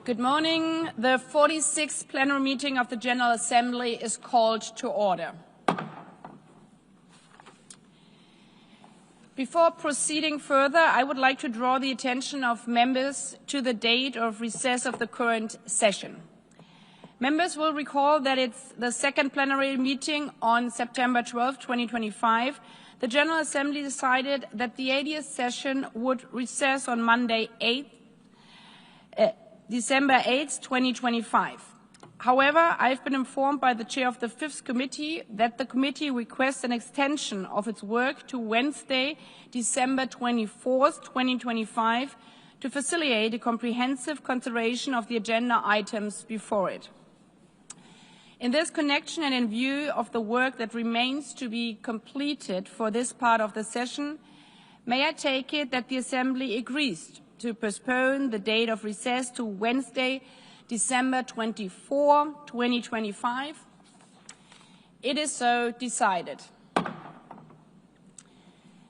Good morning. The 46th plenary meeting of the General Assembly is called to order. Before proceeding further, I would like to draw the attention of members to the date of recess of the current session. Members will recall that it's the second plenary meeting on September 12, 2025. The General Assembly decided that the 80th session would recess on Monday, December 8, 2025. However, I've been informed by the chair of the Fifth Committee that the committee requests an extension of its work to Wednesday, December 24, 2025, to facilitate a comprehensive consideration of the agenda items before it. In this connection and in view of the work that remains to be completed for this part of the session, may I take it that the Assembly agrees to postpone the date of recess to Wednesday, December 24, 2025? It is so decided.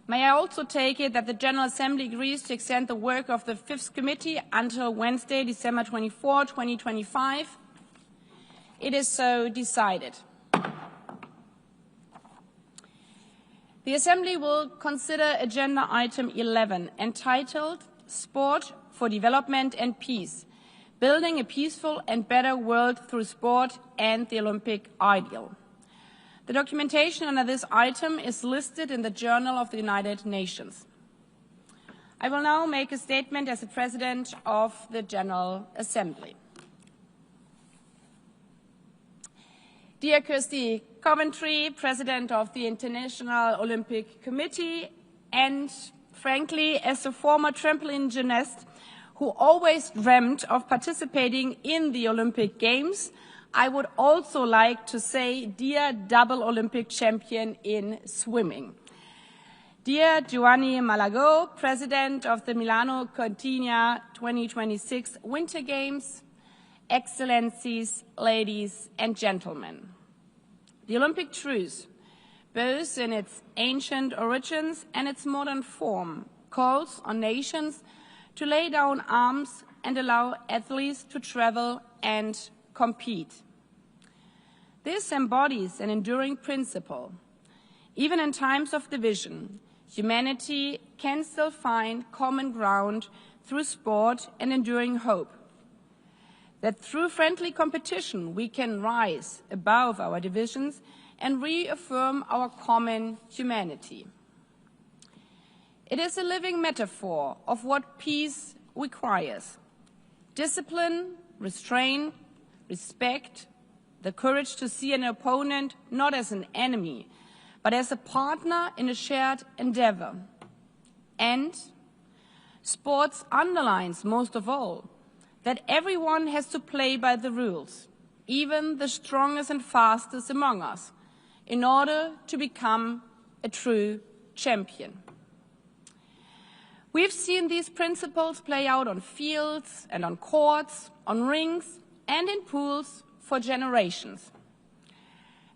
May I also take it that the General Assembly agrees to extend the work of the Fifth Committee until Wednesday, December 24, 2025? It is so decided. The Assembly will consider agenda item 11, entitled Sport for Development and Peace, Building a Peaceful and Better World Through Sport and the Olympic Ideal. The documentation under this item is listed in the Journal of the United Nations. I will now make a statement as the President of the General Assembly. Dear Kirsty, Coventry, President of the International Olympic Committee, and frankly, as a former trampoline gymnast who always dreamt of participating in the Olympic Games, I would also like to say, dear double Olympic champion in swimming. Dear Giovanni Malagò, President of the Milano Cortina 2026 Winter Games, Excellencies, ladies and gentlemen. The Olympic Truce, both in its ancient origins and its modern form, calls on nations to lay down arms and allow athletes to travel and compete. This embodies an enduring principle. Even in times of division, humanity can still find common ground through sport and enduring hope. That through friendly competition we can rise above our divisions and reaffirm our common humanity. It is a living metaphor of what peace requires: discipline, restraint, respect, the courage to see an opponent not as an enemy, but as a partner in a shared endeavor. And sports underlines most of all that everyone has to play by the rules, even the strongest and fastest among us, in order to become a true champion. We've seen these principles play out on fields and on courts, on rings and in pools for generations.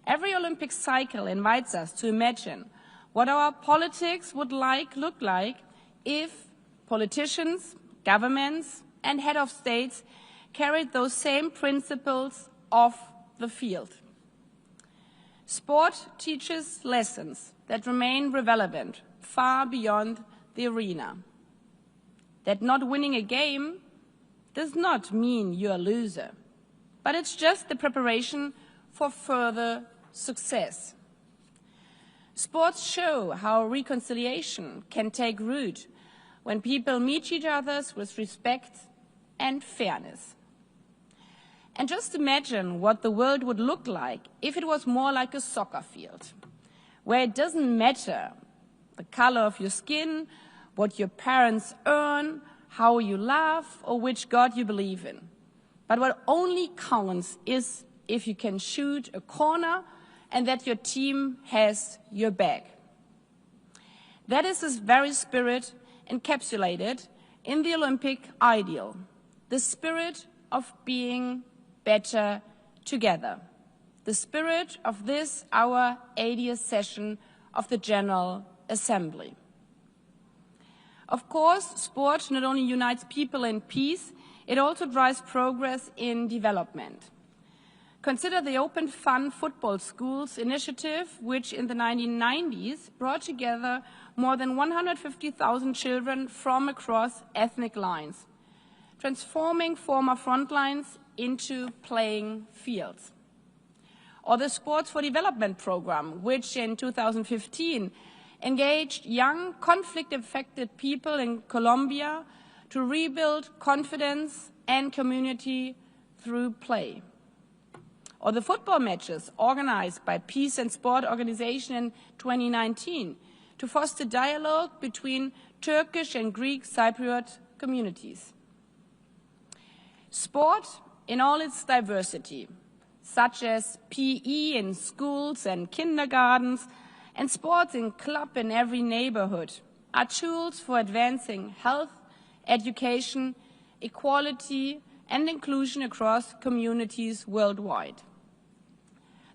Every Olympic cycle invites us to imagine what our politics would look like if politicians, governments, and head of states carried those same principles off the field. Sport teaches lessons that remain relevant far beyond the arena. That not winning a game does not mean you're a loser, but it's just the preparation for further success. Sports show how reconciliation can take root when people meet each other with respect and fairness. And just imagine what the world would look like if it was more like a soccer field, where it doesn't matter the color of your skin, what your parents earn, how you laugh, or which God you believe in. But what only counts is if you can shoot a corner and that your team has your back. That is this very spirit encapsulated in the Olympic ideal, the spirit of being better together, the spirit of this, our 80th session of the General Assembly. Of course, sport not only unites people in peace, It also drives progress in development. Consider the Open Fun Football Schools initiative, which in the 1990s brought together more than 150,000 children from across ethnic lines, transforming former front lines into playing fields. Or the Sports for Development program, which in 2015 engaged young conflict-affected people in Colombia to rebuild confidence and community through play. Or the football matches organized by Peace and Sport Organization in 2019 to foster dialogue between Turkish and Greek Cypriot communities. Sport in all its diversity, such as PE in schools and kindergartens, and sports in club in every neighborhood, are tools for advancing health, education, equality, and inclusion across communities worldwide.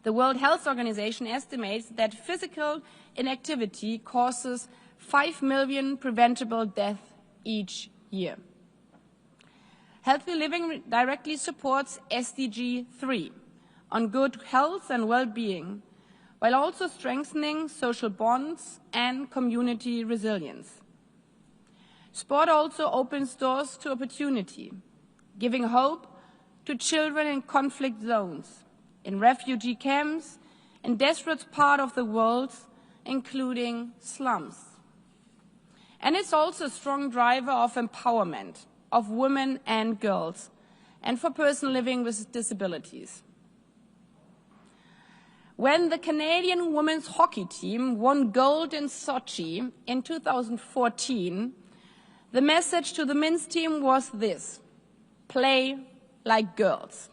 The World Health Organization estimates that physical inactivity causes 5 million preventable deaths each year. Healthy living directly supports SDG 3 on good health and well-being, while also strengthening social bonds and community resilience. Sport also opens doors to opportunity, giving hope to children in conflict zones, in refugee camps, in desperate parts of the world, including slums. And it's also a strong driver of empowerment of women and girls, and for persons living with disabilities. When the Canadian women's hockey team won gold in Sochi in 2014, the message to the men's team was this: play like girls.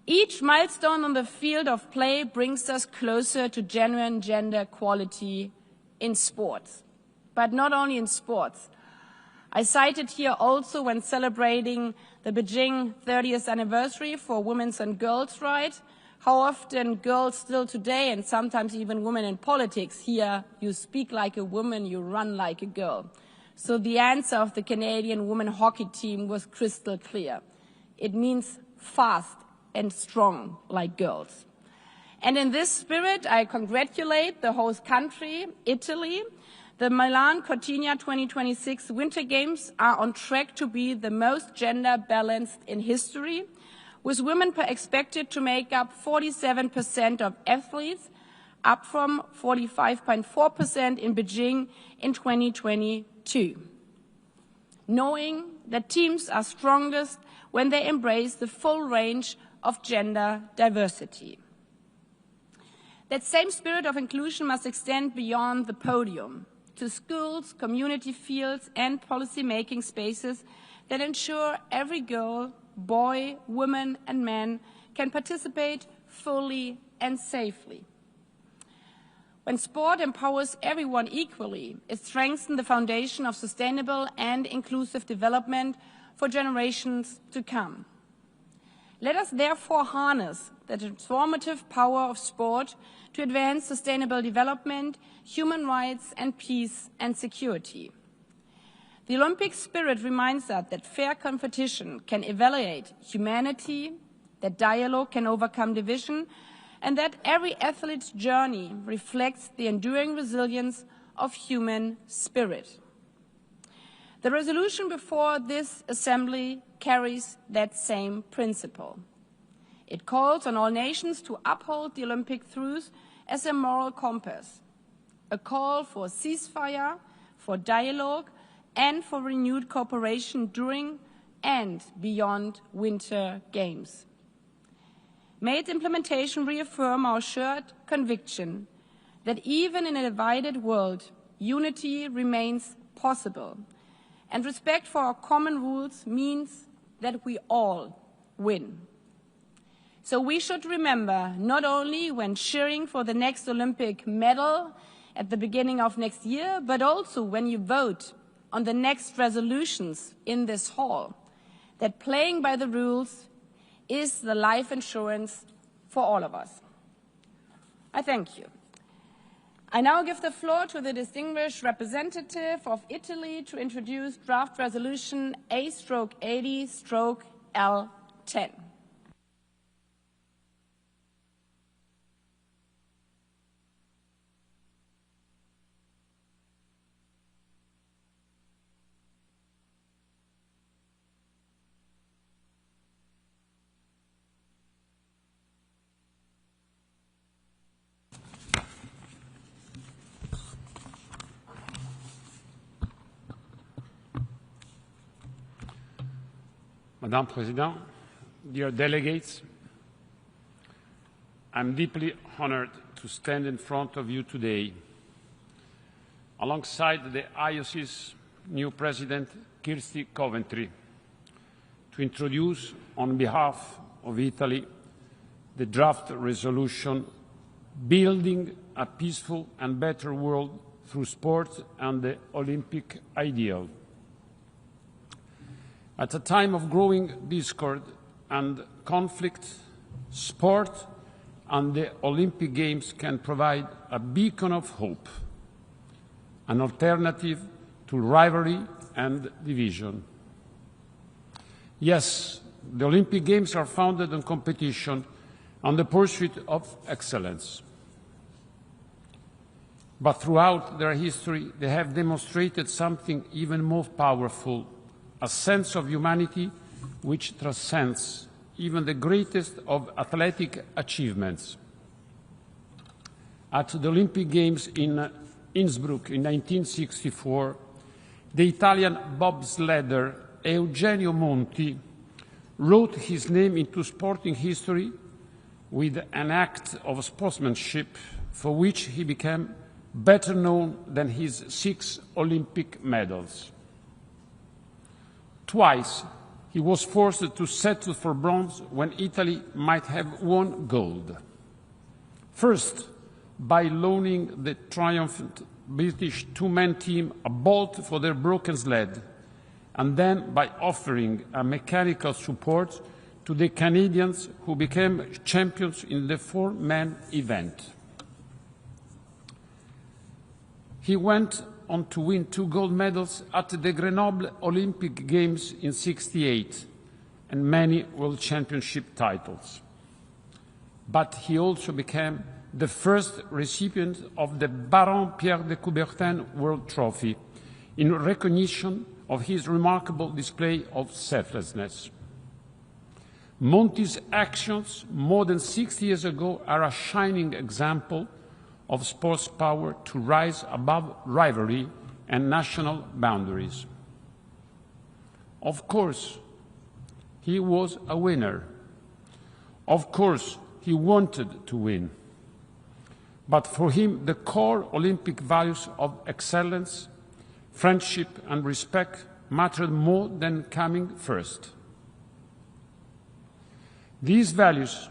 Each milestone on the field of play brings us closer to genuine gender equality in sports, but not only in sports. I cited here also when celebrating the Beijing 30th anniversary for women's and girls' rights, how often girls still today, and sometimes even women in politics, hear you speak like a woman, you run like a girl. So the answer of the Canadian women hockey team was crystal clear. It means fast and strong like girls. And in this spirit, I congratulate the host country, Italy. The Milano Cortina 2026 Winter Games are on track to be the most gender-balanced in history, with women expected to make up 47% of athletes, up from 45.4% in Beijing in 2022. Knowing that teams are strongest when they embrace the full range of gender diversity. That same spirit of inclusion must extend beyond the podium to schools, community fields, and policy-making spaces that ensure every girl, boy, woman, and man can participate fully and safely. When sport empowers everyone equally, it strengthens the foundation of sustainable and inclusive development for generations to come. Let us therefore harness the transformative power of sport to advance sustainable development, human rights, and peace and security. The Olympic spirit reminds us that fair competition can evaluate humanity, that dialogue can overcome division, and that every athlete's journey reflects the enduring resilience of human spirit. The resolution before this assembly carries that same principle. It calls on all nations to uphold the Olympic truce as a moral compass, a call for ceasefire, for dialogue, and for renewed cooperation during and beyond Winter Games. May its implementation reaffirm our shared conviction that even in a divided world, unity remains possible, and respect for our common rules means that we all win. So we should remember, not only when cheering for the next Olympic medal at the beginning of next year, but also when you vote on the next resolutions in this hall, that playing by the rules is the life insurance for all of us. I thank you. I now give the floor to the distinguished representative of Italy to introduce draft resolution A/80/L10. Madame President, dear delegates, I'm deeply honored to stand in front of you today alongside the IOC's new President, Kirsty Coventry, to introduce on behalf of Italy the draft resolution Building a Peaceful and Better World Through Sport and the Olympic Ideal. At a time of growing discord and conflict, sport and the Olympic Games can provide a beacon of hope, an alternative to rivalry and division. Yes, the Olympic Games are founded on competition and the pursuit of excellence. But throughout their history, they have demonstrated something even more powerful, a sense of humanity which transcends even the greatest of athletic achievements. At the Olympic Games in Innsbruck in 1964, the Italian bobsledder Eugenio Monti wrote his name into sporting history with an act of sportsmanship for which he became better known than his 6 Olympic medals. Twice he was forced to settle for bronze when Italy might have won gold. First, by loaning the triumphant British 2-man team a bolt for their broken sled, and then by offering a mechanical support to the Canadians who became champions in the 4-man event. He went on to win 2 gold medals at the Grenoble Olympic Games in '68 and many World Championship titles. But he also became the first recipient of the Baron Pierre de Coubertin World Trophy in recognition of his remarkable display of selflessness. Monti's actions more than 60 years ago are a shining example of sports power to rise above rivalry and national boundaries. Of course, he was a winner. Of course, he wanted to win. But for him, the core Olympic values of excellence, friendship and respect mattered more than coming first. These values,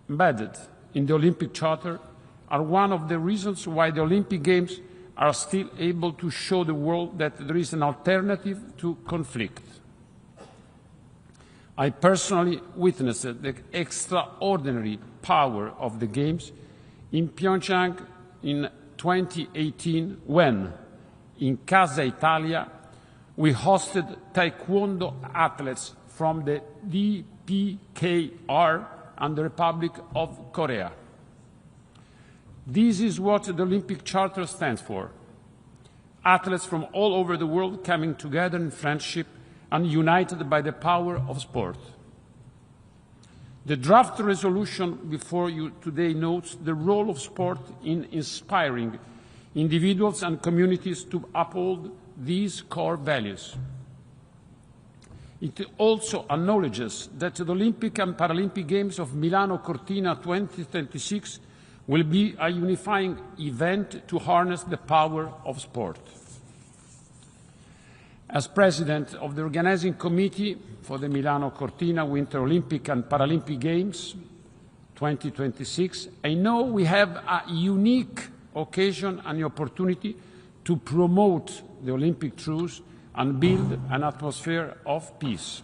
embedded in the Olympic Charter, are one of the reasons why the Olympic Games are still able to show the world that there is an alternative to conflict. I personally witnessed the extraordinary power of the Games in Pyeongchang in 2018 when, in Casa Italia, we hosted Taekwondo athletes from the DPKR and the Republic of Korea. This is what the Olympic Charter stands for. Athletes from all over the world coming together in friendship and united by the power of sport. The draft resolution before you today notes the role of sport in inspiring individuals and communities to uphold these core values. It also acknowledges that the Olympic and Paralympic Games of Milano Cortina 2026 will be a unifying event to harness the power of sport. As President of the Organizing Committee for the Milano Cortina Winter Olympic and Paralympic Games 2026, I know we have a unique occasion and opportunity to promote the Olympic truce and build an atmosphere of peace.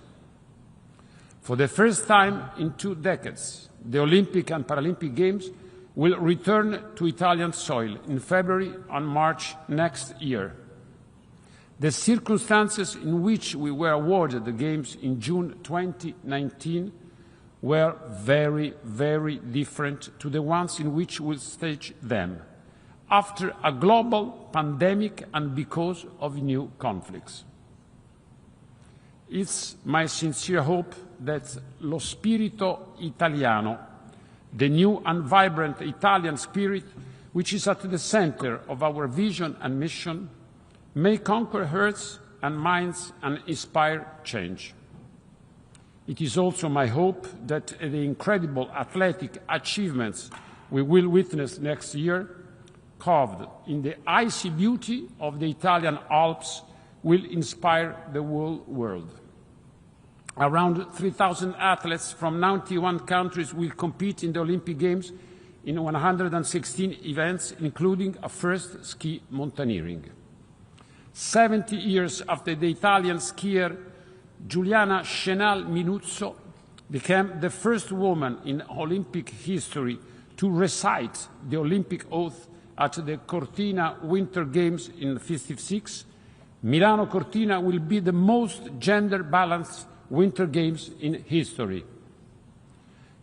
For the first time in 2 decades, the Olympic and Paralympic Games will return to Italian soil in February and March next year. The circumstances in which we were awarded the Games in June 2019 were very, very different to the ones in which we staged them, after a global pandemic and because of new conflicts. It's my sincere hope that lo spirito italiano, the new and vibrant Italian spirit, which is at the center of our vision and mission, may conquer hearts and minds and inspire change. It is also my hope that the incredible athletic achievements we will witness next year, carved in the icy beauty of the Italian Alps, will inspire the whole world. Around 3,000 athletes from 91 countries will compete in the Olympic Games in 116 events, including a first ski mountaineering. 70 years after the Italian skier Giuliana Scenal Minuzzo became the first woman in Olympic history to recite the Olympic oath at the Cortina Winter Games in '56, Milano Cortina will be the most gender-balanced Winter Games in history.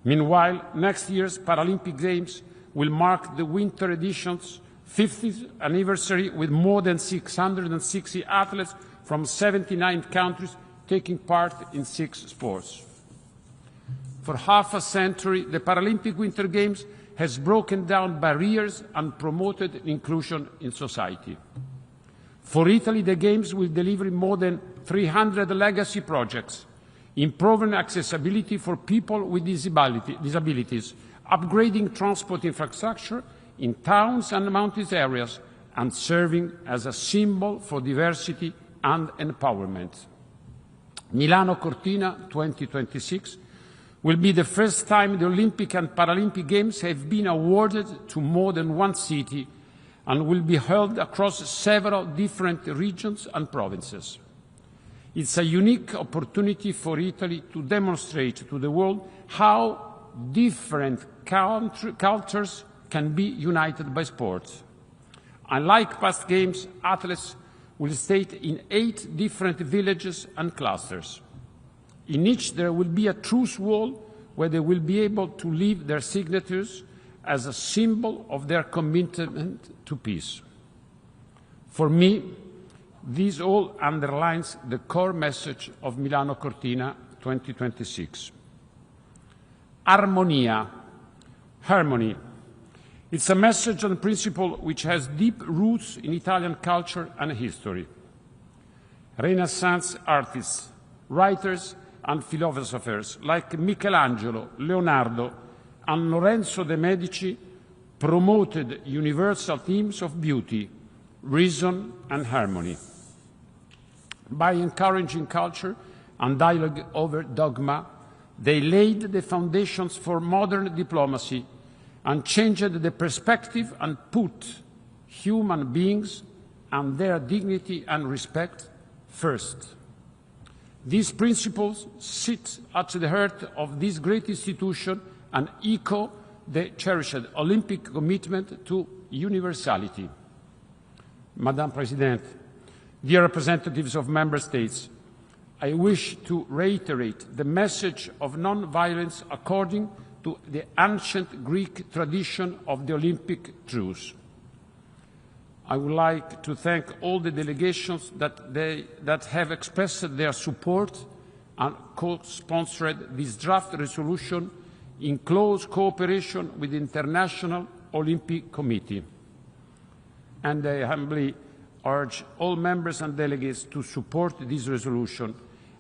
Meanwhile, next year's Paralympic Games will mark the winter edition's 50th anniversary, with more than 660 athletes from 79 countries taking part in 6 sports. For half a century, the Paralympic Winter Games has broken down barriers and promoted inclusion in society. For Italy, the Games will deliver more than 300 legacy projects, improving accessibility for people with disabilities, upgrading transport infrastructure in towns and mountainous areas, and serving as a symbol for diversity and empowerment. Milano Cortina 2026 will be the first time the Olympic and Paralympic Games have been awarded to more than one city and will be held across several different regions and provinces. It's a unique opportunity for Italy to demonstrate to the world how different cultures can be united by sports. Unlike past games, athletes will stay in 8 different villages and clusters. In each there will be a truce wall where they will be able to leave their signatures as a symbol of their commitment to peace. For me, this all underlines the core message of Milano Cortina 2026. Armonia, harmony. It's a message and principle which has deep roots in Italian culture and history. Renaissance artists, writers, and philosophers like Michelangelo, Leonardo, and Lorenzo de' Medici promoted universal themes of beauty, reason, and harmony. By encouraging culture and dialogue over dogma, they laid the foundations for modern diplomacy and changed the perspective and put human beings and their dignity and respect first. These principles sit at the heart of this great institution and echo the cherished Olympic commitment to universality. Madam President, dear representatives of Member States, I wish to reiterate the message of non-violence according to the ancient Greek tradition of the Olympic Truce. I would like to thank all the delegations that have expressed their support and co-sponsored this draft resolution in close cooperation with the International Olympic Committee. And I humbly urge all members and delegates to support this resolution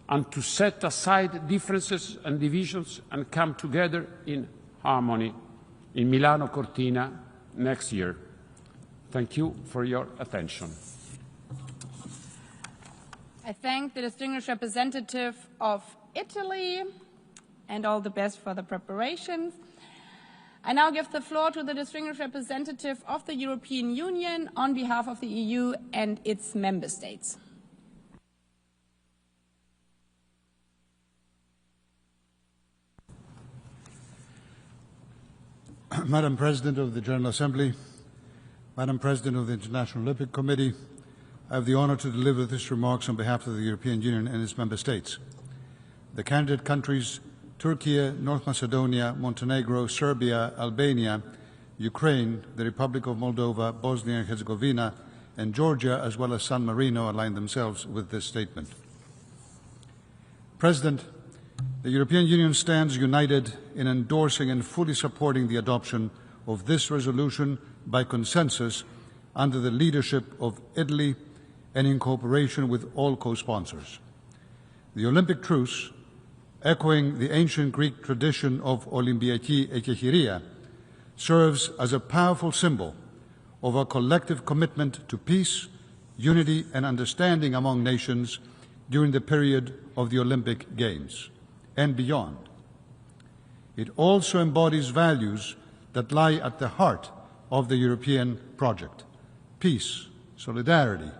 and to set aside differences and divisions and come together in harmony in Milano Cortina next year. Thank you for your attention. I thank the distinguished representative of Italy and all the best for the preparations. I now give the floor to the distinguished representative of the European Union on behalf of the EU and its member states. Madam President of the General Assembly, Madam President of the International Olympic Committee, I have the honour to deliver these remarks on behalf of the European Union and its member states. The candidate countries Turkey, North Macedonia, Montenegro, Serbia, Albania, Ukraine, the Republic of Moldova, Bosnia and Herzegovina, and Georgia, as well as San Marino, align themselves with this statement. President, the European Union stands united in endorsing and fully supporting the adoption of this resolution by consensus under the leadership of Italy and in cooperation with all co-sponsors. The Olympic Truce, echoing the ancient Greek tradition of Olympiaki Ekechiria, serves as a powerful symbol of our collective commitment to peace, unity and understanding among nations during the period of the Olympic Games and beyond. It also embodies values that lie at the heart of the European project: peace, solidarity,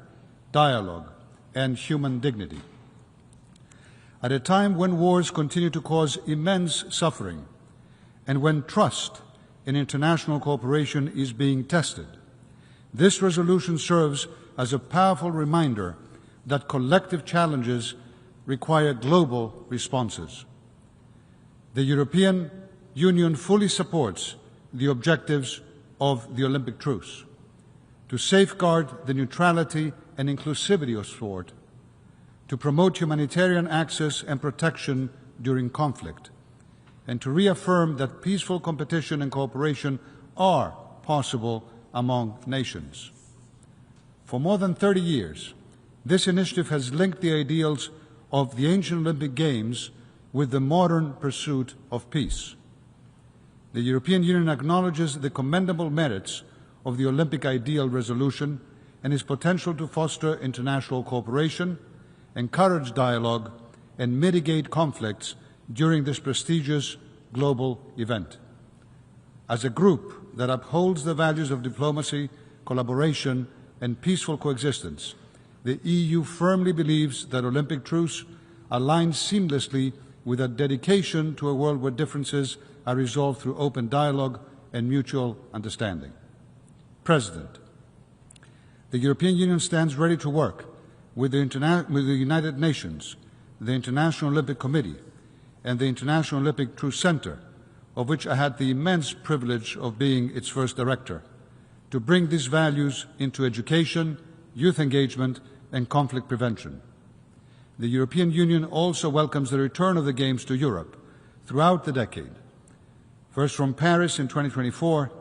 dialogue, and human dignity. At a time when wars continue to cause immense suffering and when trust in international cooperation is being tested, this resolution serves as a powerful reminder that collective challenges require global responses. The European Union fully supports the objectives of the Olympic Truce: to safeguard the neutrality and inclusivity of sport, to promote humanitarian access and protection during conflict, and to reaffirm that peaceful competition and cooperation are possible among nations. For more than 30 years, this initiative has linked the ideals of the ancient Olympic Games with the modern pursuit of peace. The European Union acknowledges the commendable merits of the Olympic Ideal Resolution and its potential to foster international cooperation, encourage dialogue, and mitigate conflicts during this prestigious global event. As a group that upholds the values of diplomacy, collaboration, and peaceful coexistence, the EU firmly believes that Olympic Truce aligns seamlessly with a dedication to a world where differences are resolved through open dialogue and mutual understanding. President, the European Union stands ready to work with the United Nations, the International Olympic Committee, and the International Olympic Truce Center, of which I had the immense privilege of being its first director, to bring these values into education, youth engagement, and conflict prevention. The European Union also welcomes the return of the Games to Europe throughout the decade, first from Paris in 2024,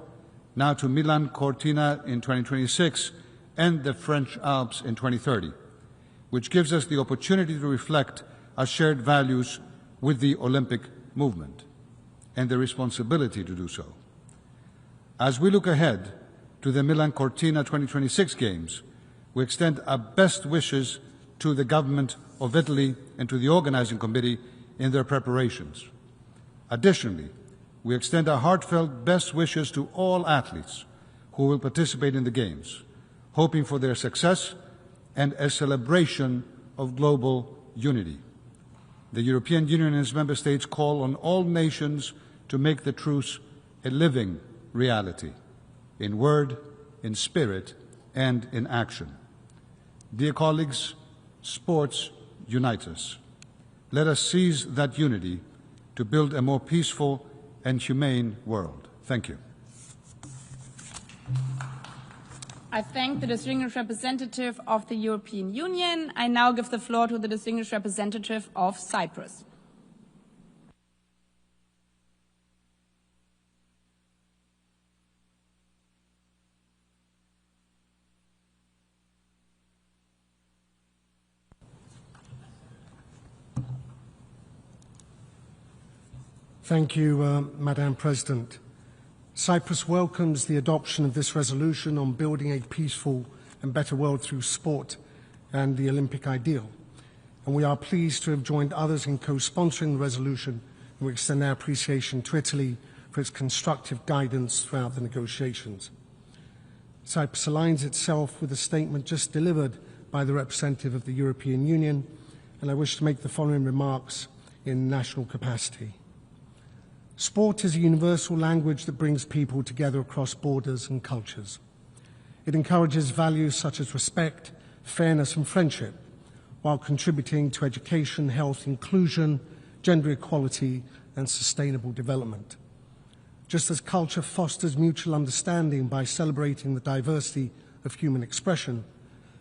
now to Milano Cortina in 2026, and the French Alps in 2030, which gives us the opportunity to reflect our shared values with the Olympic movement and the responsibility to do so. As we look ahead to the Milano Cortina 2026 Games, we extend our best wishes to the government of Italy and to the organizing committee in their preparations. Additionally, we extend our heartfelt best wishes to all athletes who will participate in the Games, hoping for their success and a celebration of global unity. The European Union and its member states call on all nations to make the truce a living reality, in word, in spirit, and in action. Dear colleagues, sports unite us. Let us seize that unity to build a more peaceful and humane world. Thank you. I thank the distinguished representative of the European Union. I now give the floor to the distinguished representative of Cyprus. Thank you, Madam President. Cyprus welcomes the adoption of this resolution on building a peaceful and better world through sport and the Olympic ideal. And we are pleased to have joined others in co-sponsoring the resolution, and we extend our appreciation to Italy for its constructive guidance throughout the negotiations. Cyprus aligns itself with the statement just delivered by the representative of the European Union, and I wish to make the following remarks in national capacity. Sport is a universal language that brings people together across borders and cultures. It encourages values such as respect, fairness and friendship, while contributing to education, health, inclusion, gender equality and sustainable development. Just as culture fosters mutual understanding by celebrating the diversity of human expression,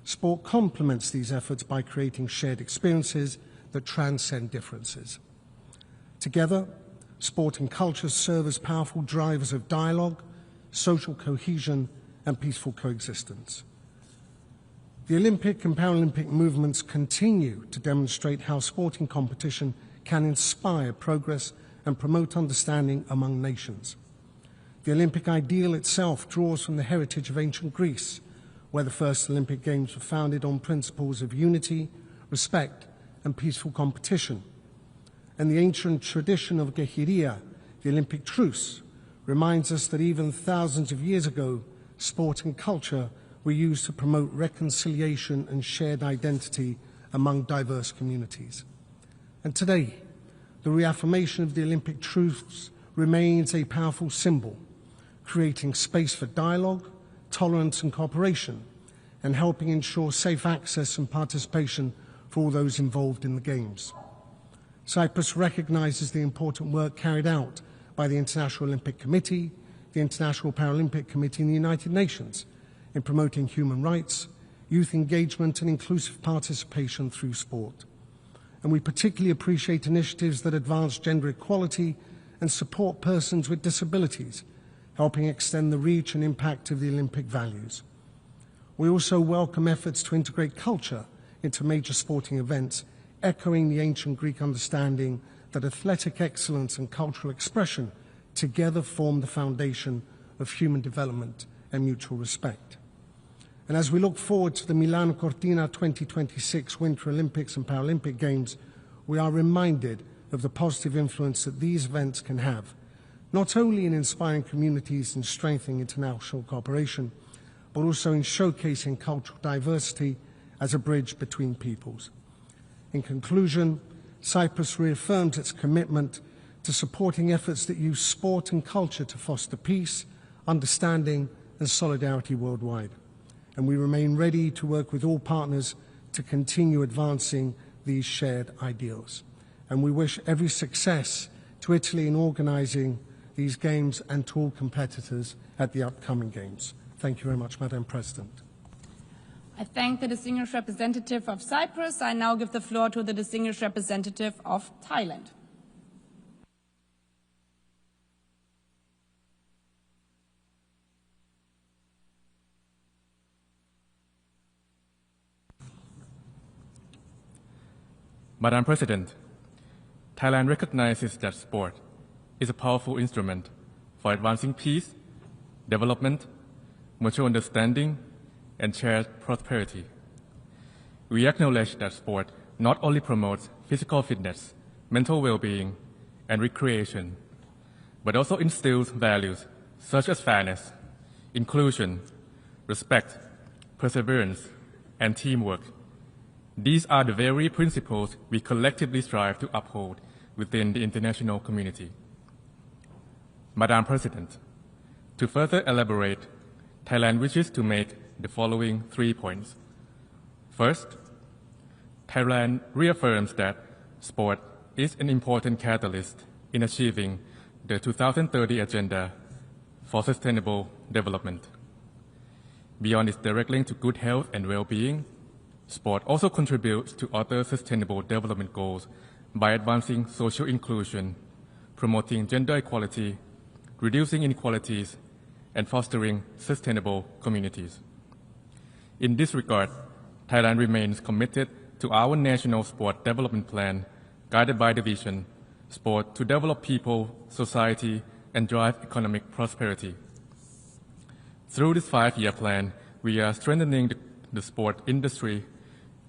sport complements these efforts by creating shared experiences that transcend differences. Together, sport and culture serve as powerful drivers of dialogue, social cohesion, and peaceful coexistence. The Olympic and Paralympic movements continue to demonstrate how sporting competition can inspire progress and promote understanding among nations. The Olympic ideal itself draws from the heritage of ancient Greece, where the first Olympic Games were founded on principles of unity, respect, and peaceful competition. And the ancient tradition of Gehiria, the Olympic Truce, reminds us that even thousands of years ago, sport and culture were used to promote reconciliation and shared identity among diverse communities. And today, the reaffirmation of the Olympic Truce remains a powerful symbol, creating space for dialogue, tolerance and cooperation, and helping ensure safe access and participation for all those involved in the Games. Cyprus recognises the important work carried out by the International Olympic Committee, the International Paralympic Committee and the United Nations in promoting human rights, youth engagement and inclusive participation through sport. And we particularly appreciate initiatives that advance gender equality and support persons with disabilities, helping extend the reach and impact of the Olympic values. We also welcome efforts to integrate culture into major sporting events, echoing the ancient Greek understanding that athletic excellence and cultural expression together form the foundation of human development and mutual respect. And as we look forward to the Milano Cortina 2026 Winter Olympics and Paralympic Games, we are reminded of the positive influence that these events can have, not only in inspiring communities and strengthening international cooperation, but also in showcasing cultural diversity as a bridge between peoples. In conclusion, Cyprus reaffirms its commitment to supporting efforts that use sport and culture to foster peace, understanding and solidarity worldwide. And we remain ready to work with all partners to continue advancing these shared ideals. And we wish every success to Italy in organising these Games and to all competitors at the upcoming Games. Thank you very much, Madam President. I thank the distinguished representative of Cyprus. I now give the floor to the distinguished representative of Thailand. Madam President, Thailand recognizes that sport is a powerful instrument for advancing peace, development, mutual understanding, and shared prosperity. We acknowledge that sport not only promotes physical fitness, mental well-being, and recreation, but also instills values such as fairness, inclusion, respect, perseverance, and teamwork. These are the very principles we collectively strive to uphold within the international community. Madam President, to further elaborate, Thailand wishes to make the following 3 points. First, Thailand reaffirms that sport is an important catalyst in achieving the 2030 Agenda for Sustainable Development. Beyond its direct link to good health and well-being, sport also contributes to other sustainable development goals by advancing social inclusion, promoting gender equality, reducing inequalities, and fostering sustainable communities. In this regard, Thailand remains committed to our National Sport Development Plan, guided by the vision, Sport to Develop People, Society, and Drive Economic Prosperity. Through this 5-year plan, we are strengthening the sport industry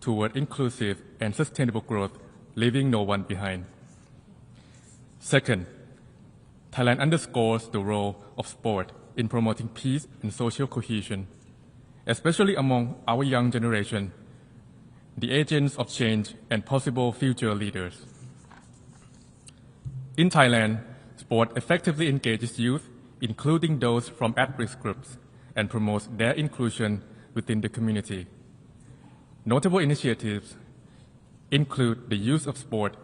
toward inclusive and sustainable growth, leaving no one behind. Second, Thailand underscores the role of sport in promoting peace and social cohesion, especially among our young generation, the agents of change and possible future leaders. In Thailand, sport effectively engages youth, including those from at-risk groups, and promotes their inclusion within the community. Notable initiatives include the use of sport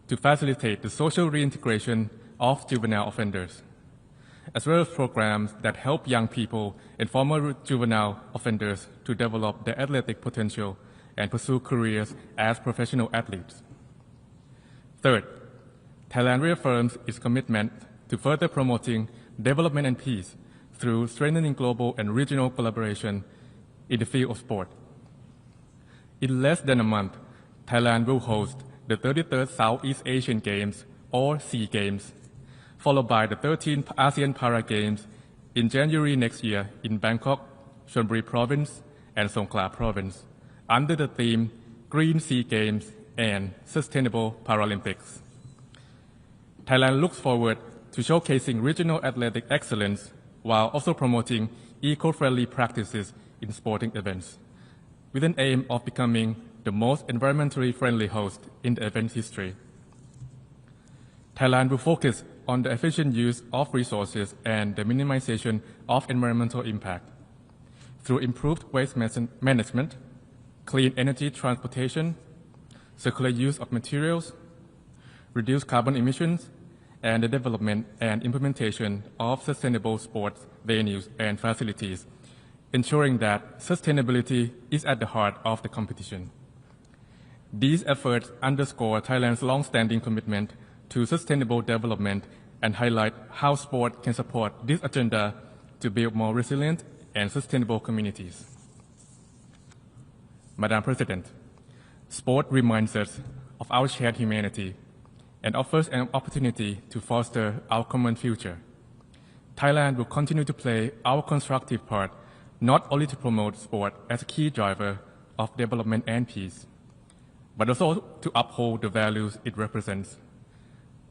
to facilitate the social reintegration of juvenile offenders, as well as programs that help young people and former juvenile offenders to develop their athletic potential and pursue careers as professional athletes. Third, Thailand reaffirms its commitment to further promoting development and peace through strengthening global and regional collaboration in the field of sport. In less than a month, Thailand will host the 33rd Southeast Asian Games, or SEA Games, followed by the 13th ASEAN Para Games in January next year in Bangkok, Chonburi Province, and Songkhla Province, under the theme Green SEA Games and Sustainable Paralympics. Thailand looks forward to showcasing regional athletic excellence while also promoting eco-friendly practices in sporting events, with an aim of becoming the most environmentally friendly host in the event's history. Thailand will focus on the efficient use of resources and the minimization of environmental impact through improved waste management, clean energy transportation, circular use of materials, reduced carbon emissions, and the development and implementation of sustainable sports venues and facilities, ensuring that sustainability is at the heart of the competition. These efforts underscore Thailand's long-standing commitment to sustainable development and highlight how sport can support this agenda to build more resilient and sustainable communities. Madam President, sport reminds us of our shared humanity and offers an opportunity to foster our common future. Thailand will continue to play our constructive part, not only to promote sport as a key driver of development and peace, but also to uphold the values it represents: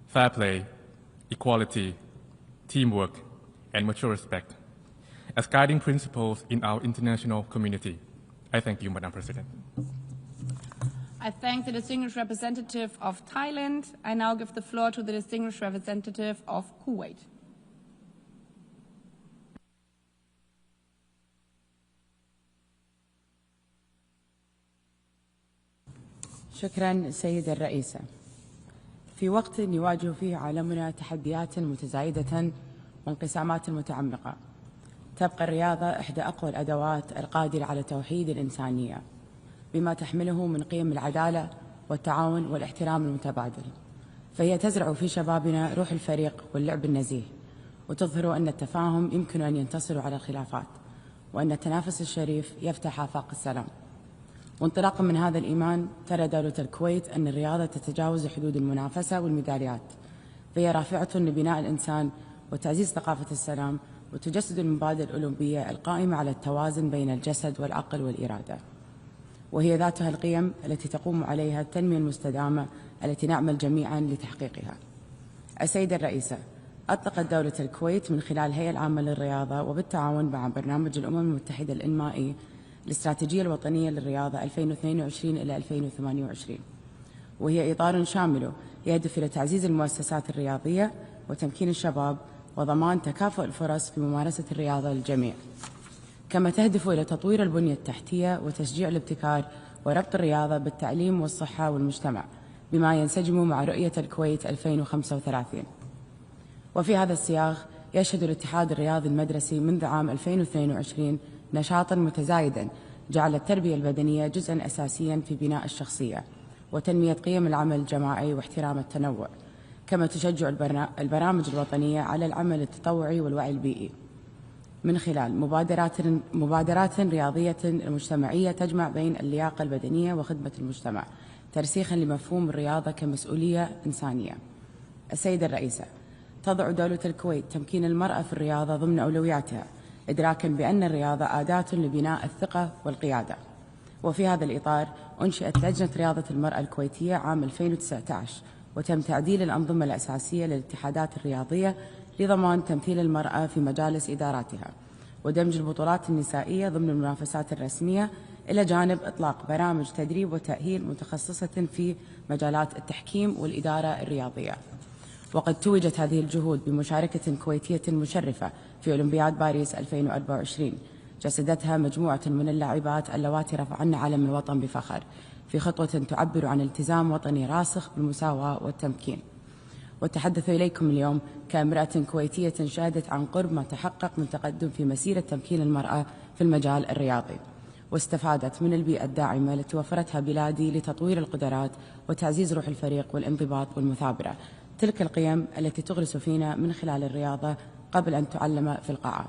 fair play, equality, teamwork, and mutual respect, as guiding principles in our international community. I thank you, Madam President. I thank the distinguished representative of Thailand. I now give the floor to the distinguished representative of Kuwait. شكرا سيدة الرئيسة. في وقت يواجه فيه عالمنا تحديات متزايدة وانقسامات متعمقة، تبقى الرياضة إحدى أقوى الأدوات القادرة على توحيد الإنسانية بما تحمله من قيم العدالة والتعاون والاحترام المتبادل، فهي تزرع في شبابنا روح الفريق واللعب النزيه، وتظهر أن التفاهم يمكن أن ينتصر على الخلافات، وأن التنافس الشريف يفتح آفاق السلام. وانطلاقا من هذا الإيمان ترى دولة الكويت أن الرياضة تتجاوز حدود المنافسة والميداليات، فهي رافعة لبناء الإنسان وتعزيز ثقافة السلام، وتجسد المبادئ الأولمبية القائمة على التوازن بين الجسد والعقل والإرادة، وهي ذاتها القيم التي تقوم عليها التنمية المستدامة التي نعمل جميعا لتحقيقها. السيدة الرئيسة، أطلقت دولة الكويت من خلال الهيئة العامة للرياضة وبالتعاون مع برنامج الأمم المتحدة الإنمائي الاستراتيجية الوطنية للرياضة 2022 إلى 2028، وهي إطار شامل يهدف إلى تعزيز المؤسسات الرياضية وتمكين الشباب وضمان تكافؤ الفرص في ممارسة الرياضة للجميع، كما تهدف إلى تطوير البنية التحتية وتشجيع الابتكار وربط الرياضة بالتعليم والصحة والمجتمع بما ينسجم مع رؤية الكويت 2035. وفي هذا السياق يشهد الاتحاد الرياضي المدرسي منذ عام 2022 نشاطا متزايدا جعل التربية البدنية جزءا أساسيا في بناء الشخصية وتنمية قيم العمل الجماعي واحترام التنوع، كما تشجع البرامج الوطنية على العمل التطوعي والوعي البيئي من خلال مبادرات رياضية مجتمعية تجمع بين اللياقة البدنية وخدمة المجتمع، ترسيخا لمفهوم الرياضة كمسؤولية إنسانية. السيدة الرئيسة، تضع دولة الكويت تمكين المرأة في الرياضة ضمن أولوياتها، إدراكا بأن الرياضة أداة لبناء الثقة والقيادة. وفي هذا الإطار أنشئت لجنة رياضة المرأة الكويتية عام 2019، وتم تعديل الأنظمة الأساسية للاتحادات الرياضية لضمان تمثيل المرأة في مجالس إداراتها، ودمج البطولات النسائية ضمن المنافسات الرسمية، إلى جانب إطلاق برامج تدريب وتأهيل متخصصة في مجالات التحكيم والإدارة الرياضية. وقد توجت هذه الجهود بمشاركة كويتية مشرفة في أولمبياد باريس 2024 جسدتها مجموعة من اللاعبات اللواتي رفعن علم الوطن بفخر في خطوة تعبر عن التزام وطني راسخ بالمساواة والتمكين. وتحدث إليكم اليوم كامرأة كويتية شهدت عن قرب ما تحقق من تقدم في مسيرة تمكين المرأة في المجال الرياضي، واستفادت من البيئة الداعمة التي وفرتها بلادي لتطوير القدرات وتعزيز روح الفريق والانضباط والمثابرة، تلك القيم التي تغرس فينا من خلال الرياضة قبل أن تعلم في القاعات.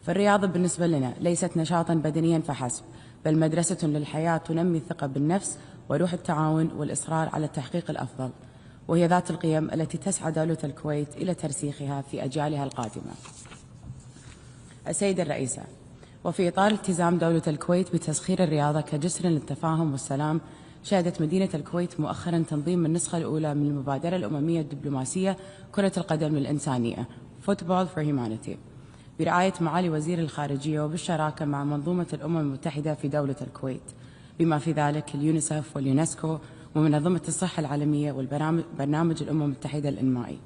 فالرياضة بالنسبة لنا ليست نشاطا بدنيا فحسب، بل مدرسة للحياة تنمي الثقة بالنفس وروح التعاون والإصرار على تحقيق الأفضل، وهي ذات القيم التي تسعى دولة الكويت إلى ترسيخها في أجيالها القادمة. السيدة الرئيسة، وفي إطار التزام دولة الكويت بتسخير الرياضة كجسر للتفاهم والسلام، شهدت مدينة الكويت مؤخرا تنظيم النسخة الأولى من المبادرة الأممية الدبلوماسية كرة القدم الإنسانية Football for Humanity برعاية معالي وزير الخارجية وبالشراكة مع منظومة الأمم المتحدة في دولة الكويت، بما في ذلك اليونيسف واليونسكو ومنظمة الصحة العالمية والبرنامج الأمم المتحدة الإنمائي.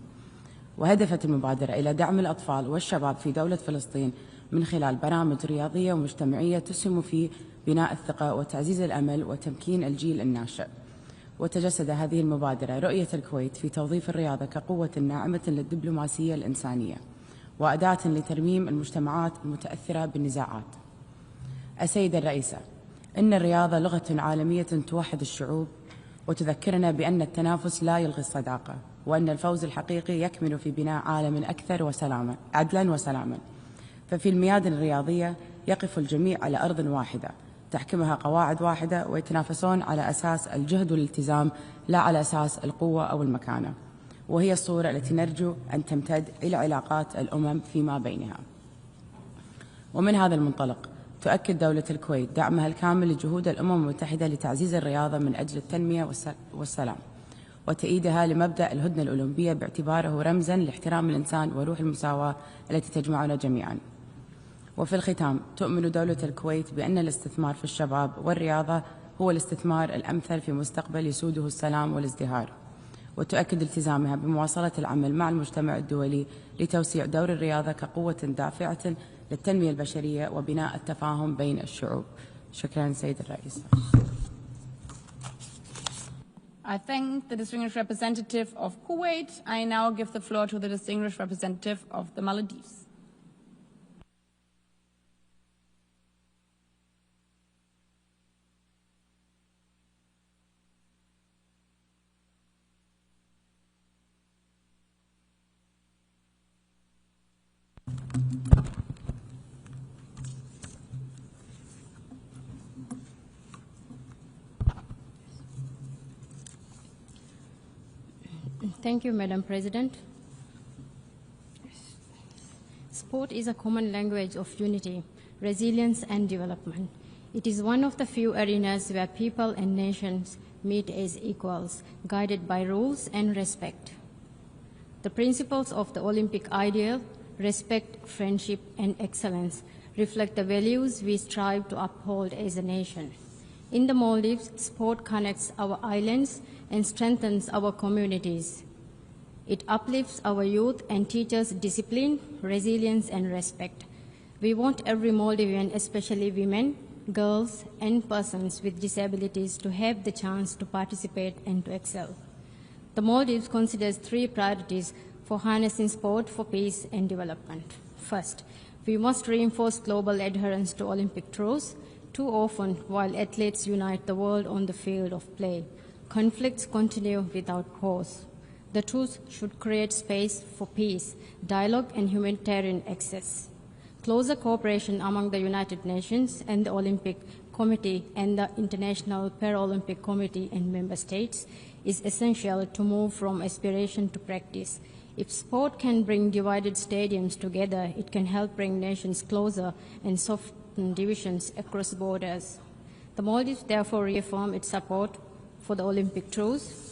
وهدفت المبادرة إلى دعم الأطفال والشباب في دولة فلسطين من خلال برامج رياضية ومجتمعية تسهم في بناء الثقة وتعزيز الأمل وتمكين الجيل الناشئ. وتجسد هذه المبادرة رؤية الكويت في توظيف الرياضة كقوة ناعمة للدبلوماسية الإنسانية وأداة لترميم المجتمعات المتأثرة بالنزاعات. السيدة الرئيسة، إن الرياضة لغة عالمية توحد الشعوب وتذكرنا بأن التنافس لا يلغي الصداقة، وأن الفوز الحقيقي يكمن في بناء عالم أكثر عدلا وسلاما. ففي الميادين الرياضية يقف الجميع على أرض واحدة تحكمها قواعد واحدة، ويتنافسون على أساس الجهد والالتزام لا على أساس القوة أو المكانة، وهي الصورة التي نرجو أن تمتد إلى علاقات الأمم فيما بينها. ومن هذا المنطلق تؤكد دولة الكويت دعمها الكامل لجهود الأمم المتحدة لتعزيز الرياضة من أجل التنمية والسلام، وتأييدها لمبدأ الهدنة الأولمبية باعتباره رمزا لاحترام الإنسان وروح المساواة التي تجمعنا جميعا. وفي الختام، تؤمن دولة الكويت بأن الاستثمار في الشباب والرياضة هو الاستثمار الأمثل في مستقبل يسوده السلام والازدهار، وتؤكد التزامها بمواصلة العمل مع المجتمع الدولي لتوسيع دور الرياضة كقوة دافعة للتنمية البشرية وبناء التفاهم بين الشعوب. شكرا سيد الرئيس. I thank the distinguished representative of Kuwait. I now give the floor to the distinguished representative of the Maldives. Thank you, Madam President. Sport is a common language of unity, resilience, and development. It is one of the few arenas where people and nations meet as equals, guided by rules and respect. The principles of the Olympic ideal, respect, friendship, and excellence, reflect the values we strive to uphold as a nation. In the Maldives, sport connects our islands and strengthens our communities. It uplifts our youth and teaches discipline, resilience, and respect. We want every Maldivian, especially women, girls, and persons with disabilities, to have the chance to participate and to excel. The Maldives considers 3 priorities for harnessing sport for peace and development. First, we must reinforce global adherence to Olympic Truce. Too often, while athletes unite the world on the field of play, conflicts continue without pause. The truce should create space for peace, dialogue, and humanitarian access. Closer cooperation among the United Nations and the Olympic Committee and the International Paralympic Committee and member states is essential to move from aspiration to practice. If sport can bring divided stadiums together, it can help bring nations closer and soften divisions across borders. The Maldives therefore reaffirm its support for the Olympic truce.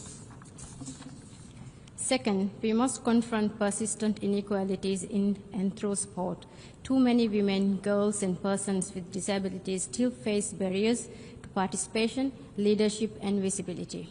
Second, we must confront persistent inequalities in and through sport. Too many women, girls, and persons with disabilities still face barriers to participation, leadership, and visibility.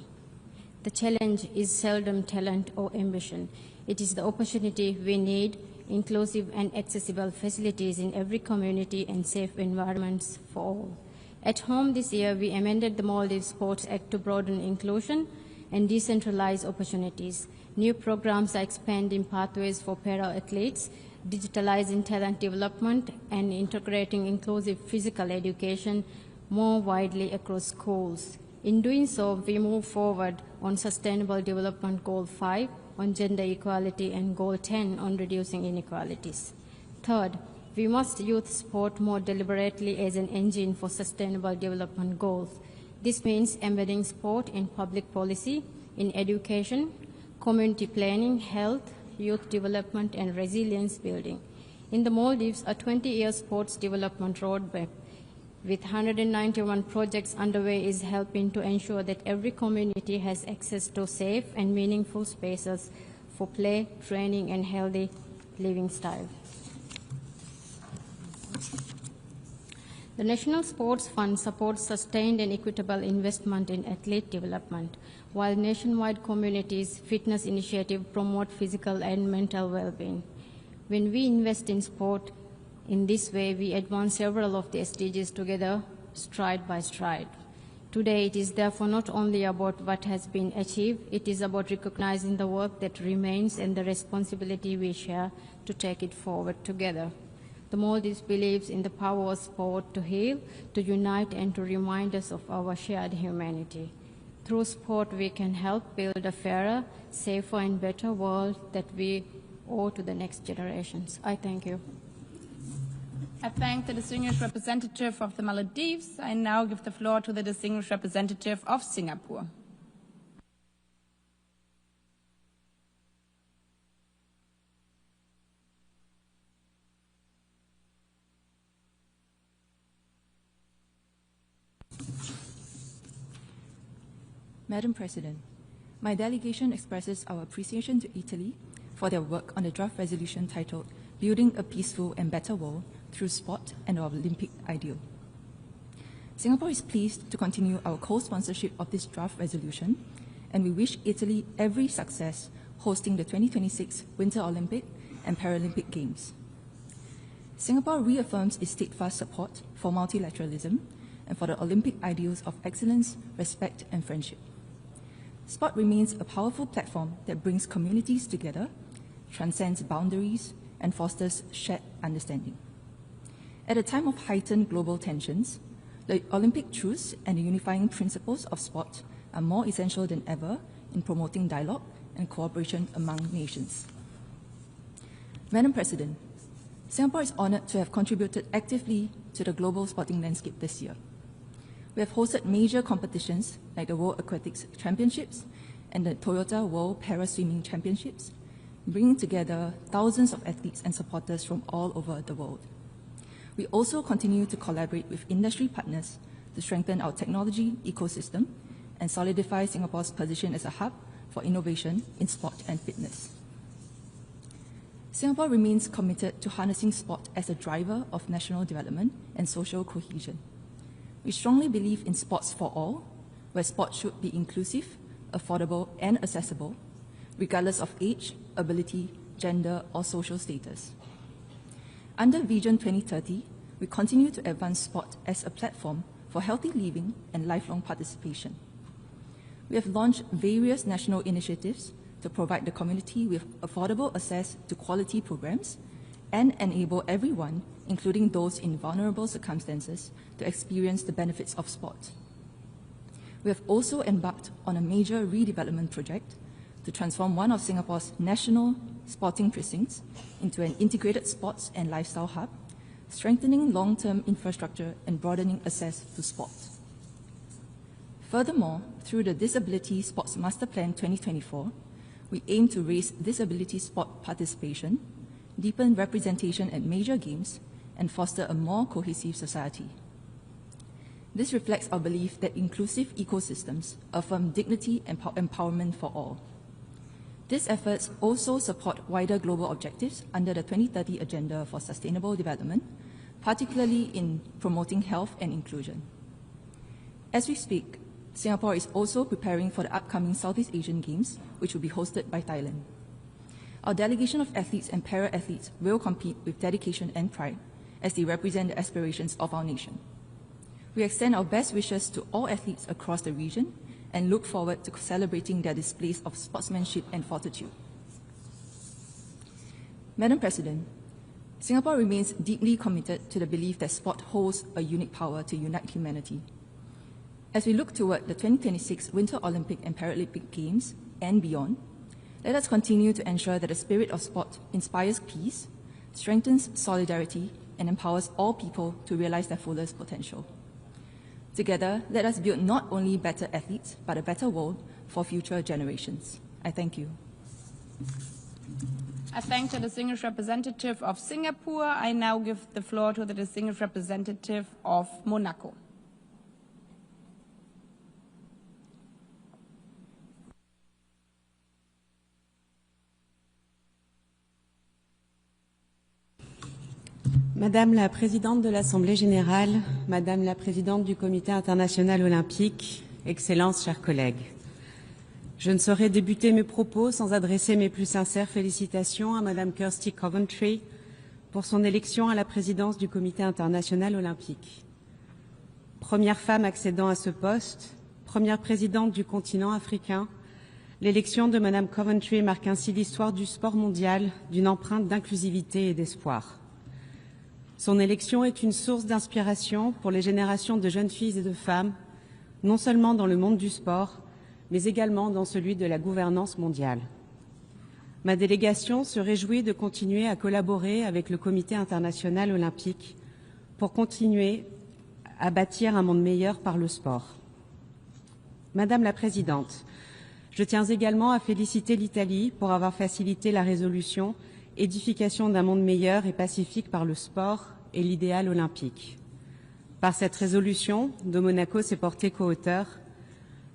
The challenge is seldom talent or ambition. It is the opportunity we need, inclusive and accessible facilities in every community and safe environments for all. At home this year, we amended the Maldives Sports Act to broaden inclusion and decentralize opportunities. New programs are expanding pathways for para-athletes, digitalizing talent development, and integrating inclusive physical education more widely across schools. In doing so, we move forward on Sustainable Development Goal 5 on gender equality and Goal 10 on reducing inequalities. Third, we must use sport more deliberately as an engine for sustainable development goals. This means embedding sport in public policy, in education, community planning, health, youth development, and resilience building. In the Maldives, a 20-year sports development roadmap with 191 projects underway is helping to ensure that every community has access to safe and meaningful spaces for play, training, and healthy living style. The National Sports Fund supports sustained and equitable investment in athlete development, while nationwide communities' fitness initiatives promote physical and mental well-being. When we invest in sport in this way, we advance several of the SDGs together, stride by stride. Today, it is therefore not only about what has been achieved, it is about recognizing the work that remains and the responsibility we share to take it forward together. The Maldives believes in the power of sport to heal, to unite, and to remind us of our shared humanity. Through sport, we can help build a fairer, safer, and better world that we owe to the next generations. I thank you. I thank the distinguished representative of the Maldives. I now give the floor to the distinguished representative of Singapore. Madam President, my delegation expresses our appreciation to Italy for their work on the draft resolution titled Building a Peaceful and Better World Through Sport and Our Olympic Ideal. Singapore is pleased to continue our co-sponsorship of this draft resolution, and we wish Italy every success hosting the 2026 Winter Olympic and Paralympic Games. Singapore reaffirms its steadfast support for multilateralism and for the Olympic ideals of excellence, respect, and friendship. Sport remains a powerful platform that brings communities together, transcends boundaries, and fosters shared understanding. At a time of heightened global tensions, the Olympic Truce and the unifying principles of sport are more essential than ever in promoting dialogue and cooperation among nations. Madam President, Singapore is honored to have contributed actively to the global sporting landscape this year. We have hosted major competitions like the World Aquatics Championships and the Toyota World Para-Swimming Championships, bringing together thousands of athletes and supporters from all over the world. We also continue to collaborate with industry partners to strengthen our technology ecosystem and solidify Singapore's position as a hub for innovation in sport and fitness. Singapore remains committed to harnessing sport as a driver of national development and social cohesion. We strongly believe in sports for all, where sport should be inclusive, affordable, and accessible, regardless of age, ability, gender, or social status. Under Vision 2030, we continue to advance sport as a platform for healthy living and lifelong participation. We have launched various national initiatives to provide the community with affordable access to quality programs and enable everyone, including those in vulnerable circumstances, to experience the benefits of sport. We have also embarked on a major redevelopment project to transform one of Singapore's national sporting precincts into an integrated sports and lifestyle hub, strengthening long-term infrastructure and broadening access to sport. Furthermore, through the Disability Sports Master Plan 2024, we aim to raise disability sport participation, deepen representation at major games, and foster a more cohesive society. This reflects our belief that inclusive ecosystems affirm dignity and empowerment for all. These efforts also support wider global objectives under the 2030 Agenda for Sustainable Development, particularly in promoting health and inclusion. As we speak, Singapore is also preparing for the upcoming Southeast Asian Games, which will be hosted by Thailand. Our delegation of athletes and para-athletes will compete with dedication and pride as they represent the aspirations of our nation. We extend our best wishes to all athletes across the region and look forward to celebrating their displays of sportsmanship and fortitude. Madam President, Singapore remains deeply committed to the belief that sport holds a unique power to unite humanity. As we look toward the 2026 Winter Olympic and Paralympic Games and beyond, let us continue to ensure that the spirit of sport inspires peace, strengthens solidarity, and empowers all people to realize their fullest potential. Together, let us build not only better athletes, but a better world for future generations. I thank you. I thank the distinguished representative of Singapore. I now give the floor to the distinguished representative of Monaco. Madame la Présidente de l'Assemblée générale, Madame la Présidente du Comité international olympique, Excellences, chers collègues, je ne saurais débuter mes propos sans adresser mes plus sincères félicitations à Madame Kirsty Coventry pour son élection à la présidence du Comité international olympique. Première femme accédant à ce poste, première présidente du continent africain, l'élection de Madame Coventry marque ainsi l'histoire du sport mondial d'une empreinte d'inclusivité et d'espoir. Son élection est une source d'inspiration pour les générations de jeunes filles et de femmes, non seulement dans le monde du sport, mais également dans celui de la gouvernance mondiale. Ma délégation se réjouit de continuer à collaborer avec le Comité international olympique pour continuer à bâtir un monde meilleur par le sport. Madame la Présidente, je tiens également à féliciter l'Italie pour avoir facilité la résolution « Édification d'un monde meilleur et pacifique par le sport et l'idéal olympique ». Par cette résolution, dont Monaco s'est porté co-auteur,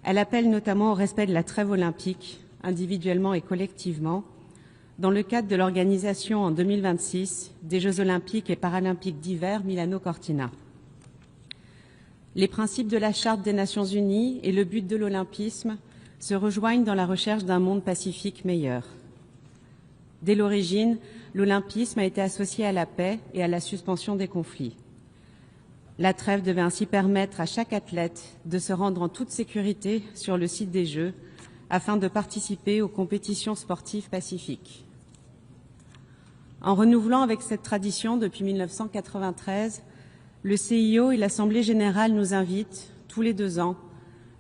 elle appelle notamment au respect de la trêve olympique, individuellement et collectivement, dans le cadre de l'organisation en 2026 des Jeux olympiques et paralympiques d'hiver Milano Cortina. Les principes de la Charte des Nations unies et le but de l'olympisme se rejoignent dans la recherche d'un monde pacifique meilleur. Dès l'origine, l'olympisme a été associé à la paix et à la suspension des conflits. La trêve devait ainsi permettre à chaque athlète de se rendre en toute sécurité sur le site des Jeux afin de participer aux compétitions sportives pacifiques. En renouvelant avec cette tradition depuis 1993, le CIO et l'Assemblée générale nous invitent, tous les 2 ans,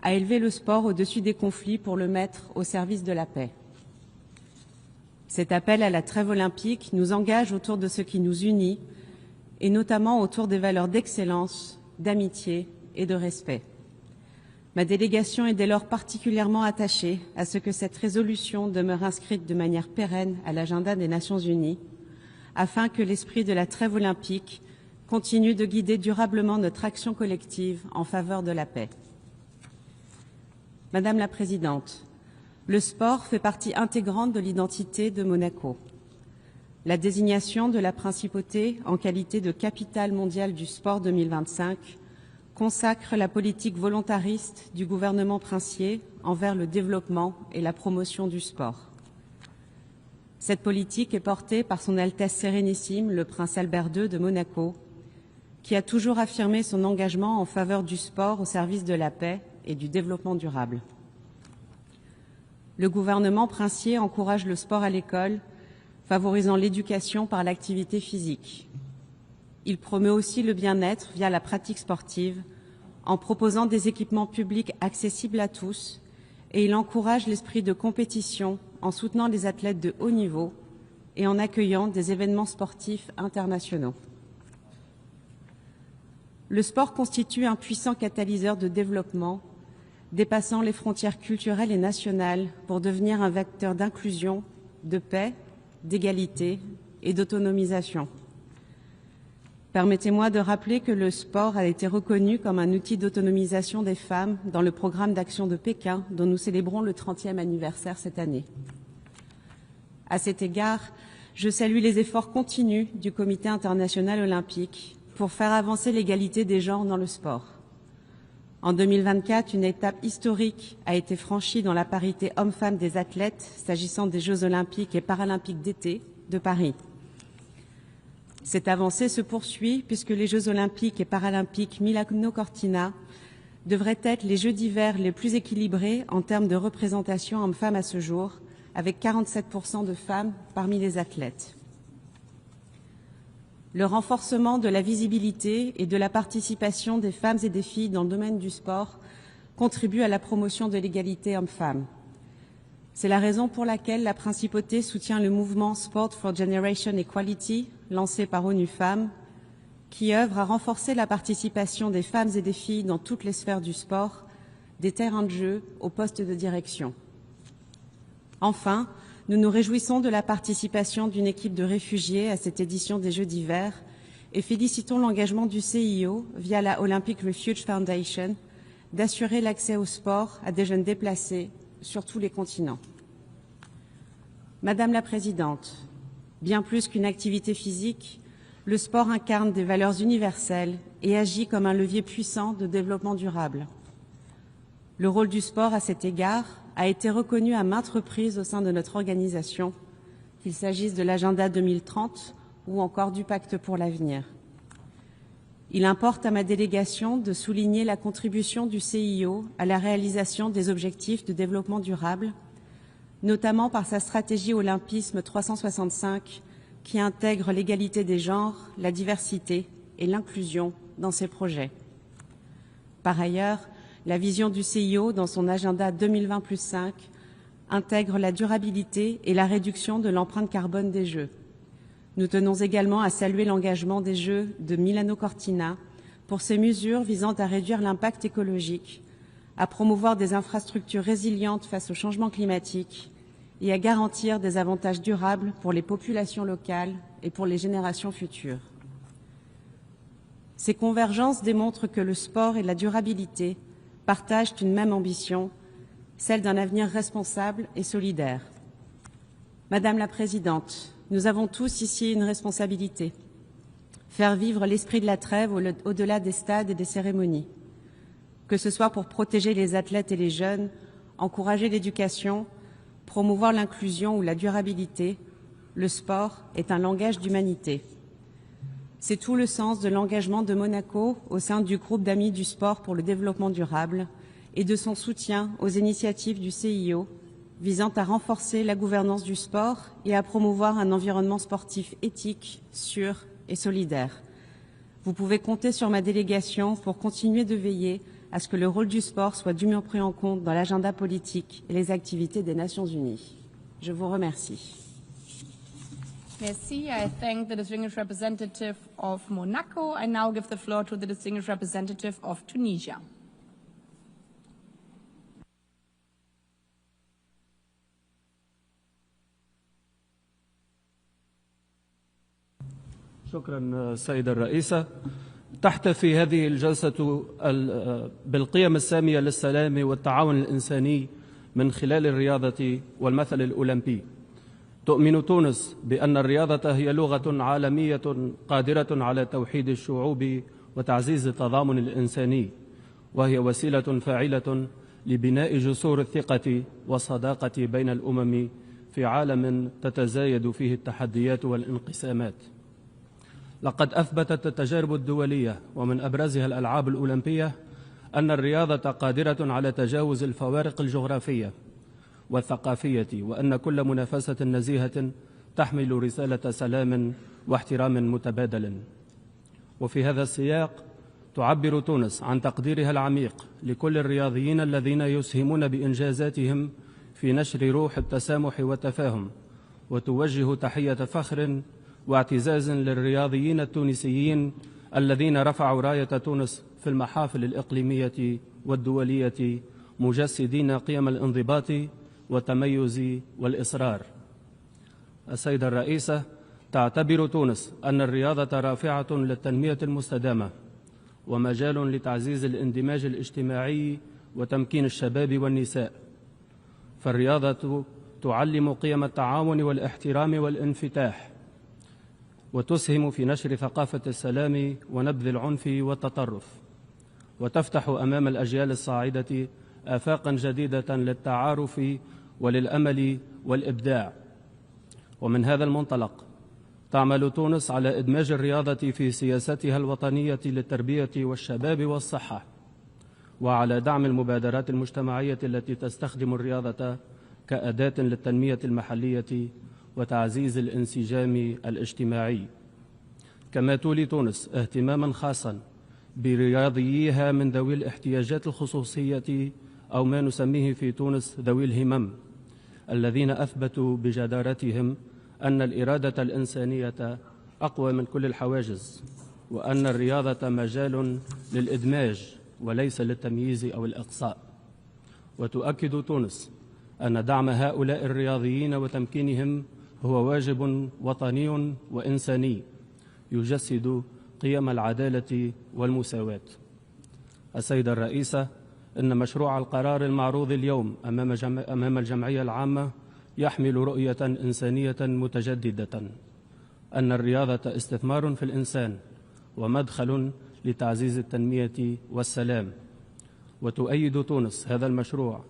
à élever le sport au-dessus des conflits pour le mettre au service de la paix. Cet appel à la trêve olympique nous engage autour de ce qui nous unit, et notamment autour des valeurs d'excellence, d'amitié et de respect. Ma délégation est dès lors particulièrement attachée à ce que cette résolution demeure inscrite de manière pérenne à l'agenda des Nations unies, afin que l'esprit de la trêve olympique continue de guider durablement notre action collective en faveur de la paix. Madame la Présidente, le sport fait partie intégrante de l'identité de Monaco. La désignation de la principauté en qualité de capitale mondiale du sport 2025 consacre la politique volontariste du gouvernement princier envers le développement et la promotion du sport. Cette politique est portée par son Altesse Sérénissime, le prince Albert II de Monaco, qui a toujours affirmé son engagement en faveur du sport au service de la paix et du développement durable. Le gouvernement princier encourage le sport à l'école, favorisant l'éducation par l'activité physique. Il promeut aussi le bien-être via la pratique sportive, en proposant des équipements publics accessibles à tous, et il encourage l'esprit de compétition en soutenant les athlètes de haut niveau et en accueillant des événements sportifs internationaux. Le sport constitue un puissant catalyseur de développement, dépassant les frontières culturelles et nationales pour devenir un vecteur d'inclusion, de paix, d'égalité et d'autonomisation. Permettez-moi de rappeler que le sport a été reconnu comme un outil d'autonomisation des femmes dans le programme d'action de Pékin, dont nous célébrons le 30e anniversaire cette année. À cet égard, je salue les efforts continus du Comité international olympique pour faire avancer l'égalité des genres dans le sport. En 2024, une étape historique a été franchie dans la parité hommes-femmes des athlètes s'agissant des Jeux olympiques et paralympiques d'été de Paris. Cette avancée se poursuit puisque les Jeux olympiques et paralympiques Milano Cortina devraient être les Jeux d'hiver les plus équilibrés en termes de représentation hommes-femmes à ce jour, avec 47% de femmes parmi les athlètes. Le renforcement de la visibilité et de la participation des femmes et des filles dans le domaine du sport contribue à la promotion de l'égalité hommes-femmes. C'est la raison pour laquelle la Principauté soutient le mouvement Sport for Generation Equality, lancé par ONU Femmes, qui œuvre à renforcer la participation des femmes et des filles dans toutes les sphères du sport, des terrains de jeu aux postes de direction. Enfin, nous nous réjouissons de la participation d'une équipe de réfugiés à cette édition des Jeux d'hiver et félicitons l'engagement du CIO, via la Olympic Refuge Foundation, d'assurer l'accès au sport à des jeunes déplacés sur tous les continents. Madame la Présidente, bien plus qu'une activité physique, le sport incarne des valeurs universelles et agit comme un levier puissant de développement durable. Le rôle du sport à cet égard a été reconnu à maintes reprises au sein de notre organisation, qu'il s'agisse de l'agenda 2030 ou encore du pacte pour l'avenir. Il importe à ma délégation de souligner la contribution du CIO à la réalisation des objectifs de développement durable, notamment par sa stratégie Olympisme 365 qui intègre l'égalité des genres, la diversité et l'inclusion dans ses projets. Par ailleurs, la vision du CIO dans son agenda 2020+5 intègre la durabilité et la réduction de l'empreinte carbone des Jeux. Nous tenons également à saluer l'engagement des Jeux de Milano Cortina pour ces mesures visant à réduire l'impact écologique, à promouvoir des infrastructures résilientes face au changement climatique et à garantir des avantages durables pour les populations locales et pour les générations futures. Ces convergences démontrent que le sport et la durabilité partagent une même ambition, celle d'un avenir responsable et solidaire. Madame la Présidente, nous avons tous ici une responsabilité. Faire vivre l'esprit de la trêve au-delà des stades et des cérémonies. Que ce soit pour protéger les athlètes et les jeunes, encourager l'éducation, promouvoir l'inclusion ou la durabilité, le sport est un langage d'humanité. C'est tout le sens de l'engagement de Monaco au sein du groupe d'amis du sport pour le développement durable et de son soutien aux initiatives du CIO visant à renforcer la gouvernance du sport et à promouvoir un environnement sportif éthique, sûr et solidaire. Vous pouvez compter sur ma délégation pour continuer de veiller à ce que le rôle du sport soit dûment pris en compte dans l'agenda politique et les activités des Nations Unies. Je vous remercie. Merci. I thank the distinguished representative of Monaco. I now give the floor to the distinguished representative of Tunisia. شكرا سيدة الرئيسة. تحتفي هذه الجلسة بالقيم السامية للسلام والتعاون الإنساني من خلال الرياضة والمثل الأولمبي. تؤمن تونس بأن الرياضة هي لغة عالمية قادرة على توحيد الشعوب وتعزيز التضامن الإنساني، وهي وسيلة فاعلة لبناء جسور الثقة والصداقة بين الأمم في عالم تتزايد فيه التحديات والانقسامات. لقد أثبتت التجارب الدولية ومن أبرزها الألعاب الأولمبية أن الرياضة قادرة على تجاوز الفوارق الجغرافية والثقافية، وأن كل منافسة نزيهة تحمل رسالة سلام واحترام متبادل. وفي هذا السياق تعبر تونس عن تقديرها العميق لكل الرياضيين الذين يسهمون بإنجازاتهم في نشر روح التسامح والتفاهم، وتوجه تحية فخر واعتزاز للرياضيين التونسيين الذين رفعوا راية تونس في المحافل الإقليمية والدولية مجسدين قيم الانضباط والتميز والإصرار. السيدة الرئيسة، تعتبر تونس أن الرياضة رافعة للتنمية المستدامة ومجال لتعزيز الاندماج الاجتماعي وتمكين الشباب والنساء، فالرياضة تعلم قيم التعاون والاحترام والانفتاح، وتسهم في نشر ثقافة السلام ونبذ العنف والتطرف. وتفتح أمام الأجيال الصاعدة آفاقا جديدة للتعارف وللأمل والإبداع. ومن هذا المنطلق تعمل تونس على إدماج الرياضة في سياستها الوطنية للتربية والشباب والصحة، وعلى دعم المبادرات المجتمعية التي تستخدم الرياضة كأداة للتنمية المحلية وتعزيز الانسجام الاجتماعي. كما تولي تونس اهتماما خاصا برياضييها من ذوي الاحتياجات الخصوصية أو ما نسميه في تونس ذوي الهمم، الذين أثبتوا بجدارتهم أن الإرادة الإنسانية أقوى من كل الحواجز، وأن الرياضة مجال للإدماج وليس للتمييز أو الإقصاء. وتؤكد تونس أن دعم هؤلاء الرياضيين وتمكينهم هو واجب وطني وإنساني يجسد قيم العدالة والمساواة. السيدة الرئيسة، إن مشروع القرار المعروض اليوم أمام الجمعية العامة يحمل رؤية إنسانية متجددة، أن الرياضة استثمار في الإنسان ومدخل لتعزيز التنمية والسلام. وتؤيد تونس هذا المشروع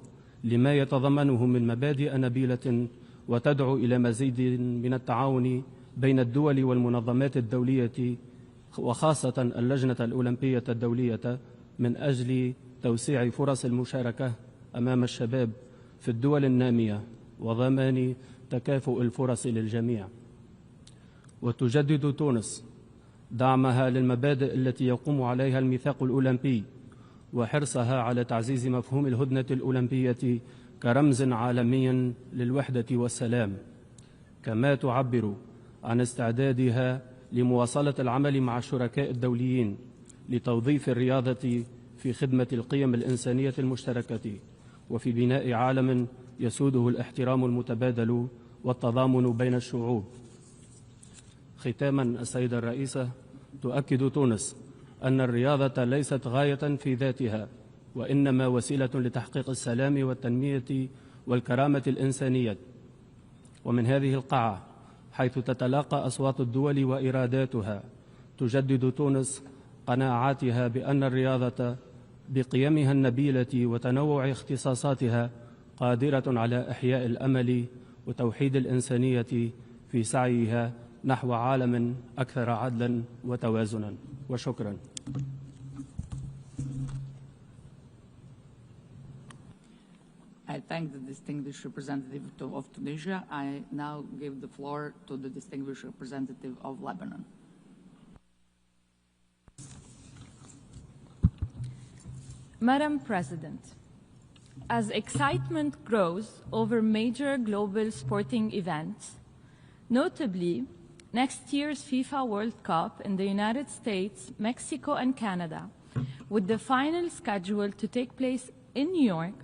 لما يتضمنه من مبادئ نبيلة وتدعو إلى مزيد من التعاون بين الدول والمنظمات الدولية، وخاصة اللجنة الأولمبية الدولية، من أجل توسيع فرص المشاركة أمام الشباب في الدول النامية وضمان تكافؤ الفرص للجميع. وتجدد تونس دعمها للمبادئ التي يقوم عليها الميثاق الأولمبي وحرصها على تعزيز مفهوم الهدنة الأولمبية كرمز عالمي للوحدة والسلام، كما تعبر عن استعدادها لمواصلة العمل مع الشركاء الدوليين لتوظيف الرياضة في خدمة القيم الإنسانية المشتركة وفي بناء عالم يسوده الاحترام المتبادل والتضامن بين الشعوب. ختاما، السيدة الرئيسة، تؤكد تونس أن الرياضة ليست غاية في ذاتها، وإنما وسيلة لتحقيق السلام والتنمية والكرامة الإنسانية. ومن هذه القاعة، حيث تتلاقى أصوات الدول وإراداتها، تجدد تونس قناعاتها بأن الرياضة بقيمها النبيلة وتنوع اختصاصاتها قادرة على إحياء الأمل وتوحيد الإنسانية في سعيها نحو عالم أكثر عدلا وتوازنا. وشكرا. I thank the distinguished representative of Tunisia. I now give the floor to the distinguished representative of Lebanon. Madam President, as excitement grows over major global sporting events, notably next year's FIFA World Cup in the United States, Mexico, and Canada, with the final scheduled to take place in New York,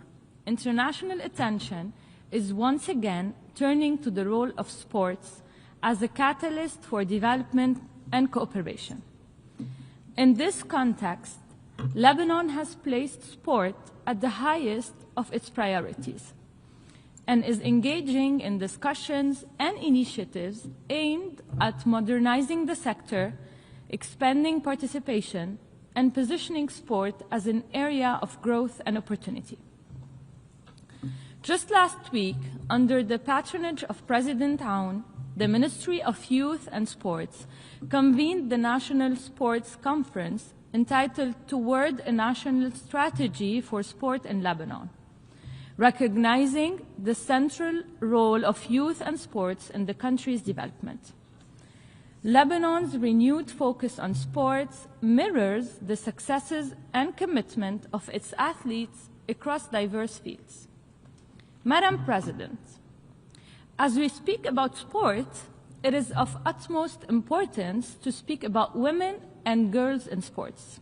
international attention is once again turning to the role of sports as a catalyst for development and cooperation. In this context, Lebanon has placed sport at the highest of its priorities and is engaging in discussions and initiatives aimed at modernizing the sector, expanding participation, and positioning sport as an area of growth and opportunity. Just last week, under the patronage of President Aoun, the Ministry of Youth and Sports convened the National Sports Conference entitled Toward a National Strategy for Sport in Lebanon, recognizing the central role of youth and sports in the country's development. Lebanon's renewed focus on sports mirrors the successes and commitment of its athletes across diverse fields. Madam President, as we speak about sport, it is of utmost importance to speak about women and girls in sports.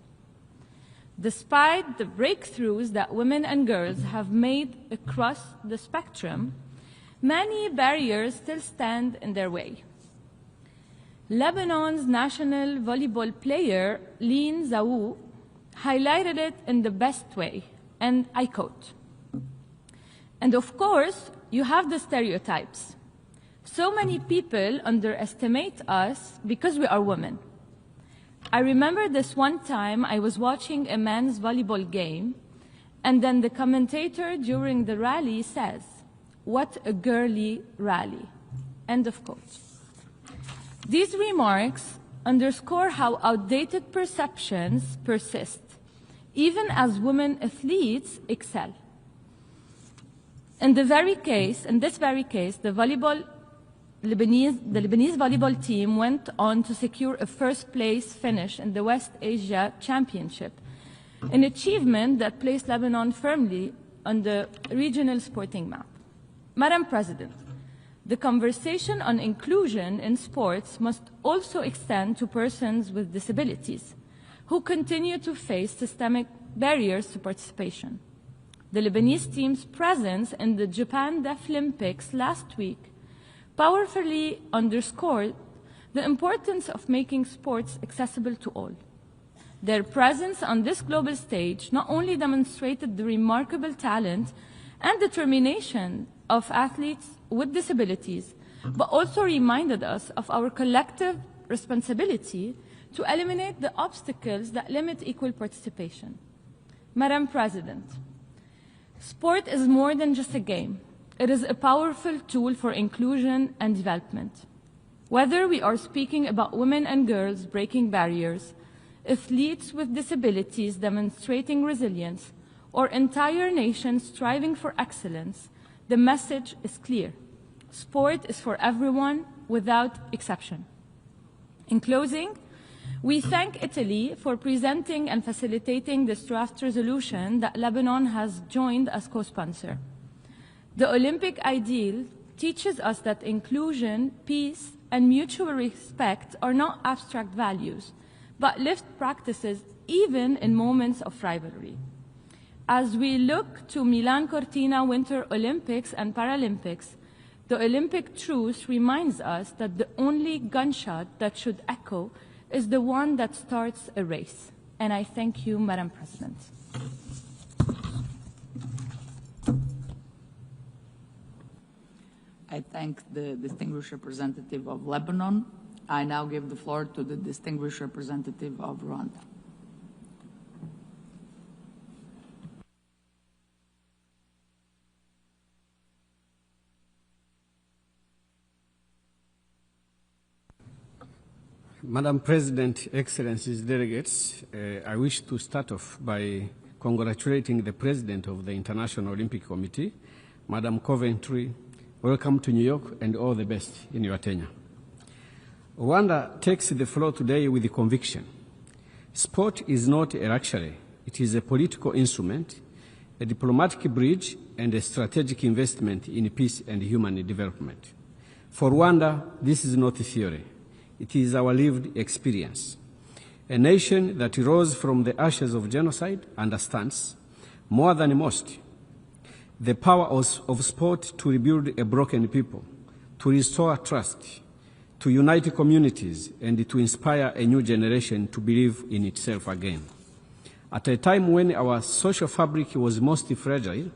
Despite the breakthroughs that women and girls have made across the spectrum, many barriers still stand in their way. Lebanon's national volleyball player, Lin Zaou, highlighted it in the best way, and I quote, "And of course, you have the stereotypes. So many people underestimate us because we are women. I remember this one time I was watching a men's volleyball game, and then the commentator during the rally says, "What a girly rally." End of quote. These remarks underscore how outdated perceptions persist, even as women athletes excel. In this very case, the Lebanese volleyball team went on to secure a first-place finish in the West Asia Championship, an achievement that placed Lebanon firmly on the regional sporting map. Madam President, the conversation on inclusion in sports must also extend to persons with disabilities who continue to face systemic barriers to participation. The Lebanese team's presence in the Japan Deaflympics last week powerfully underscored the importance of making sports accessible to all. Their presence on this global stage not only demonstrated the remarkable talent and determination of athletes with disabilities, but also reminded us of our collective responsibility to eliminate the obstacles that limit equal participation. Madam President, sport is more than just a game. It is a powerful tool for inclusion and development. Whether we are speaking about women and girls breaking barriers, athletes with disabilities demonstrating resilience, or entire nations striving for excellence, the message is clear. Sport is for everyone without exception. In closing, we thank Italy for presenting and facilitating this draft resolution that Lebanon has joined as co-sponsor. The Olympic ideal teaches us that inclusion, peace, and mutual respect are not abstract values, but lived practices even in moments of rivalry. As we look to Milano Cortina Winter Olympics and Paralympics, the Olympic truce reminds us that the only gunshot that should echo is the one that starts a race. And I thank you, Madam President. I thank the distinguished representative of Lebanon. I now give the floor to the distinguished representative of Rwanda. Madam President, Excellencies, delegates, I wish to start off by congratulating the President of the International Olympic Committee, Madam Coventry. Welcome to New York and all the best in your tenure. Rwanda takes the floor today with conviction. Sport is not a luxury. It is a political instrument, a diplomatic bridge, and a strategic investment in peace and human development. For Rwanda, this is not a theory. It is our lived experience. A nation that rose from the ashes of genocide understands, more than most, the power of sport to rebuild a broken people, to restore trust, to unite communities, and to inspire a new generation to believe in itself again. At a time when our social fabric was most fragile,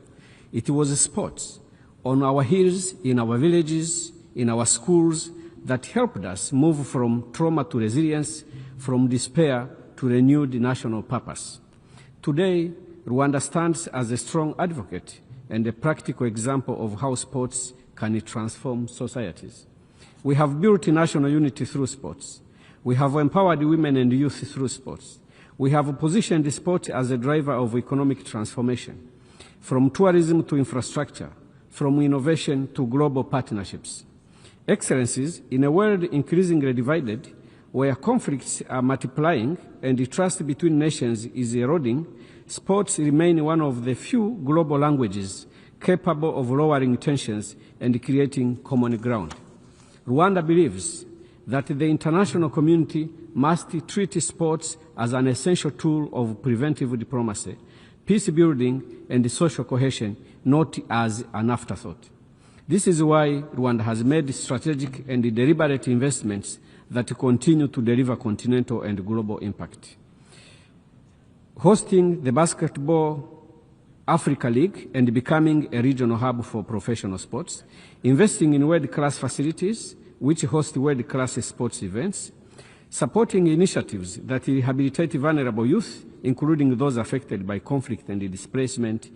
it was sports on our hills, in our villages, in our schools, that helped us move from trauma to resilience, from despair to renewed national purpose. Today, Rwanda stands as a strong advocate and a practical example of how sports can transform societies. We have built national unity through sports. We have empowered women and youth through sports. We have positioned sport as a driver of economic transformation, from tourism to infrastructure, from innovation to global partnerships. Excellencies, in a world increasingly divided, where conflicts are multiplying and the trust between nations is eroding, sports remain one of the few global languages capable of lowering tensions and creating common ground. Rwanda believes that the international community must treat sports as an essential tool of preventive diplomacy, peace building, and social cohesion, not as an afterthought. This is why Rwanda has made strategic and deliberate investments that continue to deliver continental and global impact. Hosting the Basketball Africa League and becoming a regional hub for professional sports, investing in world-class facilities which host world-class sports events, supporting initiatives that rehabilitate vulnerable youth, including those affected by conflict and displacement,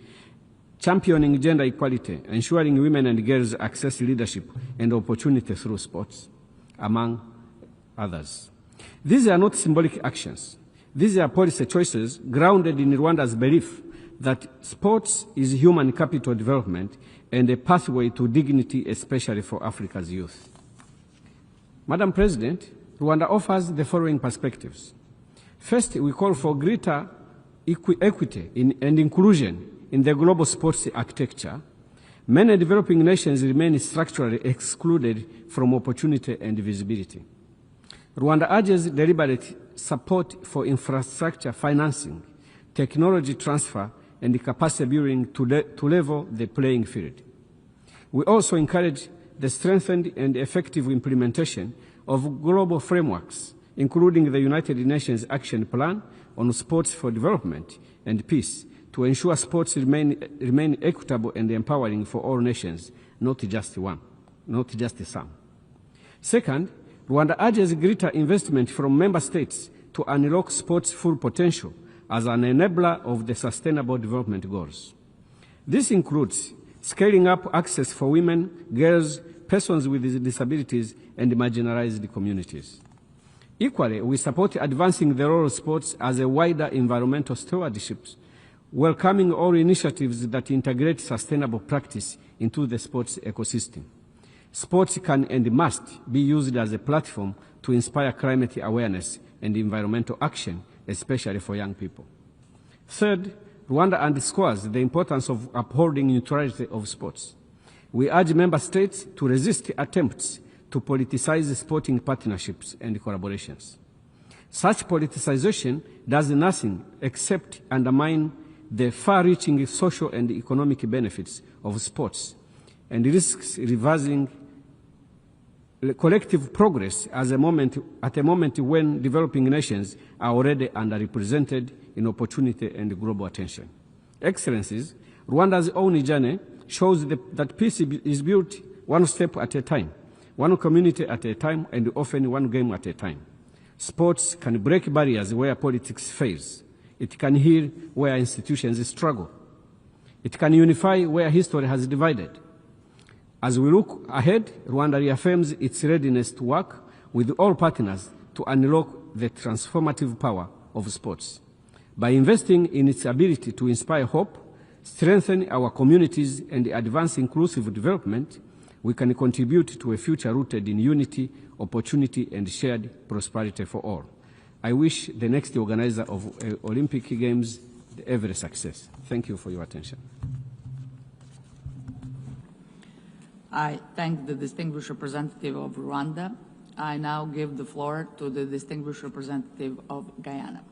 championing gender equality, ensuring women and girls access leadership and opportunity through sports, among others. These are not symbolic actions. These are policy choices grounded in Rwanda's belief that sports is human capital development and a pathway to dignity, especially for Africa's youth. Madam President, Rwanda offers the following perspectives. First, we call for greater equity and inclusion in the global sports architecture. Many developing nations remain structurally excluded from opportunity and visibility. Rwanda urges deliberate support for infrastructure financing, technology transfer, and capacity building to level the playing field. We also encourage the strengthened and effective implementation of global frameworks, including the United Nations Action Plan on Sports for Development and Peace, to ensure sports remain equitable and empowering for all nations, not just some. Second, Rwanda urges greater investment from member states to unlock sports' full potential as an enabler of the Sustainable Development Goals. This includes scaling up access for women, girls, persons with disabilities, and marginalized communities. Equally, we support advancing the role of sports as a wider environmental stewardship, welcoming all initiatives that integrate sustainable practice into the sports ecosystem. Sports can and must be used as a platform to inspire climate awareness and environmental action, especially for young people. Third, Rwanda underscores the importance of upholding neutrality of sports. We urge member states to resist attempts to politicize sporting partnerships and collaborations. Such politicization does nothing except undermine the far-reaching social and economic benefits of sports and risks reversing collective progress at a moment when developing nations are already underrepresented in opportunity and global attention. Excellencies, Rwanda's own journey shows that peace is built one step at a time, one community at a time, and often one game at a time. Sports can break barriers where politics fails. It can heal where institutions struggle. It can unify where history has divided. As we look ahead, Rwanda reaffirms its readiness to work with all partners to unlock the transformative power of sports. By investing in its ability to inspire hope, strengthen our communities, and advance inclusive development, we can contribute to a future rooted in unity, opportunity, and shared prosperity for all. I wish the next organizer of Olympic Games every success. Thank you for your attention. I thank the distinguished representative of Rwanda. I now give the floor to the distinguished representative of Guyana.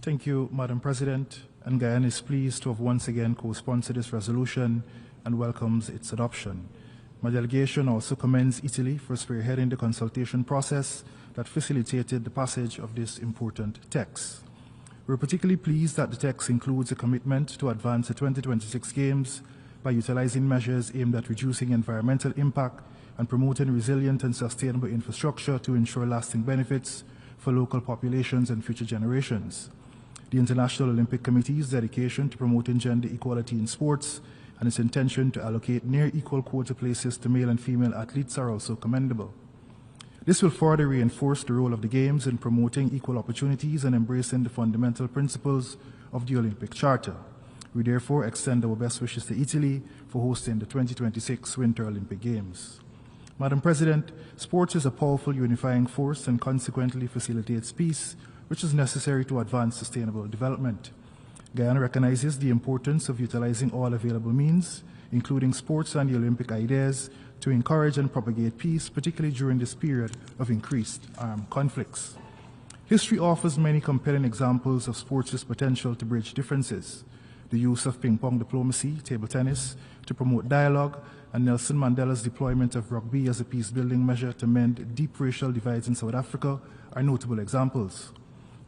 Thank you, Madam President. And Guyana is pleased to have once again co-sponsored this resolution and welcomes its adoption. My delegation also commends Italy for spearheading the consultation process that facilitated the passage of this important text. We're particularly pleased that the text includes a commitment to advance the 2026 Games by utilizing measures aimed at reducing environmental impact and promoting resilient and sustainable infrastructure to ensure lasting benefits for local populations and future generations. The International Olympic Committee's dedication to promoting gender equality in sports and its intention to allocate near equal quota places to male and female athletes are also commendable. This will further reinforce the role of the Games in promoting equal opportunities and embracing the fundamental principles of the Olympic Charter. We therefore extend our best wishes to Italy for hosting the 2026 Winter Olympic Games. Madam President, sports is a powerful unifying force and consequently facilitates peace, which is necessary to advance sustainable development. Guyana recognizes the importance of utilizing all available means, including sports and the Olympic ideas, to encourage and propagate peace, particularly during this period of increased armed conflicts. History offers many compelling examples of sports' potential to bridge differences. The use of ping-pong diplomacy, table tennis, to promote dialogue, and Nelson Mandela's deployment of rugby as a peace-building measure to mend deep racial divides in South Africa are notable examples.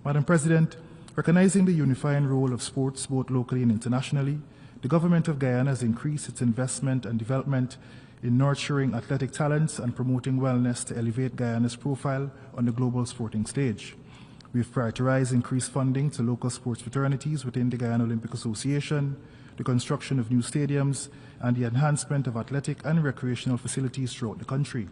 Madam President, Recognizing the unifying role of sports both locally and internationally, the government of Guyana has increased its investment and development in nurturing athletic talents and promoting wellness to elevate Guyana's profile on the global sporting stage. We've prioritized increased funding to local sports fraternities within the Guyana Olympic Association, the construction of new stadiums, and the enhancement of athletic and recreational facilities throughout the country.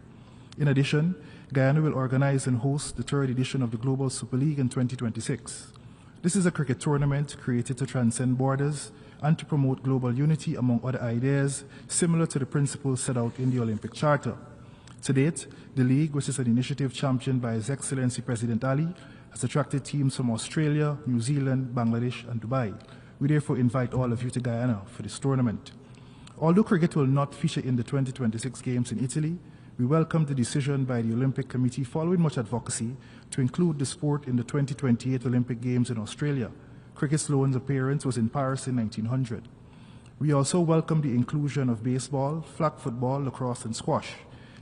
In addition, Guyana will organize and host the third edition of the Global Super League in 2026. This is a cricket tournament created to transcend borders and to promote global unity among other ideas similar to the principles set out in the Olympic Charter. To date, the league, which is an initiative championed by His Excellency President Ali, has attracted teams from Australia, New Zealand, Bangladesh, and Dubai. We therefore invite all of you to Guyana for this tournament. Although cricket will not feature in the 2026 Games in Italy, we welcome the decision by the Olympic Committee following much advocacy to include the sport in the 2028 Olympic Games in Australia. Cricket's lone appearance was in Paris in 1900. We also welcome the inclusion of baseball, flag football, lacrosse, and squash.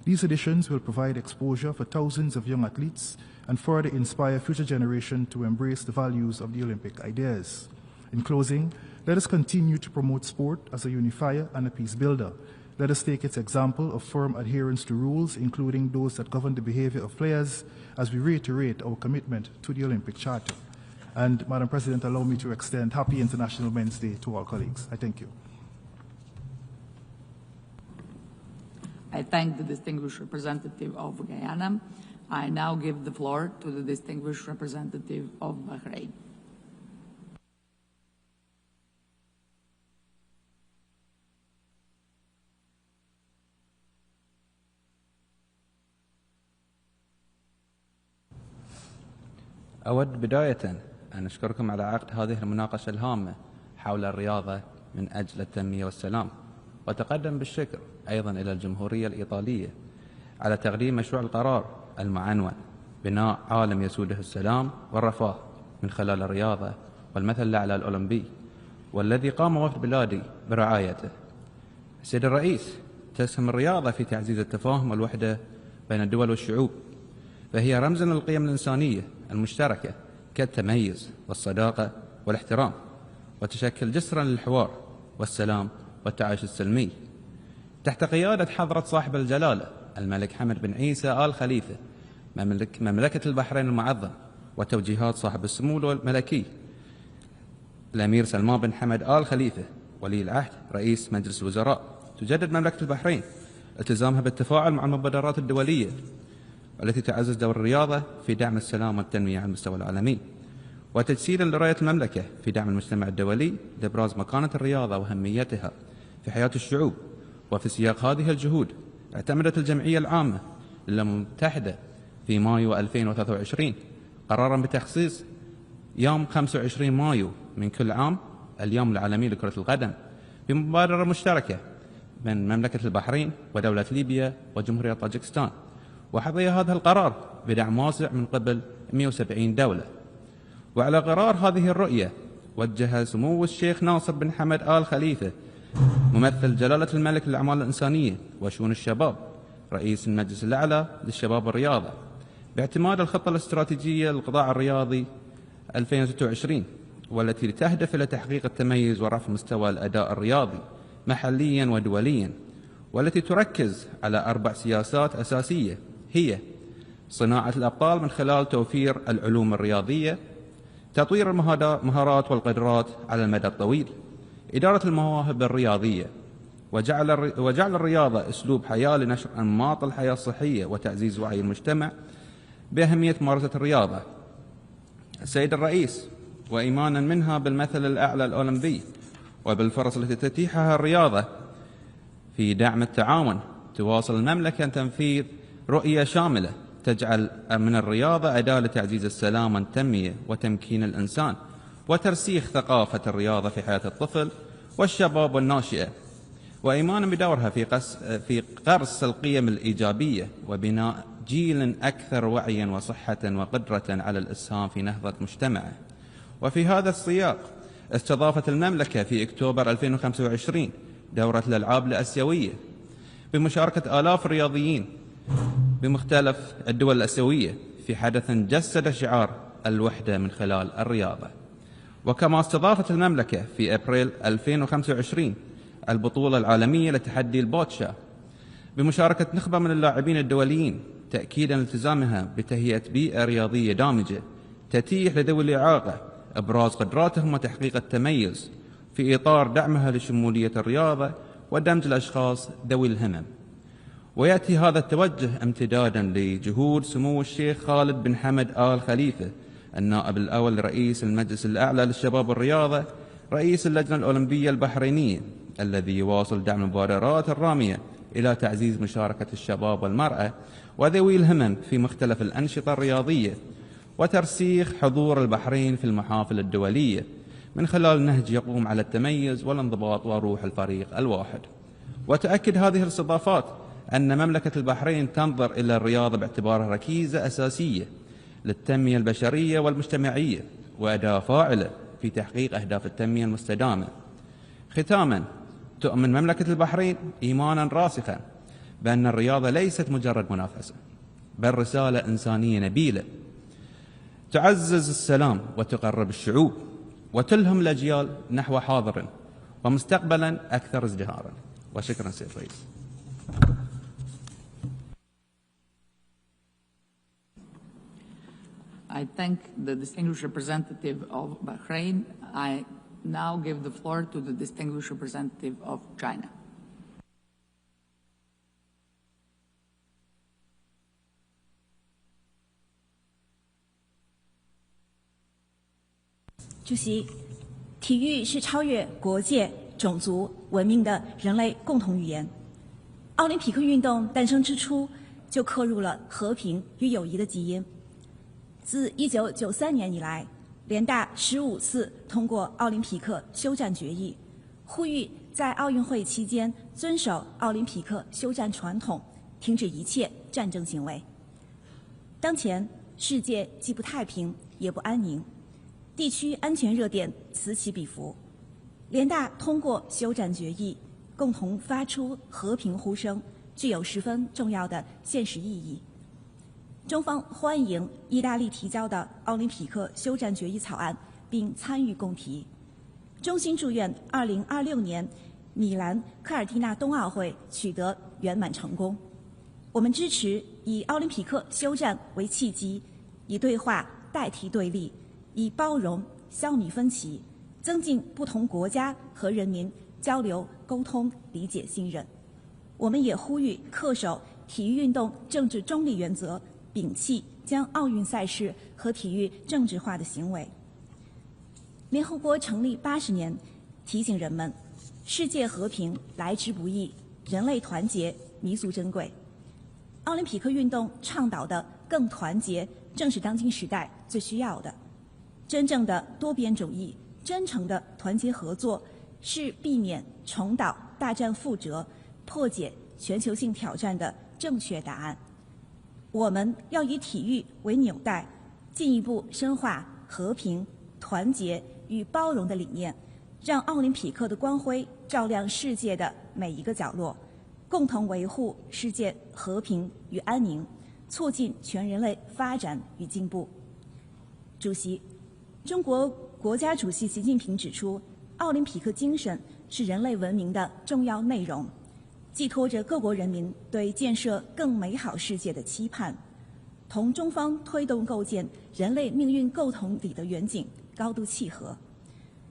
These additions will provide exposure for thousands of young athletes and further inspire future generations to embrace the values of the Olympic ideas. In closing, let us continue to promote sport as a unifier and a peace builder. Let us take its example of firm adherence to rules, including those that govern the behavior of players, as we reiterate our commitment to the Olympic Charter. And, Madam President, allow me to extend Happy International Men's Day to all colleagues. I thank you. I thank the distinguished representative of Guyana. I now give the floor to the distinguished representative of Bahrain. أود بداية أن أشكركم على عقد هذه المناقشة الهامة حول الرياضة من أجل التنمية والسلام، وتقدم بالشكر أيضا إلى الجمهورية الإيطالية على تقديم مشروع القرار المعنون بناء عالم يسوده السلام والرفاه من خلال الرياضة والمثل الأعلى الأولمبي، والذي قام وفد بلادي برعايته. سيد الرئيس، تسهم الرياضة في تعزيز التفاهم والوحدة بين الدول والشعوب، فهي رمز للقيم الإنسانية المشتركة كالتميز والصداقة والاحترام، وتشكل جسرا للحوار والسلام والتعايش السلمي. تحت قيادة حضرة صاحب الجلالة الملك حمد بن عيسى آل خليفة مملكة البحرين المعظم، وتوجيهات صاحب السمو الملكي الأمير سلمان بن حمد آل خليفة ولي العهد رئيس مجلس الوزراء، تجدد مملكة البحرين التزامها بالتفاعل مع المبادرات الدولية التي تعزز دور الرياضة في دعم السلام والتنمية على المستوى العالمي، وتجسيدا لرؤية المملكة في دعم المجتمع الدولي لإبراز مكانة الرياضة وأهميتها في حياة الشعوب. وفي سياق هذه الجهود اعتمدت الجمعية العامة للأمم المتحدة في مايو 2023 قرارا بتخصيص يوم 25 مايو من كل عام اليوم العالمي لكرة القدم بمبادرة مشتركة من مملكة البحرين ودولة ليبيا وجمهورية طاجكستان، وحظي هذا القرار بدعم واسع من قبل 170 دولة. وعلى قرار هذه الرؤية وجه سمو الشيخ ناصر بن حمد آل خليفة ممثل جلالة الملك للأعمال الإنسانية وشؤون الشباب رئيس المجلس الأعلى للشباب والرياضة باعتماد الخطة الاستراتيجية للقطاع الرياضي 2026، والتي تهدف إلى تحقيق التميز ورفع مستوى الأداء الرياضي محليا ودوليا، والتي تركز على 4 سياسات أساسية هي صناعة الأبطال من خلال توفير العلوم الرياضية، تطوير المهارات والقدرات على المدى الطويل، إدارة المواهب الرياضية، وجعل الرياضة أسلوب حياة لنشر أنماط الحياة الصحية وتعزيز وعي المجتمع بأهمية ممارسة الرياضة. السيد الرئيس، وإيمانا منها بالمثل الأعلى الأولمبي وبالفرص التي تتيحها الرياضة في دعم التعاون، تواصل المملكة تنفيذ رؤية شاملة تجعل من الرياضة أداة لتعزيز السلام والتنمية وتمكين الإنسان وترسيخ ثقافة الرياضة في حياة الطفل والشباب والناشئة، وإيمانا بدورها في غرس القيم الإيجابية وبناء جيل أكثر وعيا وصحة وقدرة على الإسهام في نهضة مجتمعه. وفي هذا السياق استضافت المملكة في أكتوبر 2025 دورة الألعاب الآسيوية بمشاركة آلاف الرياضيين بمختلف الدول الآسيوية في حدث جسد شعار الوحدة من خلال الرياضة. وكما استضافت المملكة في أبريل 2025 البطولة العالمية لتحدي البوتشا بمشاركة نخبة من اللاعبين الدوليين، تأكيدا التزامها بتهيئة بيئة رياضية دامجة تتيح لذوي الإعاقة إبراز قدراتهم وتحقيق التميز في إطار دعمها لشمولية الرياضة ودمج الأشخاص ذوي الهمم. ويأتي هذا التوجه امتدادا لجهود سمو الشيخ خالد بن حمد آل خليفة النائب الأول لرئيس المجلس الأعلى للشباب والرياضة رئيس اللجنة الأولمبية البحرينية، الذي يواصل دعم المبادرات الرامية إلى تعزيز مشاركة الشباب والمرأة وذوي الهمم في مختلف الأنشطة الرياضية، وترسيخ حضور البحرين في المحافل الدولية من خلال نهج يقوم على التميز والانضباط وروح الفريق الواحد. وتأكد هذه الاستضافات أن مملكة البحرين تنظر إلى الرياضة باعتبارها ركيزة أساسية للتنمية البشرية والمجتمعية وأداة فاعلة في تحقيق أهداف التنمية المستدامة. ختاما، تؤمن مملكة البحرين إيمانا راسخا بأن الرياضة ليست مجرد منافسة، بل رسالة إنسانية نبيلة تعزز السلام وتقرب الشعوب وتلهم الأجيال نحو حاضر ومستقبلا أكثر ازدهارا. وشكرا سيد الرئيس. I thank the distinguished representative of Bahrain. I now give the floor to the distinguished representative of China.主席，体育是超越国界、种族、文明的人类共同语言。奥林匹克运动诞生之初就刻入了和平与友谊的基因。自1993年以来，联大15次通过奥林匹克休战决议，呼吁在奥运会期间遵守奥林匹克休战传统，停止一切战争行为。当前世界既不太平也不安宁，地区安全热点此起彼伏。联大通过休战决议，共同发出和平呼声，具有十分重要的现实意义。中方欢迎意大利提交的奥林匹克休战决议草案，并参与共提。衷心祝愿2026年米兰科尔蒂纳冬奥会取得圆满成功。我们支持以奥林匹克休战为契机，以对话代替对立，以包容消弭分歧，增进不同国家和人民交流沟通、理解、信任。我们也呼吁恪守体育运动政治中立原则，摒弃将奥运赛事和体育政治化的行为。联合国成立80年，提醒人们，世界和平来之不易，人类团结弥足珍贵。奥林匹克运动倡导的更团结，正是当今时代最需要的。真正的多边主义、真诚的团结合作，是避免重蹈大战覆辙、破解全球性挑战的正确答案。我们要以体育为纽带，进一步深化和平、团结与包容的理念，让奥林匹克的光辉照亮世界的每一个角落，共同维护世界和平与安宁，促进全人类发展与进步。主席，中国国家主席习近平指出，奥林匹克精神是人类文明的重要内容，寄托着各国人民对建设更美好世界的期盼，同中方推动构建人类命运共同体的远景高度契合。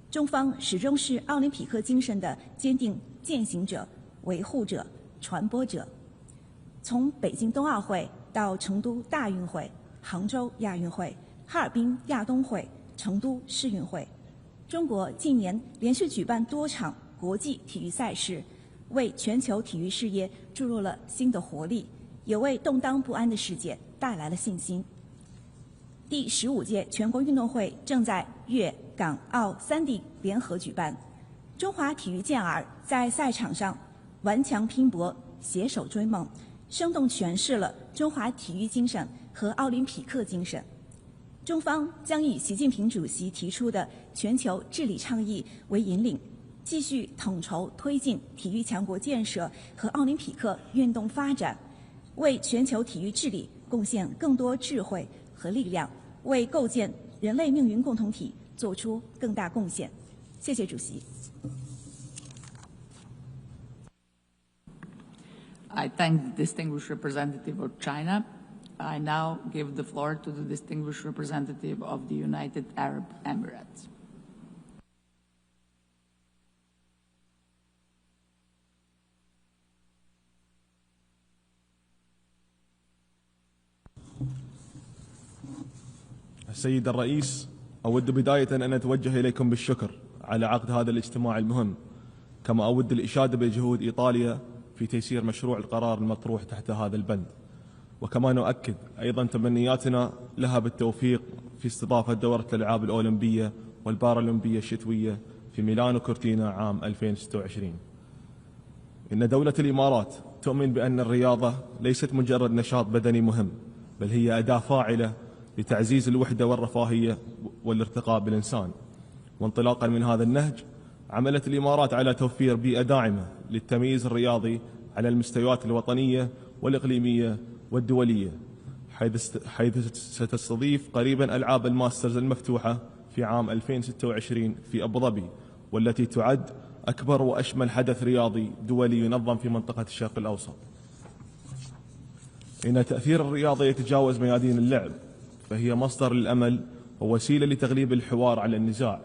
中方始终是奥林匹克精神的坚定践行者、维护者、传播者。从北京冬奥会到成都大运会、杭州亚运会、哈尔滨亚冬会、成都世运会，中国近年连续举办多场国际体育赛事，为全球体育事业注入了新的活力，也为动荡不安的世界带来了信心。第15届全国运动会正在粤港澳3地联合举办，中华体育健儿在赛场上顽强拼搏、携手追梦，生动诠释了中华体育精神和奥林匹克精神。中方将以习近平主席提出的全球治理倡议为引领，继续统筹推进体育强国建设和奥林匹克运动发展，为全球体育治理贡献更多智慧和力量，为构建人类命运共同体做出更大贡献。谢谢主席。I thank the distinguished representative of China. I now give the floor to the distinguished representative of the United Arab Emirates. السيد الرئيس، أود بداية أن أتوجه إليكم بالشكر على عقد هذا الاجتماع المهم، كما أود الإشادة بجهود إيطاليا في تيسير مشروع القرار المطروح تحت هذا البند، وكما نؤكد أيضا تمنياتنا لها بالتوفيق في استضافة دورة الألعاب الأولمبية والبارالمبية الشتوية في ميلانو كورتينا عام 2026. إن دولة الإمارات تؤمن بأن الرياضة ليست مجرد نشاط بدني مهم، بل هي أداة فاعلة لتعزيز الوحدة والرفاهية والارتقاء بالإنسان. وانطلاقا من هذا النهج، عملت الإمارات على توفير بيئة داعمة للتمييز الرياضي على المستويات الوطنية والإقليمية والدولية، حيث ستستضيف قريبا ألعاب الماسترز المفتوحة في عام 2026 في أبو ظبي، والتي تعد أكبر وأشمل حدث رياضي دولي ينظم في منطقة الشرق الأوسط. إن تأثير الرياضة يتجاوز ميادين اللعب، فهي مصدر للأمل ووسيلة لتغليب الحوار على النزاع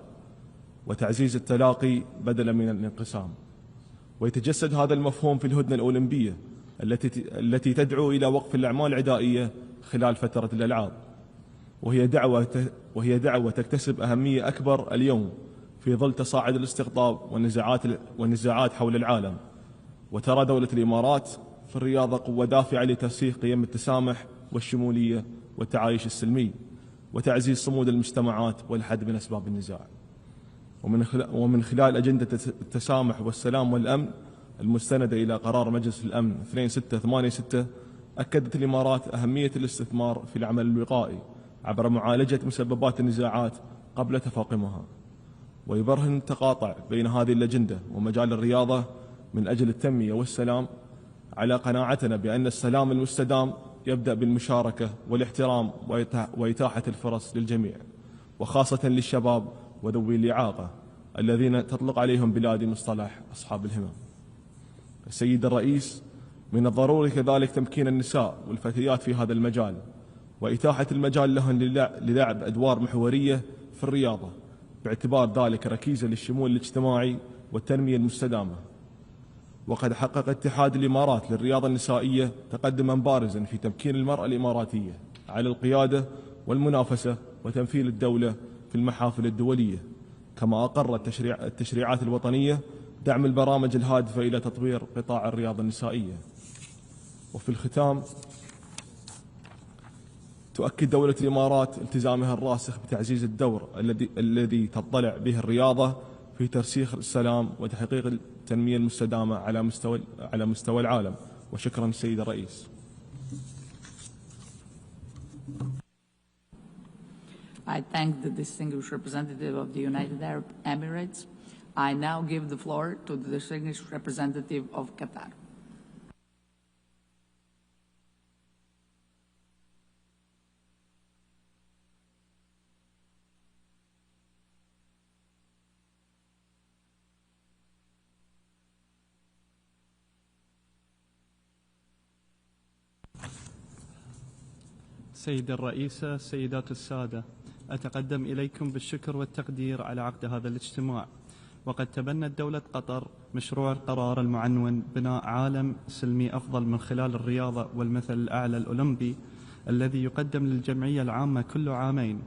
وتعزيز التلاقي بدلا من الانقسام. ويتجسد هذا المفهوم في الهدنة الأولمبية التي تدعو إلى وقف الأعمال العدائية خلال فترة الألعاب، وهي دعوة تكتسب أهمية أكبر اليوم في ظل تصاعد الاستقطاب والنزاعات حول العالم. وترى دولة الإمارات في الرياضة قوة دافعة لترسيخ قيم التسامح والشمولية والتعايش السلمي وتعزيز صمود المجتمعات والحد من أسباب النزاع. ومن خلال أجندة التسامح والسلام والأمن المستندة إلى قرار مجلس الأمن 2686، أكدت الإمارات أهمية الاستثمار في العمل الوقائي عبر معالجة مسببات النزاعات قبل تفاقمها. ويبرهن التقاطع بين هذه الأجندة ومجال الرياضة من أجل التنمية والسلام على قناعتنا بأن السلام المستدام يبدأ بالمشاركة والاحترام وإتاحة الفرص للجميع، وخاصة للشباب وذوي الإعاقة الذين تطلق عليهم بلادي مصطلح أصحاب الهمم. السيد الرئيس، من الضروري كذلك تمكين النساء والفتيات في هذا المجال وإتاحة المجال لهن للعب أدوار محورية في الرياضة، باعتبار ذلك ركيزة للشمول الاجتماعي والتنمية المستدامة. وقد حقق اتحاد الإمارات للرياضة النسائية تقدما بارزا في تمكين المرأة الإماراتية على القيادة والمنافسة وتمثيل الدولة في المحافل الدولية، كما أقرت التشريعات الوطنية دعم البرامج الهادفة إلى تطوير قطاع الرياضة النسائية. وفي الختام، تؤكد دولة الإمارات التزامها الراسخ بتعزيز الدور الذي تضلع به الرياضة في ترسيخ السلام وتحقيق التنمية المستدامة على مستوى العالم. وشكرا سيد الرئيس. I thank the distinguished representative of the United Arab Emirates. I now give the floor to the distinguished representative of Qatar. سيد الرئيسة، سيدات السادة، أتقدم إليكم بالشكر والتقدير على عقد هذا الاجتماع. وقد تبنت دولة قطر مشروع القرار المعنون بناء عالم سلمي أفضل من خلال الرياضة والمثل الأعلى الأولمبي الذي يقدم للجمعية العامة كل عامين،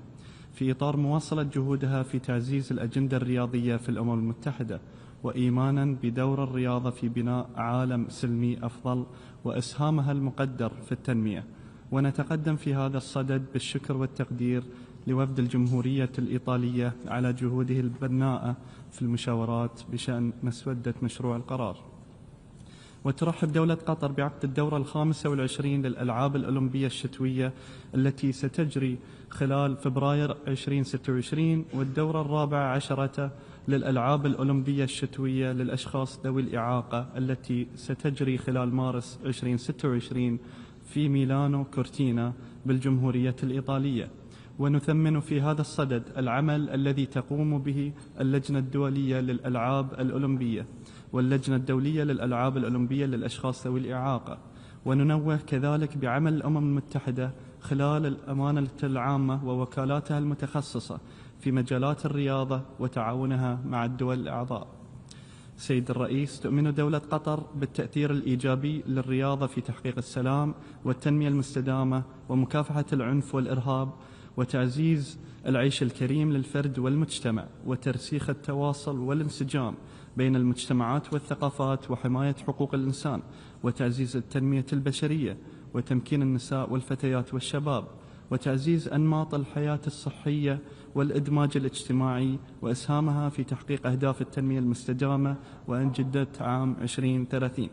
في إطار مواصلة جهودها في تعزيز الأجندة الرياضية في الأمم المتحدة، وإيمانا بدور الرياضة في بناء عالم سلمي أفضل وإسهامها المقدر في التنمية. ونتقدم في هذا الصدد بالشكر والتقدير لوفد الجمهورية الإيطالية على جهوده البناءة في المشاورات بشأن مسودة مشروع القرار. وترحب دولة قطر بعقد الدورة 25 للألعاب الأولمبية الشتوية التي ستجري خلال فبراير 2026، والدورة 14 للألعاب الأولمبية الشتوية للأشخاص ذوي الإعاقة التي ستجري خلال مارس 2026 في ميلانو كورتينا بالجمهورية الإيطالية. ونثمن في هذا الصدد العمل الذي تقوم به اللجنة الدولية للألعاب الأولمبية واللجنة الدولية للألعاب الأولمبية للأشخاص ذوي الإعاقة، وننوه كذلك بعمل الأمم المتحدة خلال الأمانة العامة ووكالاتها المتخصصة في مجالات الرياضة وتعاونها مع الدول الأعضاء. سيد الرئيس، تؤمن دولة قطر بالتأثير الإيجابي للرياضة في تحقيق السلام والتنمية المستدامة ومكافحة العنف والإرهاب وتعزيز العيش الكريم للفرد والمجتمع وترسيخ التواصل والانسجام بين المجتمعات والثقافات وحماية حقوق الإنسان وتعزيز التنمية البشرية وتمكين النساء والفتيات والشباب وتعزيز أنماط الحياة الصحية والإدماج الاجتماعي وإسهامها في تحقيق أهداف التنمية المستدامة وأجندة عام 2030.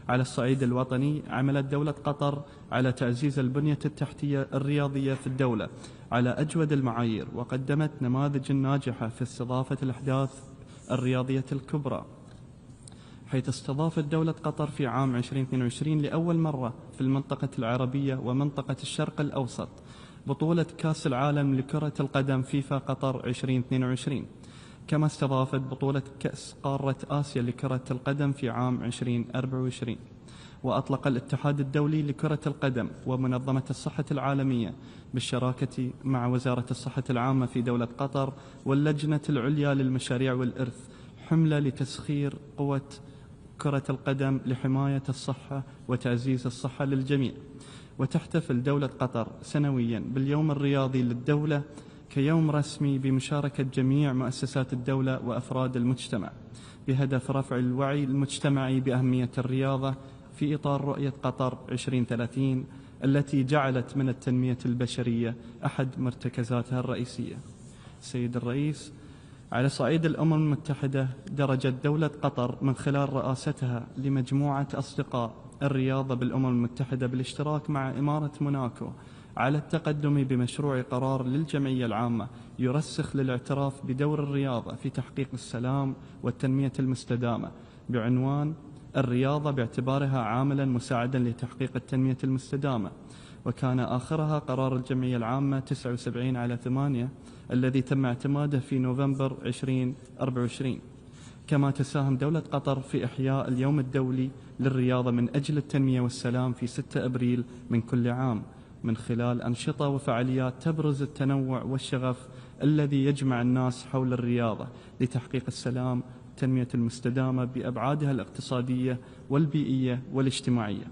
على الصعيد الوطني، عملت دولة قطر على تعزيز البنية التحتية الرياضية في الدولة على أجود المعايير، وقدمت نماذج ناجحة في استضافة الأحداث الرياضية الكبرى، حيث استضافت دولة قطر في عام 2022 لأول مرة في المنطقة العربية ومنطقة الشرق الأوسط بطولة كأس العالم لكرة القدم فيفا قطر 2022، كما استضافت بطولة كأس قارة آسيا لكرة القدم في عام 2024. وأطلق الاتحاد الدولي لكرة القدم ومنظمة الصحة العالمية بالشراكة مع وزارة الصحة العامة في دولة قطر واللجنة العليا للمشاريع والإرث حملة لتسخير قوة كرة القدم لحماية الصحة وتعزيز الصحة للجميع. وتحتفل دولة قطر سنويا باليوم الرياضي للدولة كيوم رسمي بمشاركة جميع مؤسسات الدولة وأفراد المجتمع بهدف رفع الوعي المجتمعي بأهمية الرياضة في إطار رؤية قطر 2030 التي جعلت من التنمية البشرية أحد مرتكزاتها الرئيسية. سيد الرئيس، على صعيد الأمم المتحدة، درجت دولة قطر من خلال رئاستها لمجموعة أصدقاء الرياضة بالأمم المتحدة بالاشتراك مع إمارة موناكو على التقدم بمشروع قرار للجمعية العامة يرسخ للاعتراف بدور الرياضة في تحقيق السلام والتنمية المستدامة بعنوان الرياضة باعتبارها عاملا مساعدا لتحقيق التنمية المستدامة، وكان آخرها قرار الجمعية العامة 79/8 الذي تم اعتماده في نوفمبر 2024. كما تساهم دولة قطر في إحياء اليوم الدولي للرياضة من أجل التنمية والسلام في 6 أبريل من كل عام من خلال أنشطة وفعاليات تبرز التنوع والشغف الذي يجمع الناس حول الرياضة لتحقيق السلام والتنمية المستدامة بأبعادها الاقتصادية والبيئية والاجتماعية.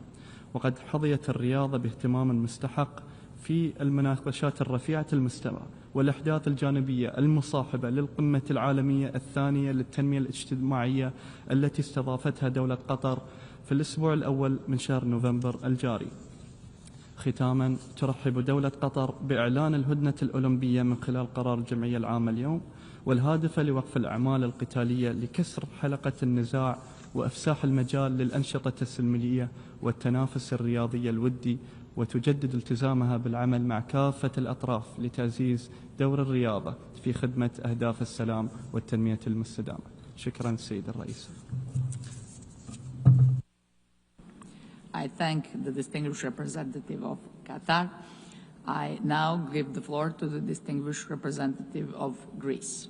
وقد حظيت الرياضة باهتمام مستحق في المناقشات الرفيعة المستوى والأحداث الجانبية المصاحبة للقمة العالمية الثانية للتنمية الاجتماعية التي استضافتها دولة قطر في الأسبوع الأول من شهر نوفمبر الجاري. ختاما، ترحب دولة قطر بإعلان الهدنة الأولمبية من خلال قرار الجمعية العامة اليوم، والهادفة لوقف الأعمال القتالية لكسر حلقة النزاع وإفساح المجال للأنشطة السلمية والتنافس الرياضي الودي، وتجدد التزامها بالعمل مع كافة الأطراف لتعزيز دور الرياضة في خدمة أهداف السلام والتنمية المستدامة. شكرا سيد الرئيس. I thank the distinguished representative of Qatar. I now give the floor to the distinguished representative of Greece.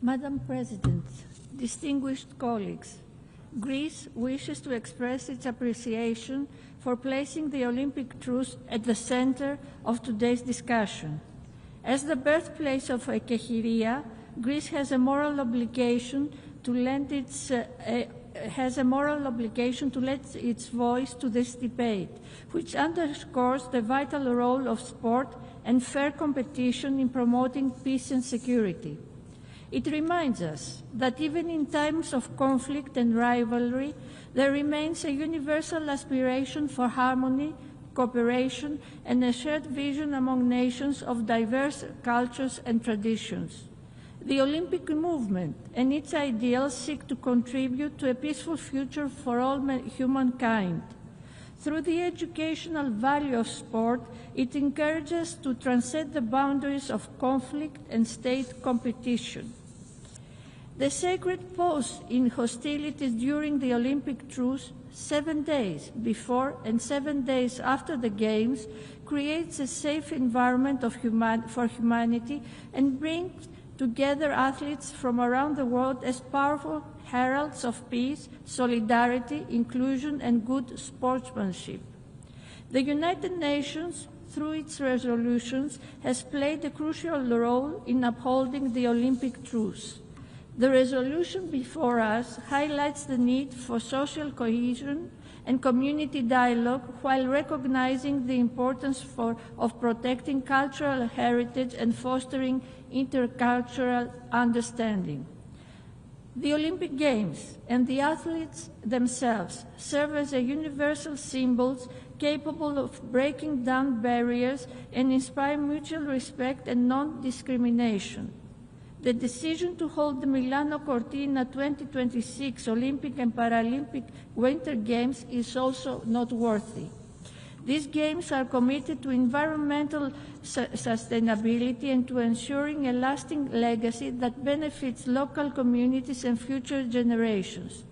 Madam President, distinguished colleagues, Greece wishes to express its appreciation for placing the Olympic Truce at the center of today's discussion. As the birthplace of Ekechiria, Greece has a moral obligation to lend its voice to this debate, which underscores the vital role of sport and fair competition in promoting peace and security. It reminds us that even in times of conflict and rivalry, there remains a universal aspiration for harmony, cooperation, and a shared vision among nations of diverse cultures and traditions. The Olympic movement and its ideals seek to contribute to a peaceful future for all humankind. Through the educational value of sport, it encourages to transcend the boundaries of conflict and state competition. The sacred pause in hostilities during the Olympic truce, 7 days before and 7 days after the Games, creates a safe environment for humanity and brings together athletes from around the world as powerful heralds of peace, solidarity, inclusion, and good sportsmanship. The United Nations, through its resolutions, has played a crucial role in upholding the Olympic truce. The resolution before us highlights the need for social cohesion and community dialogue while recognizing the importance of protecting cultural heritage and fostering intercultural understanding. The Olympic Games and the athletes themselves serve as a universal symbols capable of breaking down barriers and inspire mutual respect and non-discrimination. The decision to hold the Milano Cortina 2026 Olympic and Paralympic Winter Games is also noteworthy. These games are committed to environmental sustainability and to ensuring a lasting legacy that benefits local communities and future generations.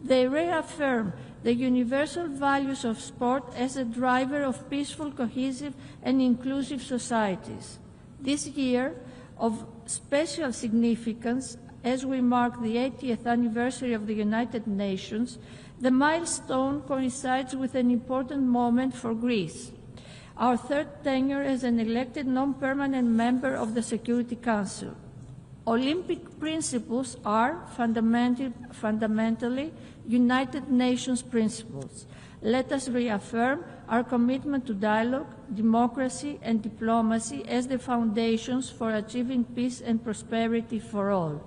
They reaffirm the universal values of sport as a driver of peaceful, cohesive, and inclusive societies. This year of special significance, as we mark the 80th anniversary of the United Nations, the milestone coincides with an important moment for Greece, our third tenure as an elected non-permanent member of the Security Council. Olympic principles are fundamentally United Nations principles. Let us reaffirm our commitment to dialogue, democracy, and diplomacy as the foundations for achieving peace and prosperity for all.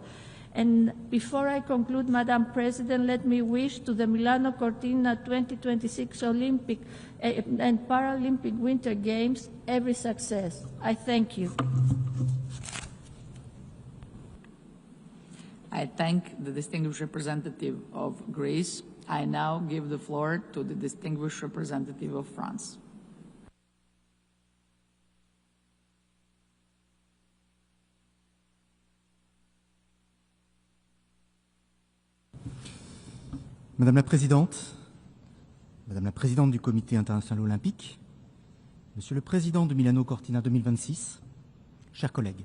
And before I conclude, Madam President, let me wish to the Milano Cortina 2026 Olympic and Paralympic Winter Games every success. I thank you. I thank the distinguished representative of Greece. I now give the floor to the distinguished representative of France. Madame la Présidente, Madame la Présidente du Comité international olympique, Monsieur le Président de Milano Cortina 2026, chers collègues,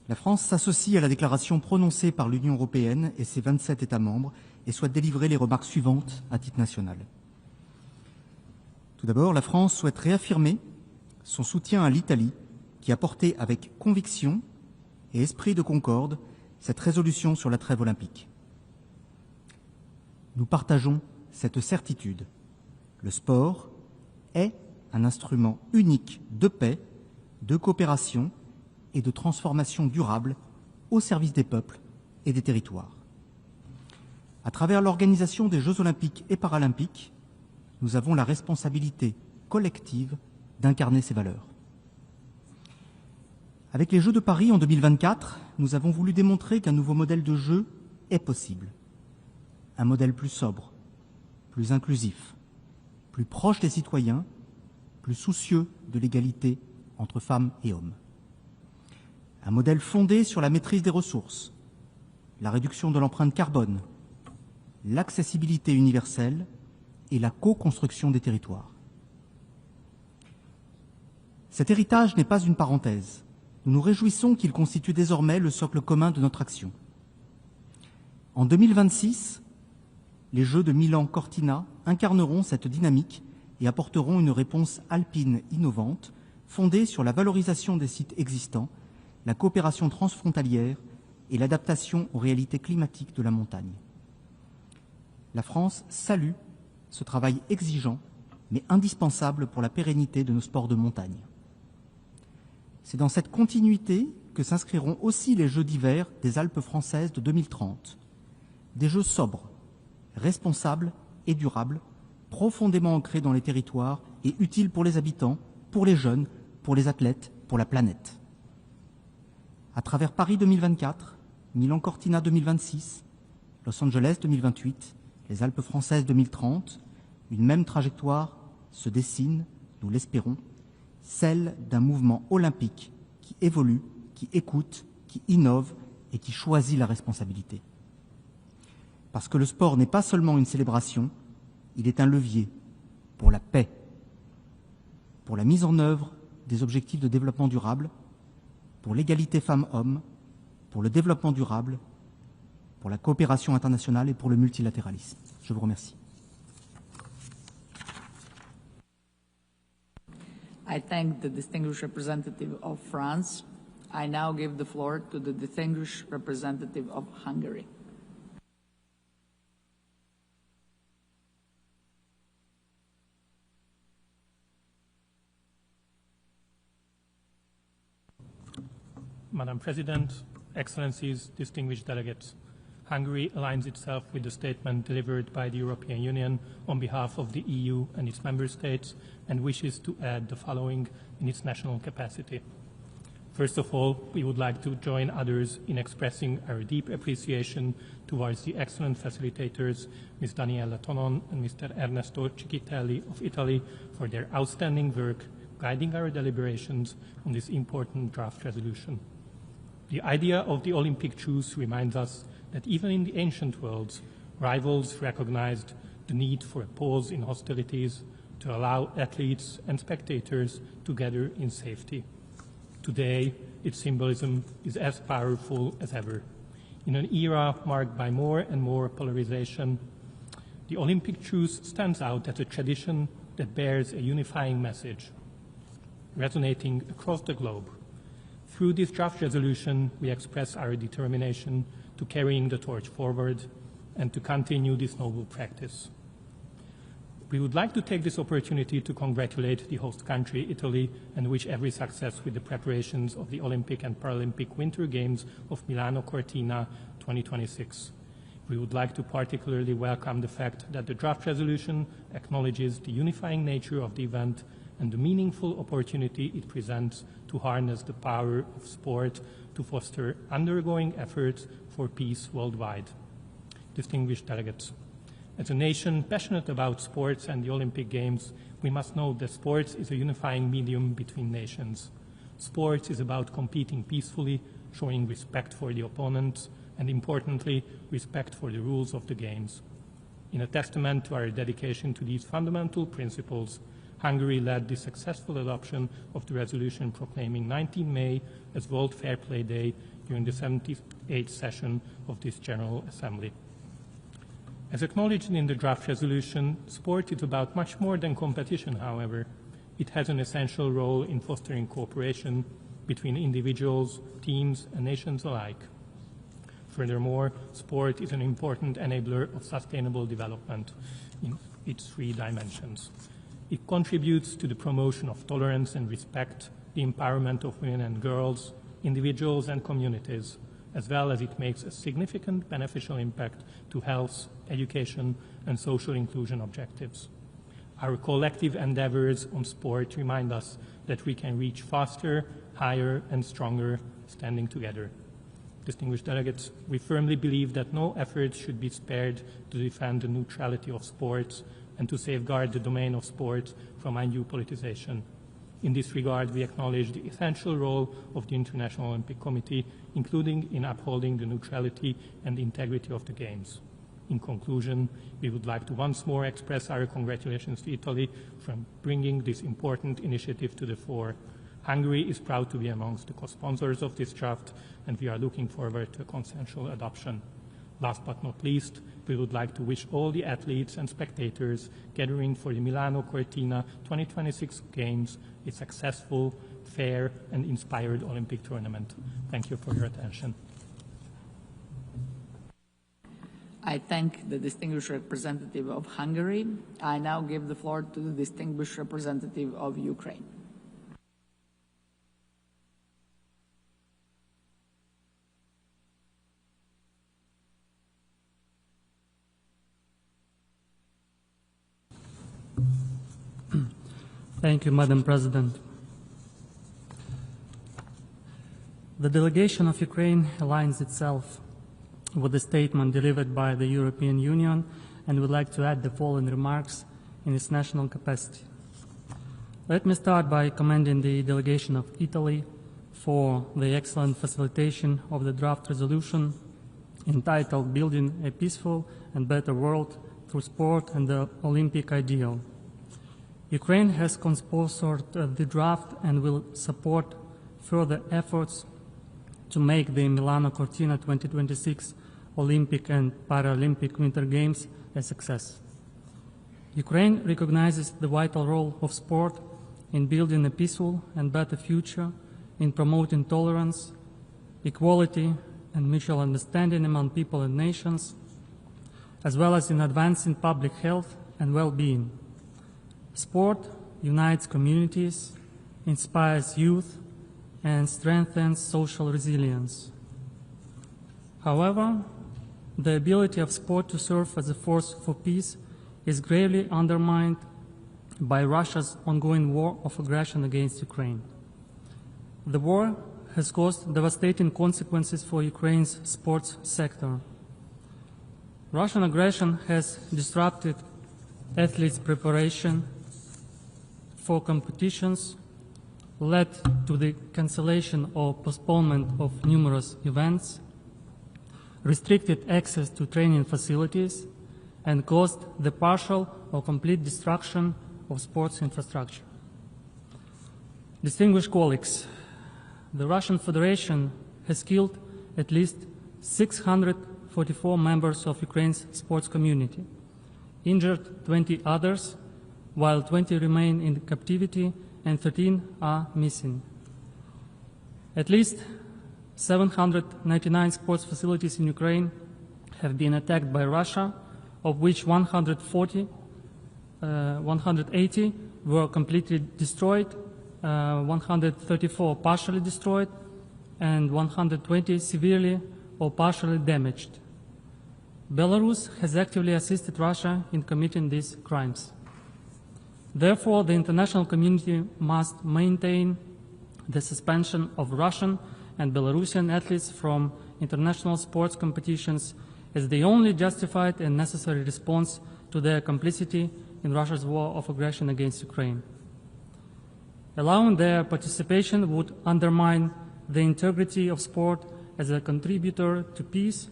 la France s'associe à la déclaration prononcée par l'Union européenne et ses 27 États membres et souhaite délivrer les remarques suivantes à titre national. Tout d'abord, la France souhaite réaffirmer son soutien à l'Italie qui a porté avec conviction et esprit de concorde cette résolution sur la trêve olympique. Nous partageons cette certitude. Le sport est un instrument unique de paix, de coopération et de transformation durable au service des peuples et des territoires. À travers l'organisation des Jeux olympiques et paralympiques, nous avons la responsabilité collective d'incarner ces valeurs. Avec les Jeux de Paris en 2024, nous avons voulu démontrer qu'un nouveau modèle de jeu est possible. Un modèle plus sobre, plus inclusif, plus proche des citoyens, plus soucieux de l'égalité entre femmes et hommes. Un modèle fondé sur la maîtrise des ressources, la réduction de l'empreinte carbone, l'accessibilité universelle et la co-construction des territoires. Cet héritage n'est pas une parenthèse. Nous nous réjouissons qu'il constitue désormais le socle commun de notre action. En 2026, les Jeux de Milan Cortina incarneront cette dynamique et apporteront une réponse alpine innovante fondée sur la valorisation des sites existants, la coopération transfrontalière et l'adaptation aux réalités climatiques de la montagne. La France salue ce travail exigeant mais indispensable pour la pérennité de nos sports de montagne. C'est dans cette continuité que s'inscriront aussi les Jeux d'hiver des Alpes françaises de 2030, des Jeux sobres, responsables et durables, profondément ancrés dans les territoires et utiles pour les habitants, pour les jeunes, pour les athlètes, pour la planète. À travers Paris 2024, Milan Cortina 2026, Los Angeles 2028, les Alpes françaises 2030, Une même trajectoire se dessine, nous l'espérons, celle d'un mouvement olympique qui évolue, qui écoute, qui innove et qui choisit la responsabilité. Parce que le sport n'est pas seulement une célébration, il est un levier pour la paix, pour la mise en œuvre des objectifs de développement durable, pour l'égalité femmes-hommes, pour le développement durable, pour la coopération internationale et pour le multilatéralisme. Je vous remercie. I thank the distinguished representative of France. I now give the floor to the distinguished representative of Hungary. Madam President, Excellencies, distinguished delegates, Hungary aligns itself with the statement delivered by the European Union on behalf of the EU and its member states and wishes to add the following in its national capacity. First of all, we would like to join others in expressing our deep appreciation towards the excellent facilitators, Ms. Daniela Tonon and Mr. Ernesto Cicchitelli of Italy, for their outstanding work guiding our deliberations on this important draft resolution. The idea of the Olympic truce reminds us that even in the ancient worlds, rivals recognized the need for a pause in hostilities to allow athletes and spectators to gather in safety. Today, its symbolism is as powerful as ever. In an era marked by more and more polarization, the Olympic truce stands out as a tradition that bears a unifying message, resonating across the globe. Through this draft resolution, we express our determination to carrying the torch forward and to continue this noble practice. We would like to take this opportunity to congratulate the host country, Italy, and wish every success with the preparations of the Olympic and Paralympic Winter Games of Milano Cortina 2026. We would like to particularly welcome the fact that the draft resolution acknowledges the unifying nature of the event and the meaningful opportunity it presents to harness the power of sport to foster undergoing efforts for peace worldwide. Distinguished delegates, as a nation passionate about sports and the Olympic Games, we must know that sports is a unifying medium between nations. Sports is about competing peacefully, showing respect for the opponents, and importantly, respect for the rules of the games. In a testament to our dedication to these fundamental principles, Hungary led the successful adoption of the resolution proclaiming 19 May as World Fair Play Day during the 78th session of this General Assembly. As acknowledged in the draft resolution, sport is about much more than competition, however. It has an essential role in fostering cooperation between individuals, teams, and nations alike. Furthermore, sport is an important enabler of sustainable development in its three dimensions. It contributes to the promotion of tolerance and respect, the empowerment of women and girls, individuals and communities, as well as it makes a significant beneficial impact to health, education, and social inclusion objectives. Our collective endeavors on sport remind us that we can reach faster, higher, and stronger standing together. Distinguished delegates, we firmly believe that no efforts should be spared to defend the neutrality of sports and to safeguard the domain of sports from undue politicization. In this regard, we acknowledge the essential role of the International Olympic Committee, including in upholding the neutrality and integrity of the Games. In conclusion, we would like to once more express our congratulations to Italy for bringing this important initiative to the fore. Hungary is proud to be amongst the co-sponsors of this draft, and we are looking forward to a consensual adoption. Last but not least, we would like to wish all the athletes and spectators gathering for the Milano Cortina 2026 Games a successful, fair, and inspired Olympic tournament. Thank you for your attention. I thank the distinguished representative of Hungary. I now give the floor to the distinguished representative of Ukraine. Thank you, Madam President. The delegation of Ukraine aligns itself with the statement delivered by the European Union and would like to add the following remarks in its national capacity. Let me start by commending the delegation of Italy for the excellent facilitation of the draft resolution entitled Building a Peaceful and Better World Through Sport and the Olympic Ideal. Ukraine has co-sponsored the draft and will support further efforts to make the Milano Cortina 2026 Olympic and Paralympic Winter Games a success. Ukraine recognizes the vital role of sport in building a peaceful and better future, in promoting tolerance, equality, and mutual understanding among people and nations, as well as in advancing public health and well-being. Sport unites communities, inspires youth, and strengthens social resilience. However, the ability of sport to serve as a force for peace is gravely undermined by Russia's ongoing war of aggression against Ukraine. The war has caused devastating consequences for Ukraine's sports sector. Russian aggression has disrupted athletes' preparation for competitions, led to the cancellation or postponement of numerous events, restricted access to training facilities, and caused the partial or complete destruction of sports infrastructure. Distinguished colleagues, the Russian Federation has killed at least 644 members of Ukraine's sports community, injured 20 others, while 20 remain in captivity and 13 are missing. At least 799 sports facilities in Ukraine have been attacked by Russia, of which 180 were completely destroyed, 134 partially destroyed, and 120 severely or partially damaged. Belarus has actively assisted Russia in committing these crimes. Therefore, the international community must maintain the suspension of Russian and Belarusian athletes from international sports competitions as the only justified and necessary response to their complicity in Russia's war of aggression against Ukraine. Allowing their participation would undermine the integrity of sport as a contributor to peace,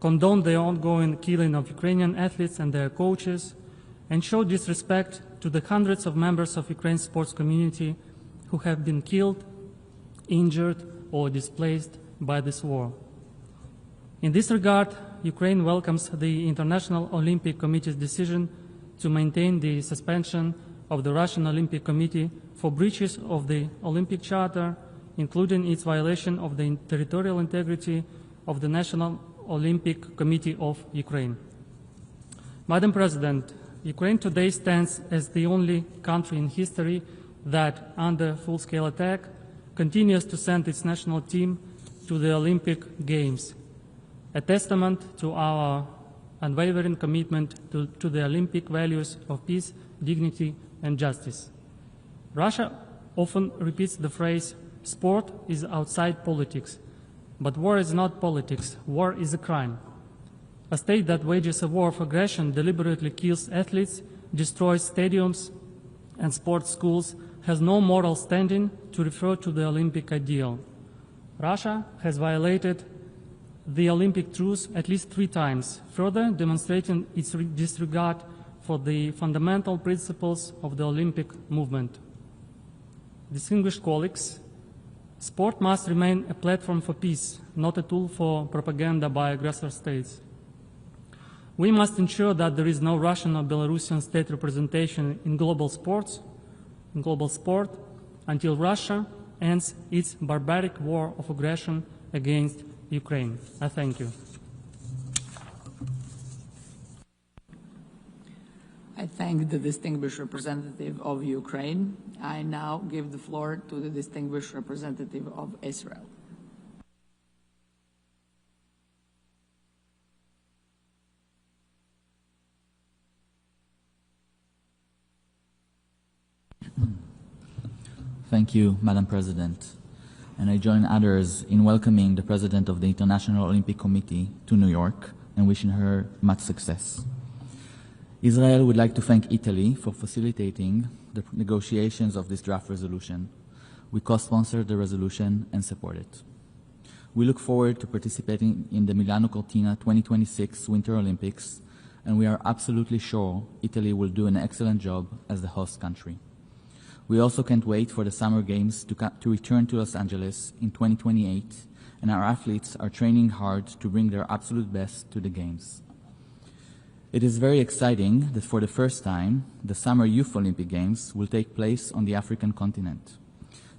condone the ongoing killing of Ukrainian athletes and their coaches, and show disrespect to the hundreds of members of Ukraine's sports community who have been killed, injured, or displaced by this war. In this regard, Ukraine welcomes the International Olympic Committee's decision to maintain the suspension of the Russian Olympic Committee for breaches of the Olympic Charter, including its violation of the territorial integrity of the National Olympic Committee of Ukraine. Madam President, Ukraine today stands as the only country in history that, under full-scale attack, continues to send its national team to the Olympic Games, a testament to our unwavering commitment to the Olympic values of peace, dignity, and justice. Russia often repeats the phrase, "Sport is outside politics," but war is not politics. War is a crime. A state that wages a war of aggression deliberately kills athletes, destroys stadiums and sports schools, has no moral standing to refer to the Olympic ideal. Russia has violated the Olympic Truce at least 3 times, further demonstrating its disregard for the fundamental principles of the Olympic movement. Distinguished colleagues, sport must remain a platform for peace, not a tool for propaganda by aggressor states. We must ensure that there is no Russian or Belarusian state representation in global sport, until Russia ends its barbaric war of aggression against Ukraine. I thank you. I thank the distinguished representative of Ukraine. I now give the floor to the distinguished representative of Israel. Thank you, Madam President. And I join others in welcoming the President of the International Olympic Committee to New York and wishing her much success. Israel would like to thank Italy for facilitating the negotiations of this draft resolution. We co-sponsored the resolution and support it. We look forward to participating in the Milano Cortina 2026 Winter Olympics, and we are absolutely sure Italy will do an excellent job as the host country. We also can't wait for the Summer Games to return to Los Angeles in 2028, and our athletes are training hard to bring their absolute best to the Games. It is very exciting that for the first time, the Summer Youth Olympic Games will take place on the African continent.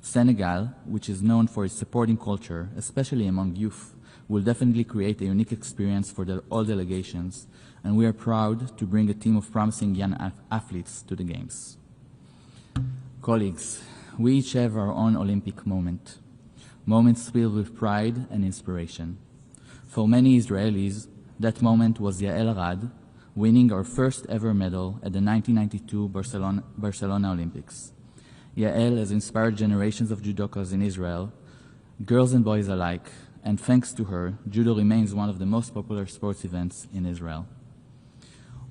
Senegal, which is known for its supporting culture, especially among youth, will definitely create a unique experience for all delegations, and we are proud to bring a team of promising young athletes to the Games. Colleagues, we each have our own Olympic moment, moments filled with pride and inspiration. For many Israelis, that moment was Yael Rad winning our first ever medal at the 1992 Barcelona Olympics. Yael has inspired generations of judokas in Israel, girls and boys alike, and thanks to her, judo remains one of the most popular sports events in Israel.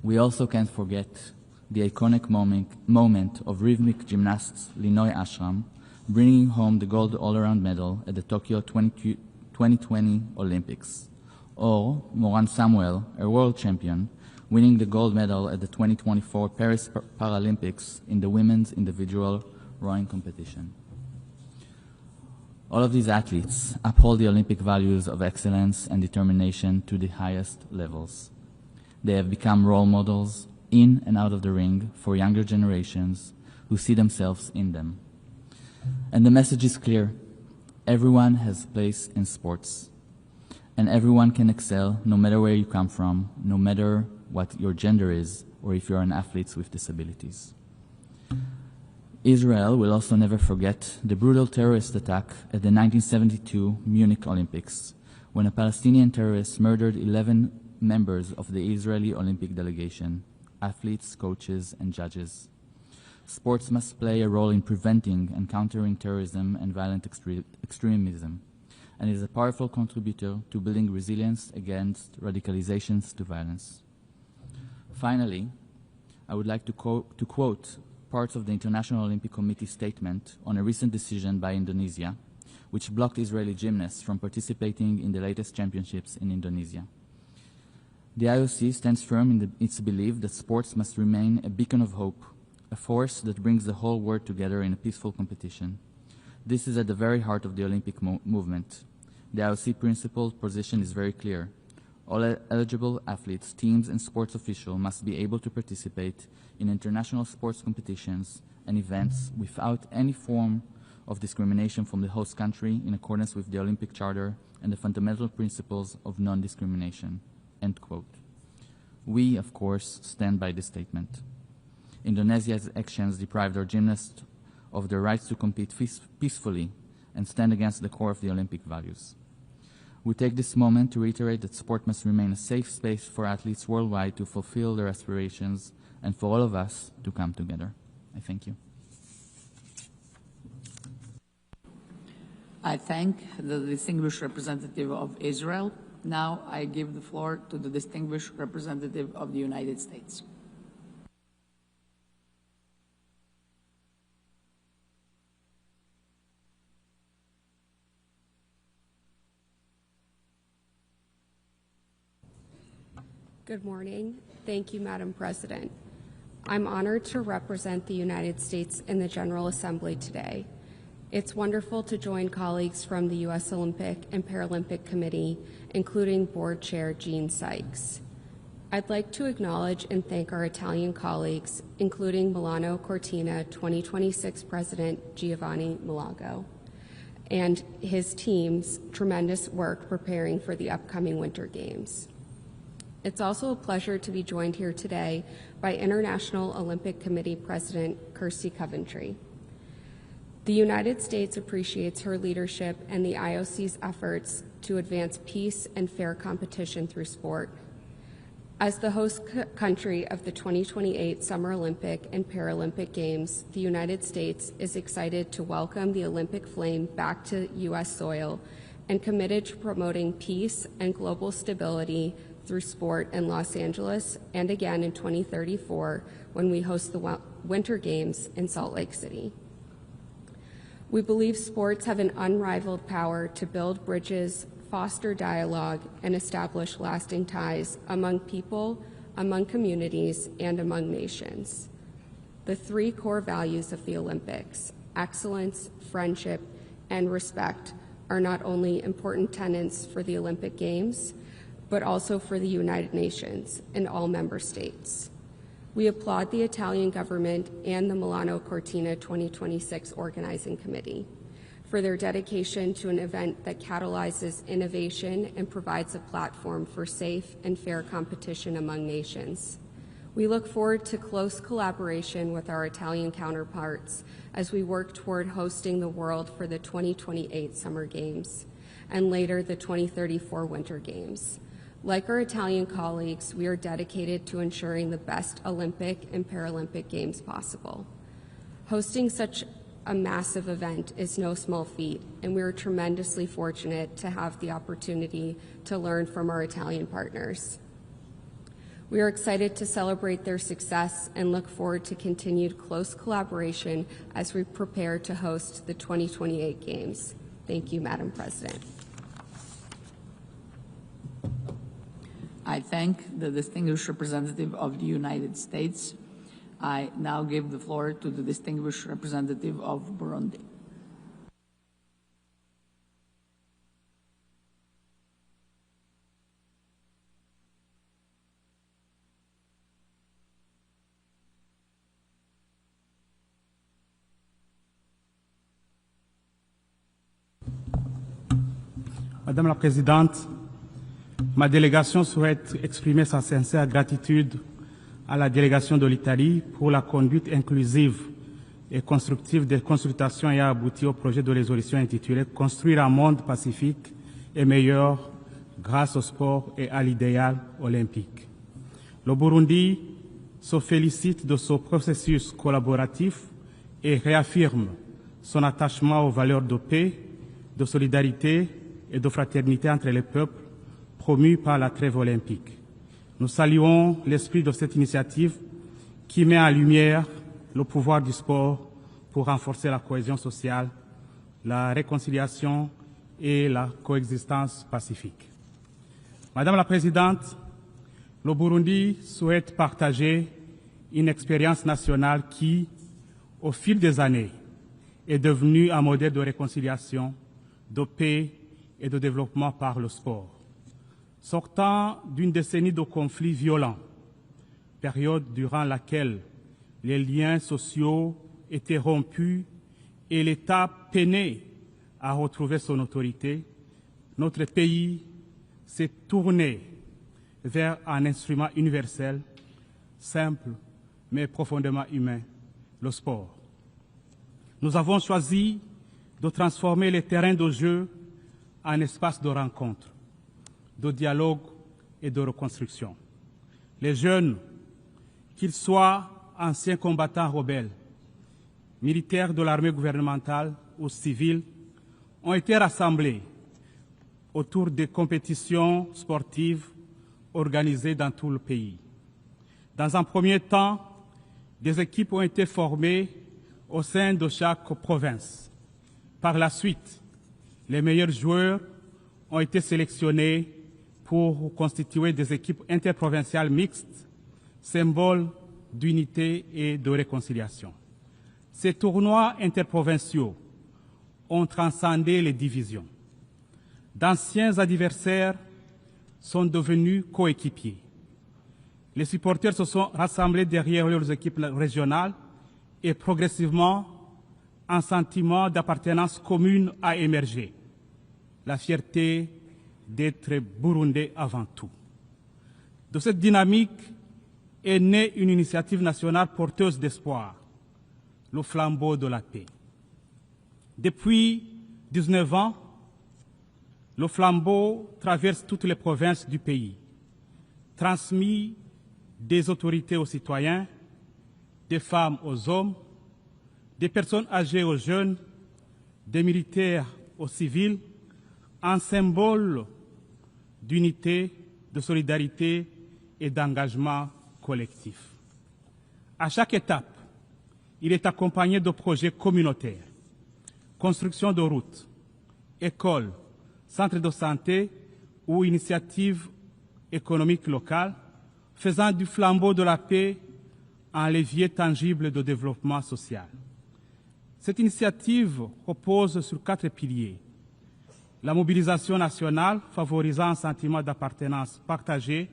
We also can't forget the iconic moment of rhythmic gymnast Linoy Ashram bringing home the gold all-around medal at the Tokyo 2020 Olympics, or Moran Samuel, a world champion, winning the gold medal at the 2024 Paris Paralympics in the women's individual rowing competition. All of these athletes uphold the Olympic values of excellence and determination to the highest levels. They have become role models in and out of the ring for younger generations who see themselves in them. And the message is clear. Everyone has a place in sports, and everyone can excel no matter where you come from, no matter what your gender is, or if you're an athlete with disabilities. Israel will also never forget the brutal terrorist attack at the 1972 Munich Olympics, when a Palestinian terrorist murdered 11 members of the Israeli Olympic delegation, athletes, coaches, and judges. Sports must play a role in preventing and countering terrorism and violent extremism, and is a powerful contributor to building resilience against radicalizations to violence. Finally, I would like to quote parts of the International Olympic Committee statement on a recent decision by Indonesia, which blocked Israeli gymnasts from participating in the latest championships in Indonesia. The IOC stands firm in its belief that sports must remain a beacon of hope, a force that brings the whole world together in a peaceful competition. This is at the very heart of the Olympic movement. The IOC principal position is very clear. All eligible athletes, teams, and sports officials must be able to participate in international sports competitions and events without any form of discrimination from the host country in accordance with the Olympic Charter and the fundamental principles of non-discrimination." End quote. We, of course, stand by this statement. Indonesia's actions deprived our gymnasts of their rights to compete peacefully and stand against the core of the Olympic values. We take this moment to reiterate that sport must remain a safe space for athletes worldwide to fulfill their aspirations and for all of us to come together. I thank you. I thank the distinguished representative of Israel. Now I give the floor to the distinguished representative of the United States. Good morning. Thank you, Madam President. I'm honored to represent the United States in the General Assembly today. It's wonderful to join colleagues from the U.S. Olympic and Paralympic Committee, including Board Chair Jean Sykes. I'd like to acknowledge and thank our Italian colleagues, including Milano Cortina 2026 President Giovanni Malagò, and his team's tremendous work preparing for the upcoming Winter Games. It's also a pleasure to be joined here today by International Olympic Committee President Kirsty Coventry. The United States appreciates her leadership and the IOC's efforts to advance peace and fair competition through sport. As the host country of the 2028 Summer Olympic and Paralympic Games, the United States is excited to welcome the Olympic flame back to U.S. soil and committed to promoting peace and global stability through sport in Los Angeles and again in 2034 when we host the Winter Games in Salt Lake City. We believe sports have an unrivaled power to build bridges, foster dialogue, and establish lasting ties among people, among communities, and among nations. The three core values of the Olympics, excellence, friendship, and respect, are not only important tenets for the Olympic Games, but also for the United Nations and all member states. We applaud the Italian government and the Milano Cortina 2026 Organizing Committee for their dedication to an event that catalyzes innovation and provides a platform for safe and fair competition among nations. We look forward to close collaboration with our Italian counterparts as we work toward hosting the world for the 2028 Summer Games and later the 2034 Winter Games. Like our Italian colleagues, we are dedicated to ensuring the best Olympic and Paralympic Games possible. Hosting such a massive event is no small feat, and we are tremendously fortunate to have the opportunity to learn from our Italian partners. We are excited to celebrate their success and look forward to continued close collaboration as we prepare to host the 2028 Games. Thank you, Madam President. I thank the distinguished representative of the United States. I now give the floor to the distinguished representative of Burundi. Madame la Présidente, ma délégation souhaite exprimer sa sincère gratitude à la délégation de l'Italie pour la conduite inclusive et constructive des consultations ayant abouti au projet de résolution intitulé « Construire un monde pacifique et meilleur grâce au sport et à l'idéal olympique ». Le Burundi se félicite de ce processus collaboratif et réaffirme son attachement aux valeurs de paix, de solidarité et de fraternité entre les peuples promus par la trêve olympique. Nous saluons l'esprit de cette initiative qui met en lumière le pouvoir du sport pour renforcer la cohésion sociale, la réconciliation et la coexistence pacifique. Madame la Présidente, le Burundi souhaite partager une expérience nationale qui, au fil des années, est devenue un modèle de réconciliation, de paix et de développement par le sport. Sortant d'une décennie de conflits violents, période durant laquelle les liens sociaux étaient rompus et l'État peinait à retrouver son autorité, notre pays s'est tourné vers un instrument universel, simple mais profondément humain, le sport. Nous avons choisi de transformer les terrains de jeu en espace de rencontre, de dialogue et de reconstruction. Les jeunes, qu'ils soient anciens combattants rebelles, militaires de l'armée gouvernementale ou civils, ont été rassemblés autour des compétitions sportives organisées dans tout le pays. Dans un premier temps, des équipes ont été formées au sein de chaque province. Par la suite, les meilleurs joueurs ont été sélectionnés pour constituer des équipes interprovinciales mixtes, symboles d'unité et de réconciliation. Ces tournois interprovinciaux ont transcendé les divisions. D'anciens adversaires sont devenus coéquipiers. Les supporters se sont rassemblés derrière leurs équipes régionales et progressivement, un sentiment d'appartenance commune a émergé. La fierté d'être burundais avant tout. De cette dynamique est née une initiative nationale porteuse d'espoir, le flambeau de la paix. Depuis 19 ans, le flambeau traverse toutes les provinces du pays, transmis des autorités aux citoyens, des femmes aux hommes, des personnes âgées aux jeunes, des militaires aux civils, un symbole d'unité, de solidarité et d'engagement collectif. À chaque étape, il est accompagné de projets communautaires, construction de routes, écoles, centres de santé ou initiatives économiques locales, faisant du flambeau de la paix un levier tangible de développement social. Cette initiative repose sur 4 piliers. La mobilisation nationale favorisant un sentiment d'appartenance partagé,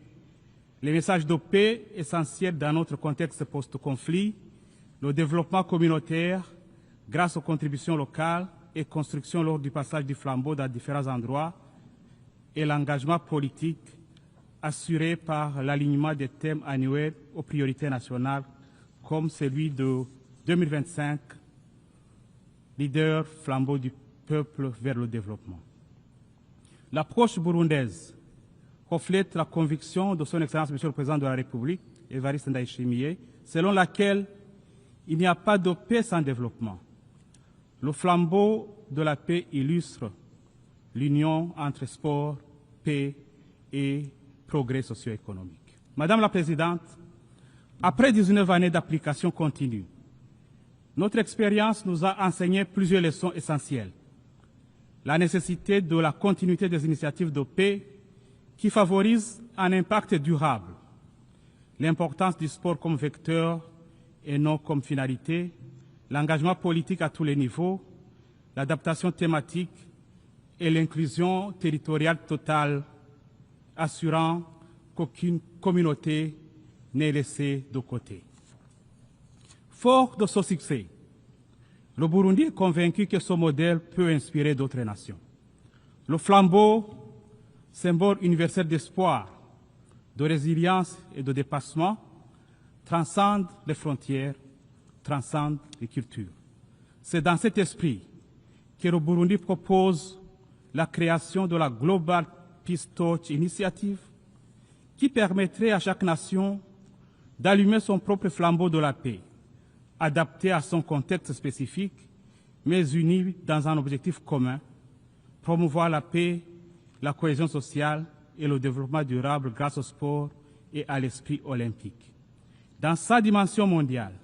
les messages de paix essentiels dans notre contexte post-conflit, le développement communautaire grâce aux contributions locales et construction lors du passage du flambeau dans différents endroits, et l'engagement politique assuré par l'alignement des thèmes annuels aux priorités nationales comme celui de 2025, leader flambeau du peuple vers le développement. L'approche burundaise reflète la conviction de son Excellence Monsieur le Président de la République, Évariste Ndayishimiye, selon laquelle il n'y a pas de paix sans développement. Le flambeau de la paix illustre l'union entre sport, paix et progrès socio-économique. Madame la Présidente, après 19 années d'application continue, notre expérience nous a enseigné plusieurs leçons essentielles. La nécessité de la continuité des initiatives de paix qui favorisent un impact durable, l'importance du sport comme vecteur et non comme finalité, l'engagement politique à tous les niveaux, l'adaptation thématique et l'inclusion territoriale totale, assurant qu'aucune communauté n'est laissée de côté. Fort de ce succès, le Burundi est convaincu que ce modèle peut inspirer d'autres nations. Le flambeau, symbole universel d'espoir, de résilience et de dépassement, transcende les frontières, transcende les cultures. C'est dans cet esprit que le Burundi propose la création de la Global Peace Torch Initiative, qui permettrait à chaque nation d'allumer son propre flambeau de la paix, adapté à son contexte spécifique, mais uni dans un objectif commun, promouvoir la paix, la cohésion sociale et le développement durable grâce au sport et à l'esprit olympique. Dans sa dimension mondiale,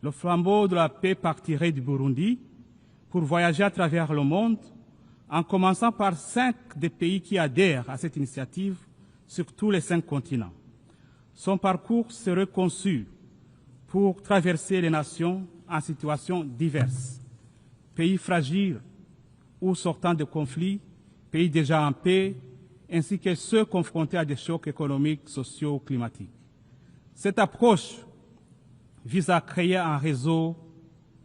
le flambeau de la paix partirait du Burundi pour voyager à travers le monde, en commençant par 5 des pays qui adhèrent à cette initiative sur tous les 5 continents. Son parcours serait conçu pour traverser les nations en situations diverses, pays fragiles ou sortant de conflits, pays déjà en paix, ainsi que ceux confrontés à des chocs économiques, sociaux ou climatiques. Cette approche vise à créer un réseau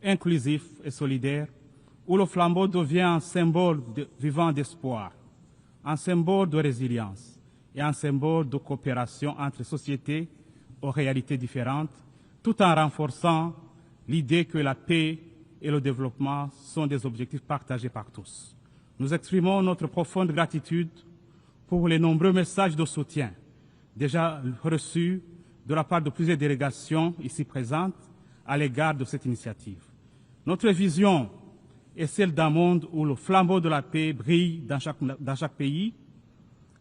inclusif et solidaire où le flambeau devient un symbole vivant d'espoir, un symbole de résilience et un symbole de coopération entre sociétés aux réalités différentes, tout en renforçant l'idée que la paix et le développement sont des objectifs partagés par tous. Nous exprimons notre profonde gratitude pour les nombreux messages de soutien déjà reçus de la part de plusieurs délégations ici présentes à l'égard de cette initiative. Notre vision est celle d'un monde où le flambeau de la paix brille dans chaque pays,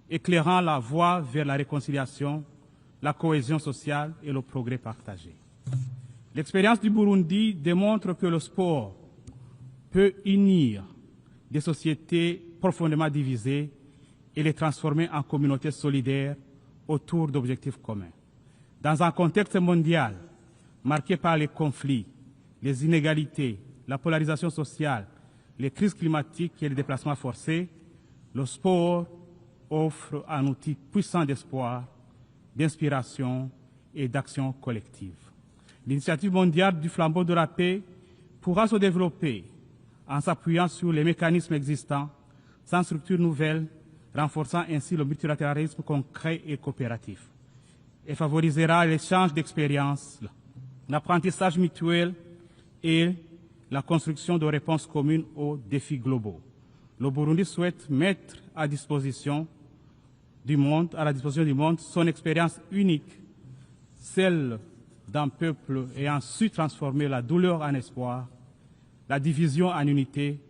éclairant la voie vers la réconciliation, la cohésion sociale et le progrès partagé. L'expérience du Burundi démontre que le sport peut unir des sociétés profondément divisées et les transformer en communautés solidaires autour d'objectifs communs. Dans un contexte mondial marqué par les conflits, les inégalités, la polarisation sociale, les crises climatiques et les déplacements forcés, le sport offre un outil puissant d'espoir, d'inspiration et d'action collective. L'initiative mondiale du flambeau de la paix pourra se développer en s'appuyant sur les mécanismes existants, sans structure nouvelle, renforçant ainsi le multilatéralisme concret et coopératif, et favorisera l'échange d'expériences, l'apprentissage mutuel et la construction de réponses communes aux défis globaux. Le Burundi souhaite mettre à la disposition du monde son expérience unique, celle d'un peuple ayant su transformer la douleur en espoir, la division en unité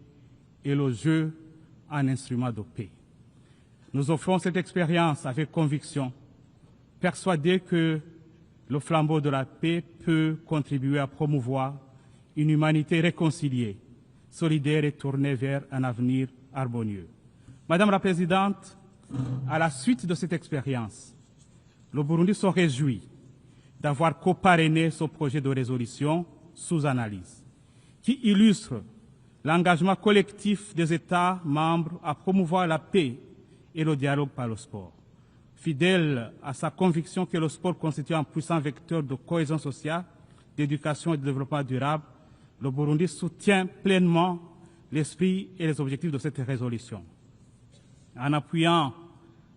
et le jeu en instrument de paix. Nous offrons cette expérience avec conviction, persuadés que le flambeau de la paix peut contribuer à promouvoir une humanité réconciliée, solidaire et tournée vers un avenir harmonieux. Madame la Présidente, à la suite de cette expérience, le Burundi se réjouit d'avoir coparrainé ce projet de résolution sous analyse, qui illustre l'engagement collectif des États membres à promouvoir la paix et le dialogue par le sport. Fidèle à sa conviction que le sport constitue un puissant vecteur de cohésion sociale, d'éducation et de développement durable, le Burundi soutient pleinement l'esprit et les objectifs de cette résolution. En appuyant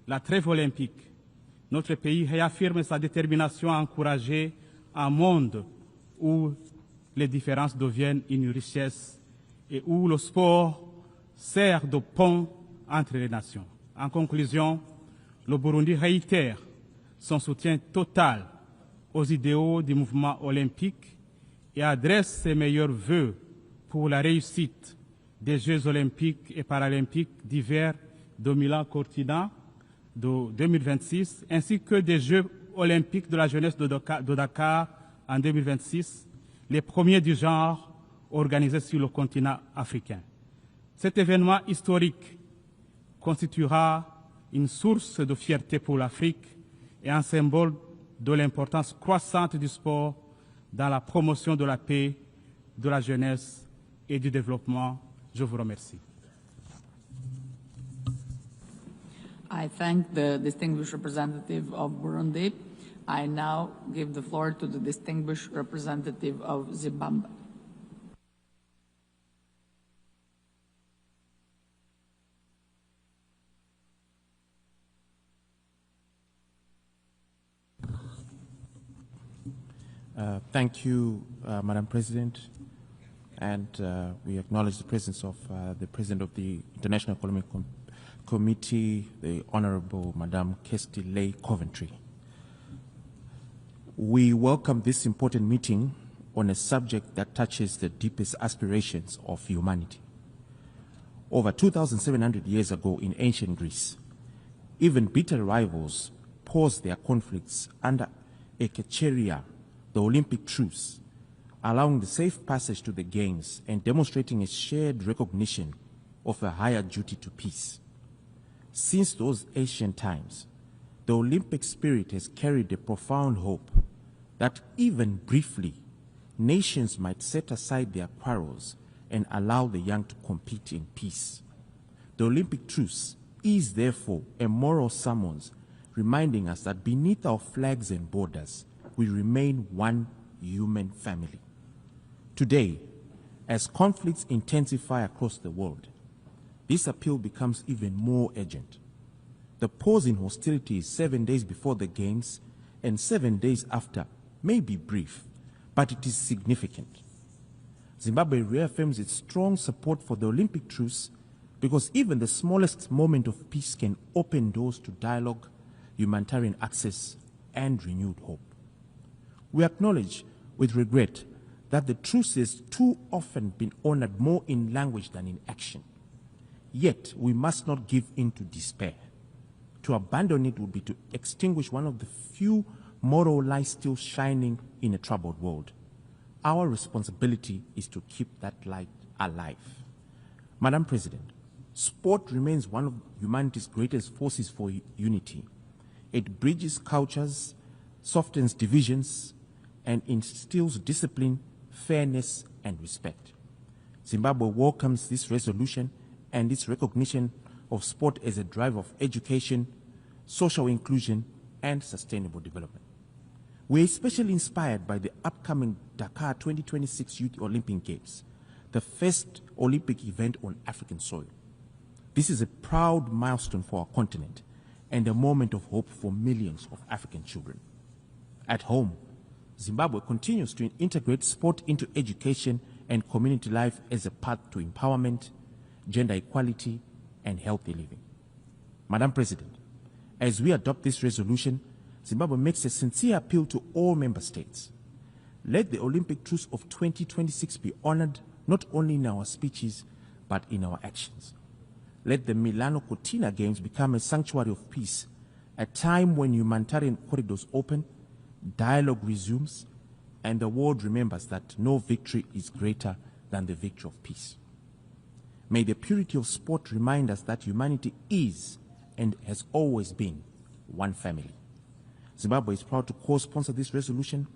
la trêve olympique, notre pays réaffirme sa détermination à encourager un monde où les différences deviennent une richesse et où le sport sert de pont entre les nations. En conclusion, le Burundi réitère son soutien total aux idéaux du mouvement olympique et adresse ses meilleurs vœux pour la réussite des Jeux olympiques et paralympiques d'hiver de Milano Cortina de 2026, ainsi que des Jeux olympiques de la jeunesse de Dakar en 2026, les premiers du genre organisés sur le continent africain. Cet événement historique constituera une source de fierté pour l'Afrique et un symbole de l'importance croissante du sport dans la promotion de la paix, de la jeunesse et du développement. Je vous remercie. I thank the distinguished representative of Burundi. I now give the floor to the distinguished representative of Zimbabwe. Thank you, Madam President, and we acknowledge the presence of the President of the International Olympic Committee, the Honorable Madam Kirsty Coventry. We welcome this important meeting on a subject that touches the deepest aspirations of humanity. Over 2,700 years ago in ancient Greece, even bitter rivals paused their conflicts under a Kecheria, the Olympic Truce, allowing the safe passage to the Games and demonstrating a shared recognition of a higher duty to peace. Since those ancient times, the Olympic spirit has carried a profound hope that even briefly, nations might set aside their quarrels and allow the young to compete in peace. The Olympic Truce is therefore a moral summons reminding us that beneath our flags and borders, we remain one human family. Today, as conflicts intensify across the world, this appeal becomes even more urgent. The pause in hostilities 7 days before the Games and 7 days after may be brief, but it is significant. Zimbabwe reaffirms its strong support for the Olympic truce because even the smallest moment of peace can open doors to dialogue, humanitarian access, and renewed hope. We acknowledge with regret that the truce has too often been honored more in language than in action. Yet, we must not give in to despair. To abandon it would be to extinguish one of the few moral lights still shining in a troubled world. Our responsibility is to keep that light alive. Madam President, sport remains one of humanity's greatest forces for unity. It bridges cultures, softens divisions, and instills discipline, fairness, and respect. Zimbabwe welcomes this resolution and its recognition of sport as a driver of education, social inclusion, and sustainable development. We are especially inspired by the upcoming Dakar 2026 Youth Olympic Games, the first Olympic event on African soil. This is a proud milestone for our continent and a moment of hope for millions of African children. At home, Zimbabwe continues to integrate sport into education and community life as a path to empowerment, gender equality, and healthy living. Madam President, as we adopt this resolution, Zimbabwe makes a sincere appeal to all member states. Let the Olympic Truce of 2026 be honored not only in our speeches, but in our actions. let the Milano Cortina Games become a sanctuary of peace, a time when humanitarian corridors open, dialogue resumes, and the world remembers that no victory is greater than the victory of peace. May the purity of sport remind us that humanity is and has always been one family. Zimbabwe is proud to co-sponsor this resolution,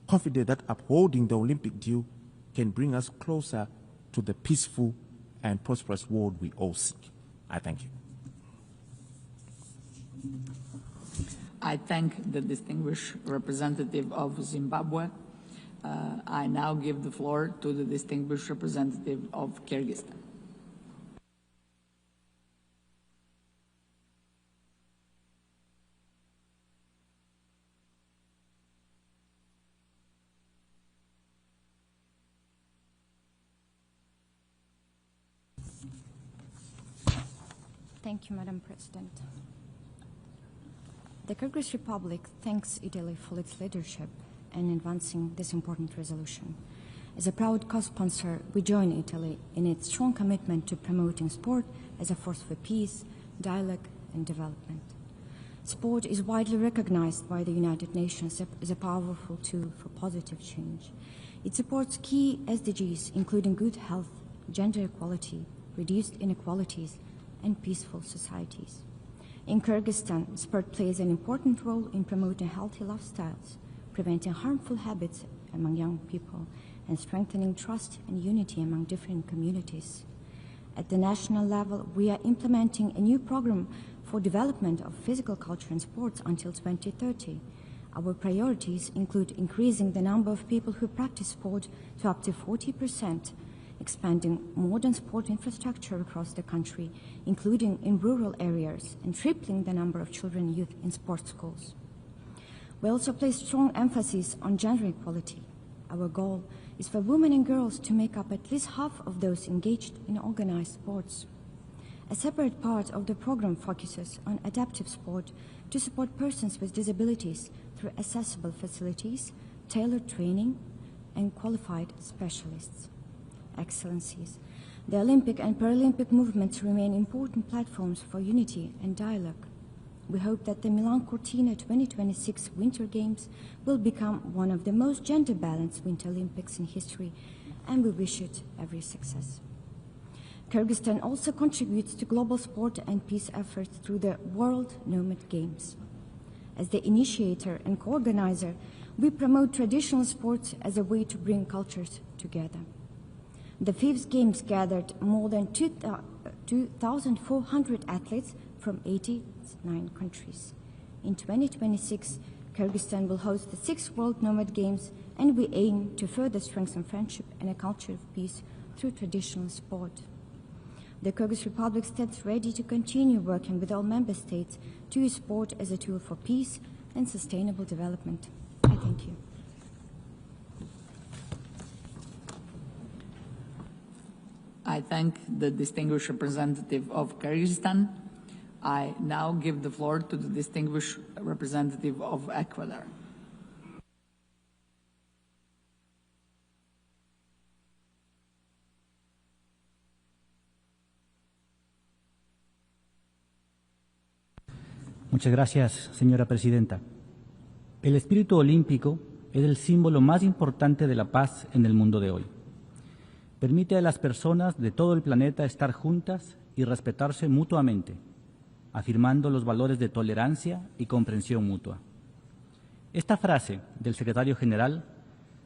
confident that upholding the Olympic deal can bring us closer to the peaceful and prosperous world we all seek. I thank you. I thank the distinguished representative of Zimbabwe. I now give the floor to the distinguished representative of Kyrgyzstan. Thank you, Madam President. The Kyrgyz Republic thanks Italy for its leadership in advancing this important resolution. As a proud co-sponsor, we join Italy in its strong commitment to promoting sport as a force for peace, dialogue, and development. Sport is widely recognized by the United Nations as a powerful tool for positive change. It supports key SDGs, including good health, gender equality, reduced inequalities, and peaceful societies. In Kyrgyzstan, sport plays an important role in promoting healthy lifestyles, preventing harmful habits among young people, and strengthening trust and unity among different communities. At the national level, we are implementing a new program for development of physical culture and sports until 2030. Our priorities include increasing the number of people who practice sport to up to 40%, expanding modern sport infrastructure across the country, including in rural areas, and tripling the number of children and youth in sports schools. We also place strong emphasis on gender equality. Our goal is for women and girls to make up at least half of those engaged in organized sports. A separate part of the program focuses on adaptive sport to support persons with disabilities through accessible facilities, tailored training, and qualified specialists. Excellencies, the Olympic and Paralympic movements remain important platforms for unity and dialogue. We hope that the Milano Cortina 2026 Winter Games will become one of the most gender-balanced Winter Olympics in history, and we wish it every success. Kyrgyzstan also contributes to global sport and peace efforts through the World Nomad Games. As the initiator and co-organizer, we promote traditional sports as a way to bring cultures together. The FIVS Games gathered more than 2,400 athletes from 89 countries. In 2026, Kyrgyzstan will host the 6th World Nomad Games, and we aim to further strengthen friendship and a culture of peace through traditional sport. The Kyrgyz Republic stands ready to continue working with all member states to use sport as a tool for peace and sustainable development. I thank you. I thank the distinguished representative of Kyrgyzstan. I now give the floor to the distinguished representative of Ecuador. Muchas gracias, señora presidenta. El espíritu olímpico es el símbolo más importante de la paz en el mundo de hoy. Permite a las personas de todo el planeta estar juntas y respetarse mutuamente, afirmando los valores de tolerancia y comprensión mutua. Esta frase del secretario general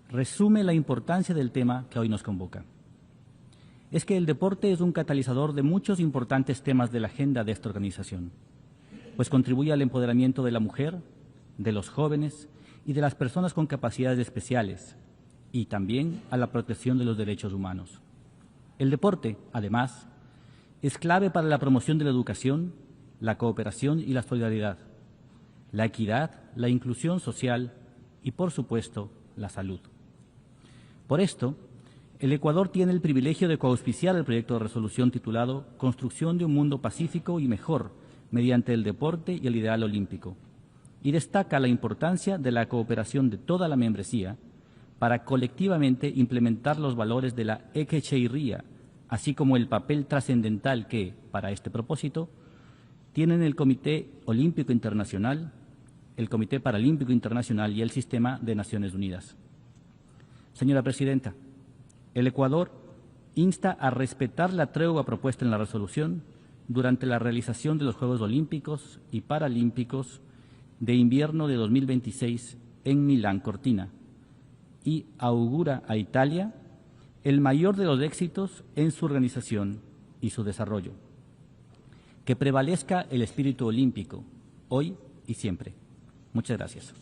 resume la importancia del tema que hoy nos convoca. Es que el deporte es un catalizador de muchos importantes temas de la agenda de esta organización, pues contribuye al empoderamiento de la mujer, de los jóvenes y de las personas con capacidades especiales, y también a la protección de los derechos humanos. El deporte, además, es clave para la promoción de la educación, la cooperación y la solidaridad, la equidad, la inclusión social y, por supuesto, la salud. Por esto, el Ecuador tiene el privilegio de coauspiciar el proyecto de resolución titulado Construcción de un mundo pacífico y mejor mediante el deporte y el ideal olímpico, y destaca la importancia de la cooperación de toda la membresía para colectivamente implementar los valores de la Ekecheiría, así como el papel trascendental que, para este propósito, tienen el Comité Olímpico Internacional, el Comité Paralímpico Internacional y el Sistema de Naciones Unidas. Señora Presidenta, el Ecuador insta a respetar la tregua propuesta en la resolución durante la realización de los Juegos Olímpicos y Paralímpicos de invierno de 2026 en Milano Cortina y augura a Italia el mayor de los éxitos en su organización y su desarrollo. Que prevalezca el espíritu olímpico, hoy y siempre. Muchas gracias.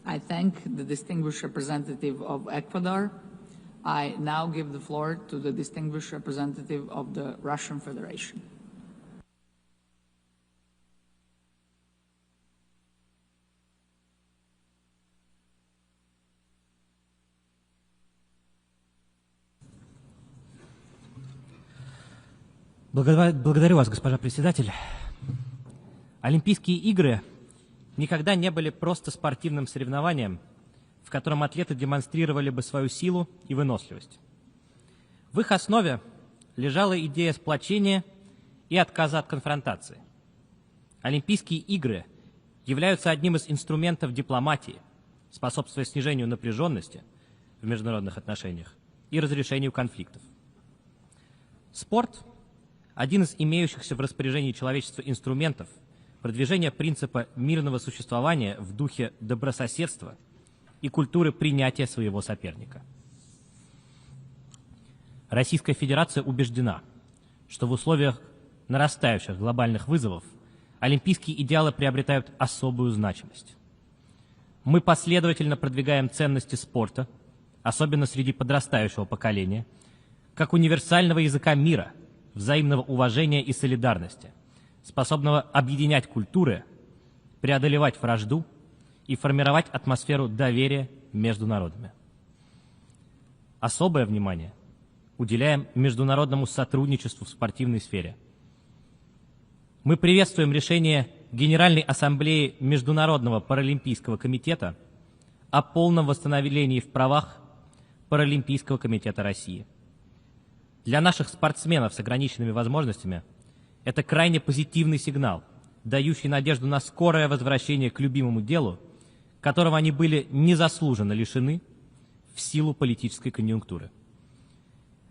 I thank the distinguished representative of Ecuador. I now give the floor to the distinguished representative of the Russian Federation. Благодарю вас, госпожа председатель. Олимпийские игры никогда не были просто спортивным соревнованием, в котором атлеты демонстрировали бы свою силу и выносливость. В их основе лежала идея сплочения и отказа от конфронтации. Олимпийские игры являются одним из инструментов дипломатии, способствуя снижению напряженности в международных отношениях и разрешению конфликтов. Спорт – один из имеющихся в распоряжении человечества инструментов продвижения принципа мирного существования в духе добрососедства и культуры принятия своего соперника. Российская Федерация убеждена, что в условиях нарастающих глобальных вызовов олимпийские идеалы приобретают особую значимость. Мы последовательно продвигаем ценности спорта, особенно среди подрастающего поколения, как универсального языка мира, взаимного уважения и солидарности, способного объединять культуры, преодолевать вражду и формировать атмосферу доверия между народами. Особое внимание уделяем международному сотрудничеству в спортивной сфере. Мы приветствуем решение Генеральной Ассамблеи Международного Паралимпийского комитета о полном восстановлении в правах Паралимпийского комитета России. Для наших спортсменов с ограниченными возможностями это крайне позитивный сигнал, дающий надежду на скорое возвращение к любимому делу, которого они были незаслуженно лишены в силу политической конъюнктуры.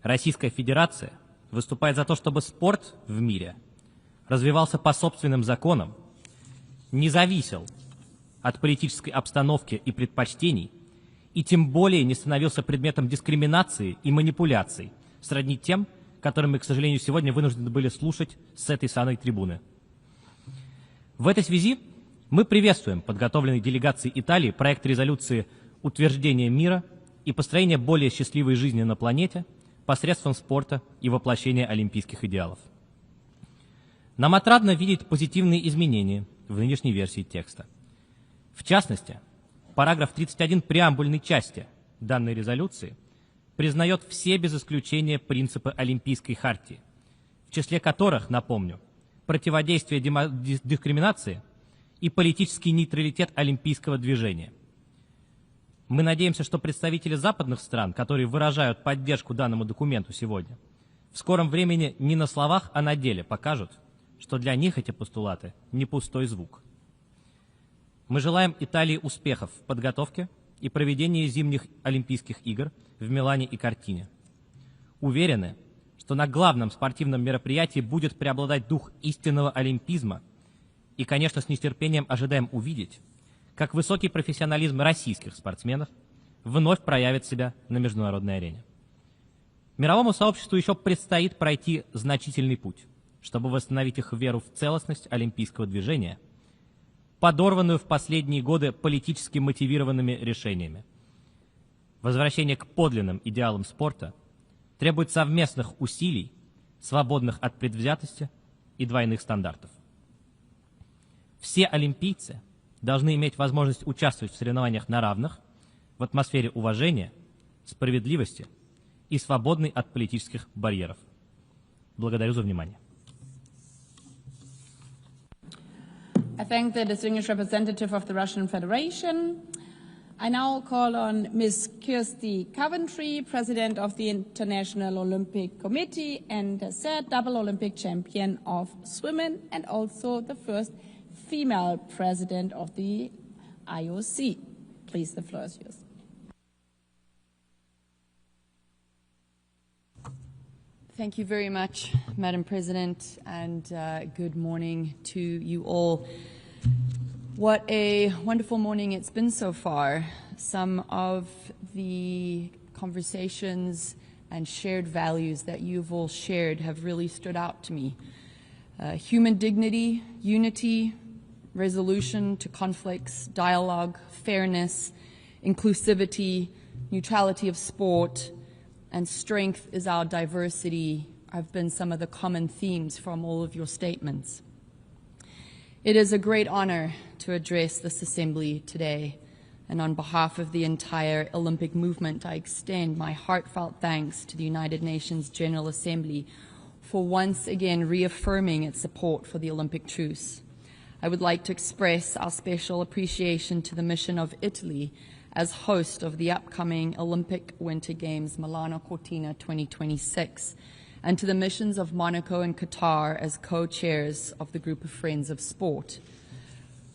Российская Федерация выступает за то, чтобы спорт в мире развивался по собственным законам, не зависел от политической обстановки и предпочтений, и тем более не становился предметом дискриминации и манипуляций, сродни тем, которые мы, к сожалению, сегодня вынуждены были слушать с этой самой трибуны. В этой связи мы приветствуем подготовленный делегацией Италии проект резолюции утверждения мира и построения более счастливой жизни на планете посредством спорта и воплощения олимпийских идеалов. Нам отрадно видеть позитивные изменения в нынешней версии текста. В частности, параграф 31 преамбульной части данной резолюции признает все без исключения принципы Олимпийской хартии, в числе которых, напомню, противодействие дискриминации и политический нейтралитет олимпийского движения. Мы надеемся, что представители западных стран, которые выражают поддержку данному документу сегодня, в скором времени не на словах, а на деле покажут, что для них эти постулаты не пустой звук. Мы желаем Италии успехов в подготовке и проведении зимних Олимпийских игр в Милане и Кортине. Уверены, что на главном спортивном мероприятии будет преобладать дух истинного олимпизма, и, конечно, с нетерпением ожидаем увидеть, как высокий профессионализм российских спортсменов вновь проявит себя на международной арене. Мировому сообществу еще предстоит пройти значительный путь, чтобы восстановить их веру в целостность олимпийского движения, подорванную в последние годы политически мотивированными решениями. Возвращение к подлинным идеалам спорта требует совместных усилий, свободных от предвзятости и двойных стандартов. Все олимпийцы должны иметь возможность участвовать в соревнованиях на равных, в атмосфере уважения, справедливости и свободной от политических барьеров. Благодарю за внимание. I thank the distinguished representative of the Russian Federation. I now call on Ms. Kirsty Coventry, President of the International Olympic Committee and the third double Olympic champion of swimming and also the first female president of the IOC. Please, the floor is yours. Thank you very much, Madam President, and good morning to you all. What a wonderful morning it's been so far. Some of the conversations and shared values that you've all shared have really stood out to me. Human dignity, unity, resolution to conflicts, dialogue, fairness, inclusivity, neutrality of sport, and strength is our diversity have been some of the common themes from all of your statements. It is a great honor to address this assembly today, and on behalf of the entire Olympic movement, I extend my heartfelt thanks to the United Nations General Assembly for once again reaffirming its support for the Olympic truce. I would like to express our special appreciation to the mission of Italy as host of the upcoming Olympic Winter Games Milano Cortina 2026, and to the missions of Monaco and Qatar as co-chairs of the Group of Friends of Sport.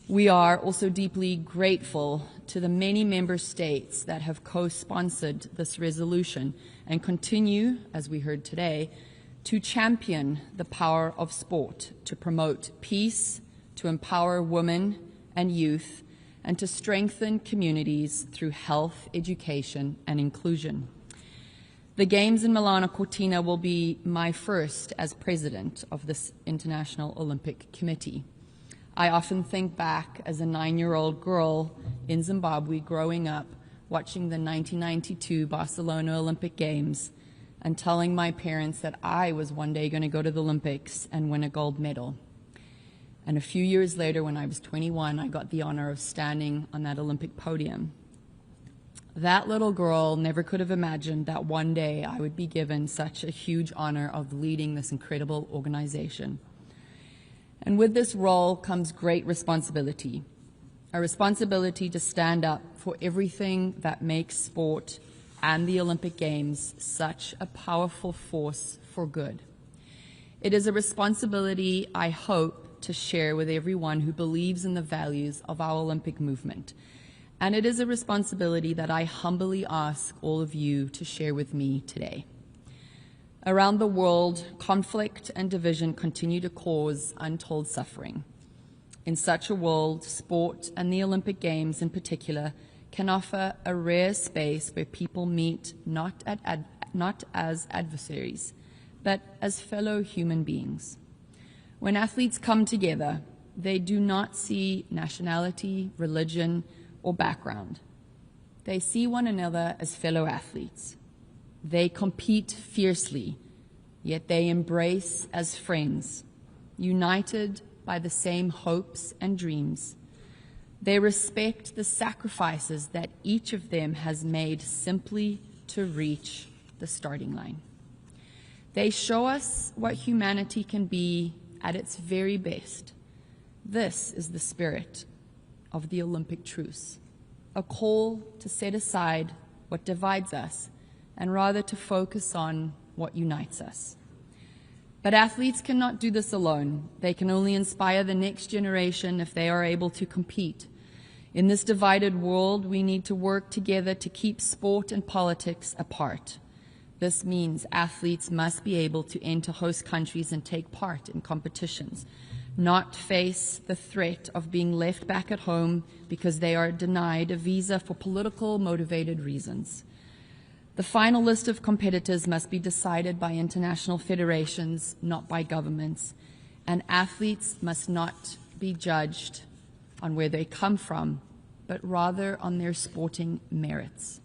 We are also deeply grateful to the many member states that have co-sponsored this resolution and continue, as we heard today, to champion the power of sport, to promote peace, to empower women and youth, and to strengthen communities through health, education, and inclusion. The Games in Milano Cortina will be my first as president of this International Olympic Committee. I often think back as a 9-year-old girl in Zimbabwe growing up, watching the 1992 Barcelona Olympic Games and telling my parents that I was one day going to go to the Olympics and win a gold medal. And a few years later, when I was 21, I got the honor of standing on that Olympic podium. That little girl never could have imagined that one day I would be given such a huge honor of leading this incredible organization. And with this role comes great responsibility, a responsibility to stand up for everything that makes sport and the Olympic Games such a powerful force for good. It is a responsibility I hope to share with everyone who believes in the values of our Olympic movement. And it is a responsibility that I humbly ask all of you to share with me today. Around the world, conflict and division continue to cause untold suffering. In such a world, sport and the Olympic Games in particular can offer a rare space where people meet not as adversaries, but as fellow human beings. When athletes come together, they do not see nationality, religion, or background. They see one another as fellow athletes. They compete fiercely, yet they embrace as friends, united by the same hopes and dreams. They respect the sacrifices that each of them has made simply to reach the starting line. They show us what humanity can be at its very best. This is the spirit of the Olympic truce, a call to set aside what divides us and rather to focus on what unites us. But athletes cannot do this alone. They can only inspire the next generation if they are able to compete. In this divided world, we need to work together to keep sport and politics apart. This means athletes must be able to enter host countries and take part in competitions, not face the threat of being left back at home because they are denied a visa for political motivated reasons. The final list of competitors must be decided by international federations, not by governments, and athletes must not be judged on where they come from, but rather on their sporting merits.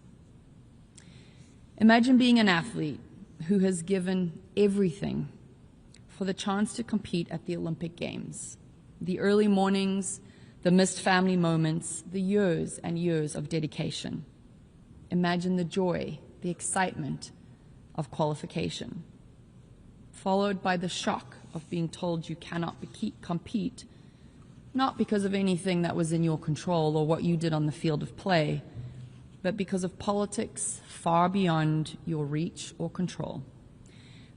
Imagine being an athlete who has given everything for the chance to compete at the Olympic Games. The early mornings, the missed family moments, the years and years of dedication. Imagine the joy, the excitement of qualification, followed by the shock of being told you cannot compete, not because of anything that was in your control or what you did on the field of play, but because of politics far beyond your reach or control.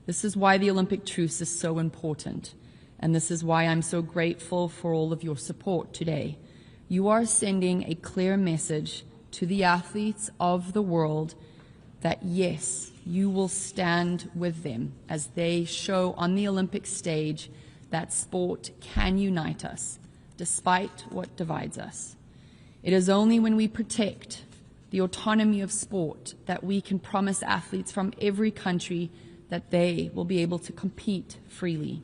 This is why the Olympic truce is so important, and this is why I'm so grateful for all of your support today. You are sending a clear message to the athletes of the world that yes, you will stand with them as they show on the Olympic stage that sport can unite us, despite what divides us. It is only when we protect the autonomy of sport that we can promise athletes from every country that they will be able to compete freely.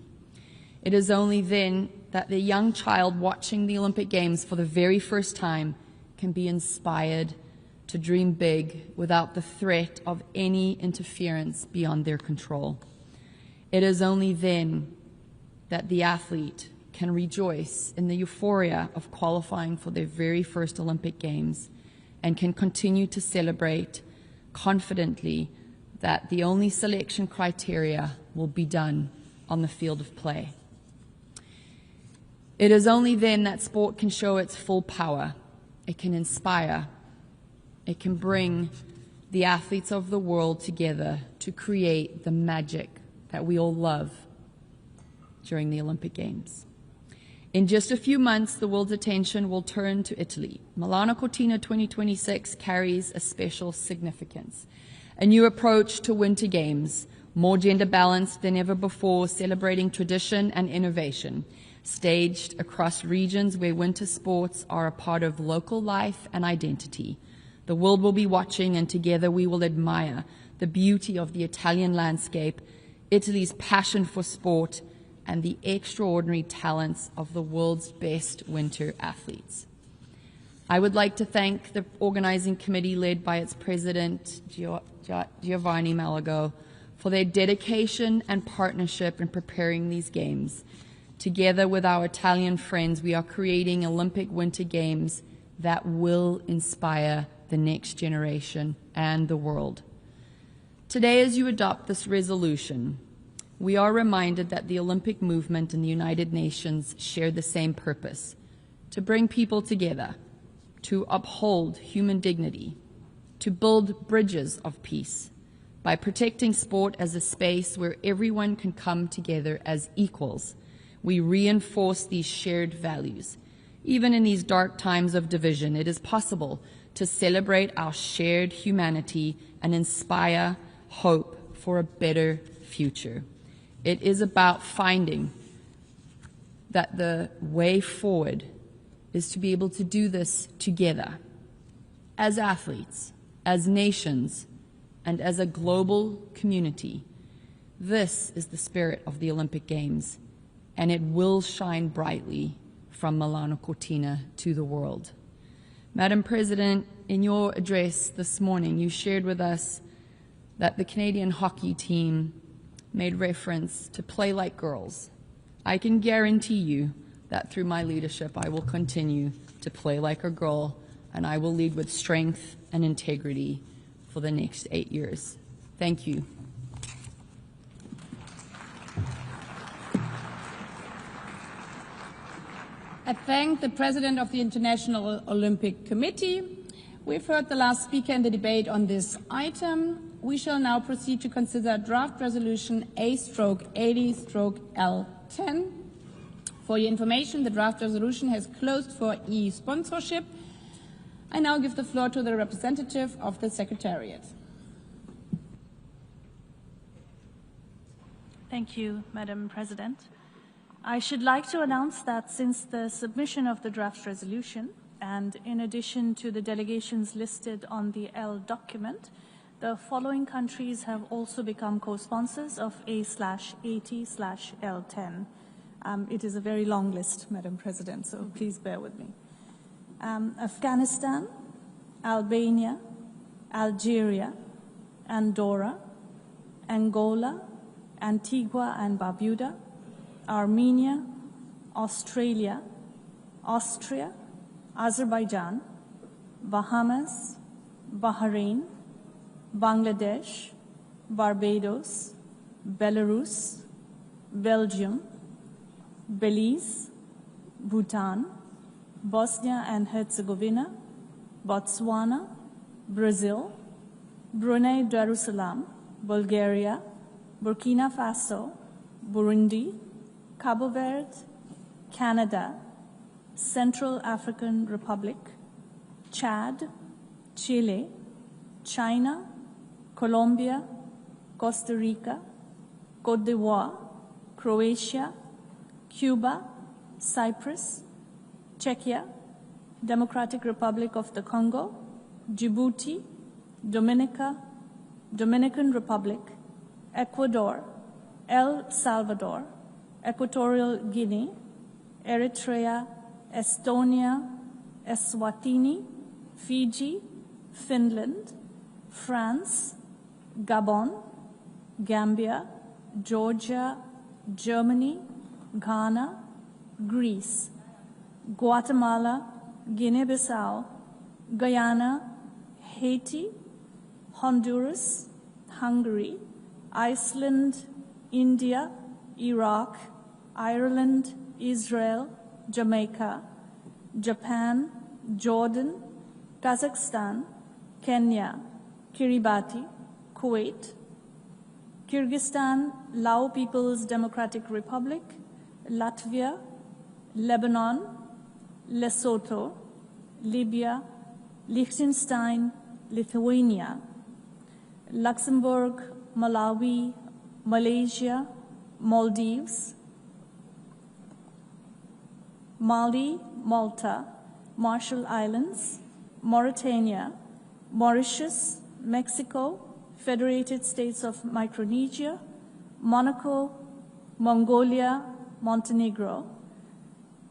It is only then that the young child watching the Olympic Games for the very first time can be inspired to dream big without the threat of any interference beyond their control. It is only then that the athlete can rejoice in the euphoria of qualifying for their very first Olympic Games and can continue to celebrate confidently that the only selection criteria will be done on the field of play. It is only then that sport can show its full power. It can inspire. It can bring the athletes of the world together to create the magic that we all love during the Olympic Games. In just a few months, the world's attention will turn to Italy. Milano Cortina 2026 carries a special significance. A new approach to Winter Games, more gender balanced than ever before, celebrating tradition and innovation, staged across regions where winter sports are a part of local life and identity. The world will be watching, and together we will admire the beauty of the Italian landscape, Italy's passion for sport, and the extraordinary talents of the world's best winter athletes. I would like to thank the organizing committee led by its president, Giovanni Malagò, for their dedication and partnership in preparing these games. Together with our Italian friends, we are creating Olympic Winter Games that will inspire the next generation and the world. Today, as you adopt this resolution, we are reminded that the Olympic movement and the United Nations share the same purpose: to bring people together, to uphold human dignity, to build bridges of peace. By protecting sport as a space where everyone can come together as equals, we reinforce these shared values. Even in these dark times of division, it is possible to celebrate our shared humanity and inspire hope for a better future. It is about finding that the way forward is to be able to do this together, as athletes, as nations, and as a global community. This is the spirit of the Olympic Games, and it will shine brightly from Milano Cortina to the world. Madam President, in your address this morning, you shared with us that the Canadian hockey team made reference to play like girls. I can guarantee you that through my leadership, I will continue to play like a girl, and I will lead with strength and integrity for the next 8 years. Thank you. I thank the President of the International Olympic Committee. We've heard the last speaker in the debate on this item. We shall now proceed to consider draft resolution A/80/L10. For your information, the draft resolution has closed for e-sponsorship. I now give the floor to the representative of the Secretariat. Thank you, Madam President. I should like to announce that since the submission of the draft resolution, and in addition to the delegations listed on the L document, the following countries have also become co-sponsors of A/80/L10. It is a very long list, Madam President, so please bear with me. Afghanistan, Albania, Algeria, Andorra, Angola, Antigua and Barbuda, Armenia, Australia, Austria, Azerbaijan, Bahamas, Bahrain, Bangladesh, Barbados, Belarus, Belgium, Belize, Bhutan, Bosnia and Herzegovina, Botswana, Brazil, Brunei Darussalam, Bulgaria, Burkina Faso, Burundi, Cabo Verde, Canada, Central African Republic, Chad, Chile, China, Colombia, Costa Rica, Côte d'Ivoire, Croatia, Cuba, Cyprus, Czechia, Democratic Republic of the Congo, Djibouti, Dominica, Dominican Republic, Ecuador, El Salvador, Equatorial Guinea, Eritrea, Estonia, Eswatini, Fiji, Finland, France, Gabon, Gambia, Georgia, Germany, Ghana, Greece, Guatemala, Guinea-Bissau, Guyana, Haiti, Honduras, Hungary, Iceland, India, Iraq, Ireland, Israel, Jamaica, Japan, Jordan, Kazakhstan, Kenya, Kiribati, Kuwait, Kyrgyzstan, Lao People's Democratic Republic, Latvia, Lebanon, Lesotho, Libya, Liechtenstein, Lithuania, Luxembourg, Malawi, Malaysia, Maldives, Mali, Malta, Marshall Islands, Mauritania, Mauritius, Mexico, Federated States of Micronesia, Monaco, Mongolia, Montenegro,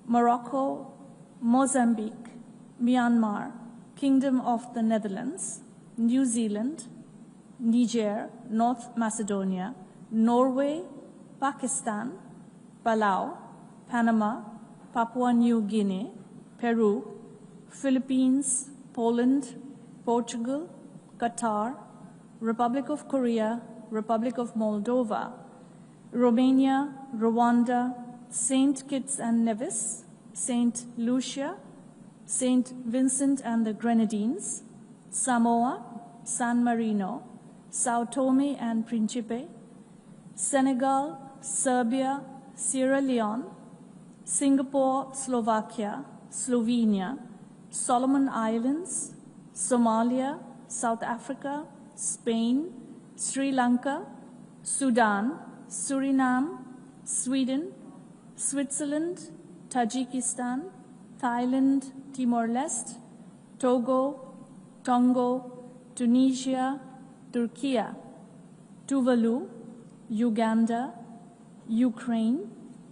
Morocco, Mozambique, Myanmar, Kingdom of the Netherlands, New Zealand, Niger, North Macedonia, Norway, Pakistan, Palau, Panama, Papua New Guinea, Peru, Philippines, Poland, Portugal, Qatar, Republic of Korea, Republic of Moldova, Romania, Rwanda, St. Kitts and Nevis, St. Lucia, St. Vincent and the Grenadines, Samoa, San Marino, Sao Tome and Principe, Senegal, Serbia, Sierra Leone, Singapore, Slovakia, Slovenia, Solomon Islands, Somalia, South Africa, Spain, Sri Lanka, Sudan, Suriname, Sweden, Switzerland, Tajikistan, Thailand, Timor-Leste, Togo, Tonga, Tunisia, Turkey, Tuvalu, Uganda, Ukraine,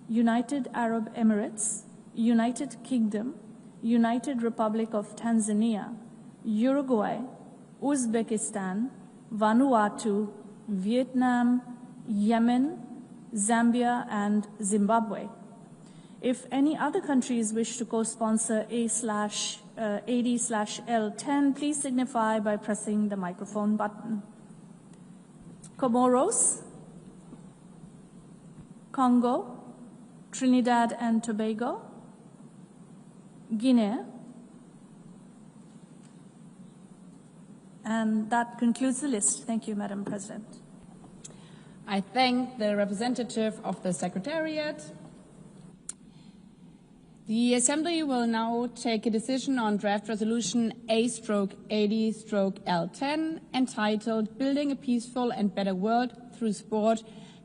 United Arab Emirates, United Kingdom, United Republic of Tanzania, Uruguay, Uzbekistan, Vanuatu, Vietnam, Yemen, Zambia, and Zimbabwe. If any other countries wish to co-sponsor AD/L10, please signify by pressing the microphone button. Comoros, Congo, Trinidad and Tobago, Guinea, and that concludes the list. Thank you, Madam President. I thank the representative of the Secretariat. The Assembly will now take a decision on draft resolution A/AD/L10 entitled Building a Peaceful and Better World Through Sport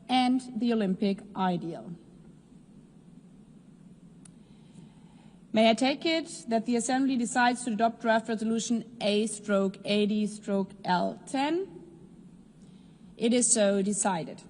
and the Olympic Ideal. May I take it that the Assembly decides to adopt draft resolution A/AD/L10? It is so decided.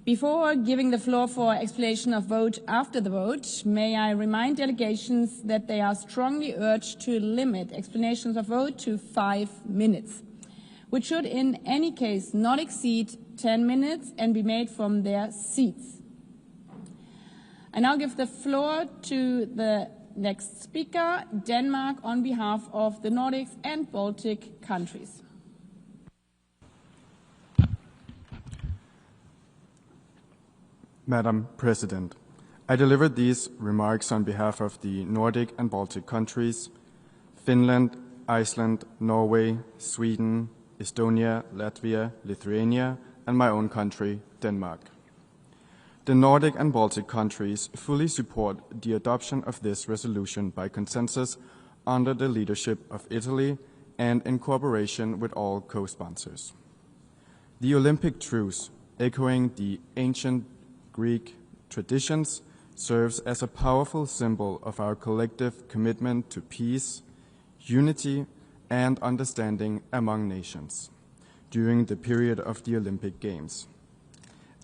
Before giving the floor for explanation of vote after the vote, may I remind delegations that they are strongly urged to limit explanations of vote to 5 minutes, which should in any case not exceed 10 minutes and be made from their seats. I now give the floor to the next speaker, Denmark, on behalf of the Nordics and Baltic countries. Madam President, I delivered these remarks on behalf of the Nordic and Baltic countries, Finland, Iceland, Norway, Sweden, Estonia, Latvia, Lithuania, and my own country, Denmark. The Nordic and Baltic countries fully support the adoption of this resolution by consensus under the leadership of Italy and in cooperation with all co-sponsors. The Olympic Truce, echoing the ancient Greek traditions, serves as a powerful symbol of our collective commitment to peace, unity, and understanding among nations during the period of the Olympic Games.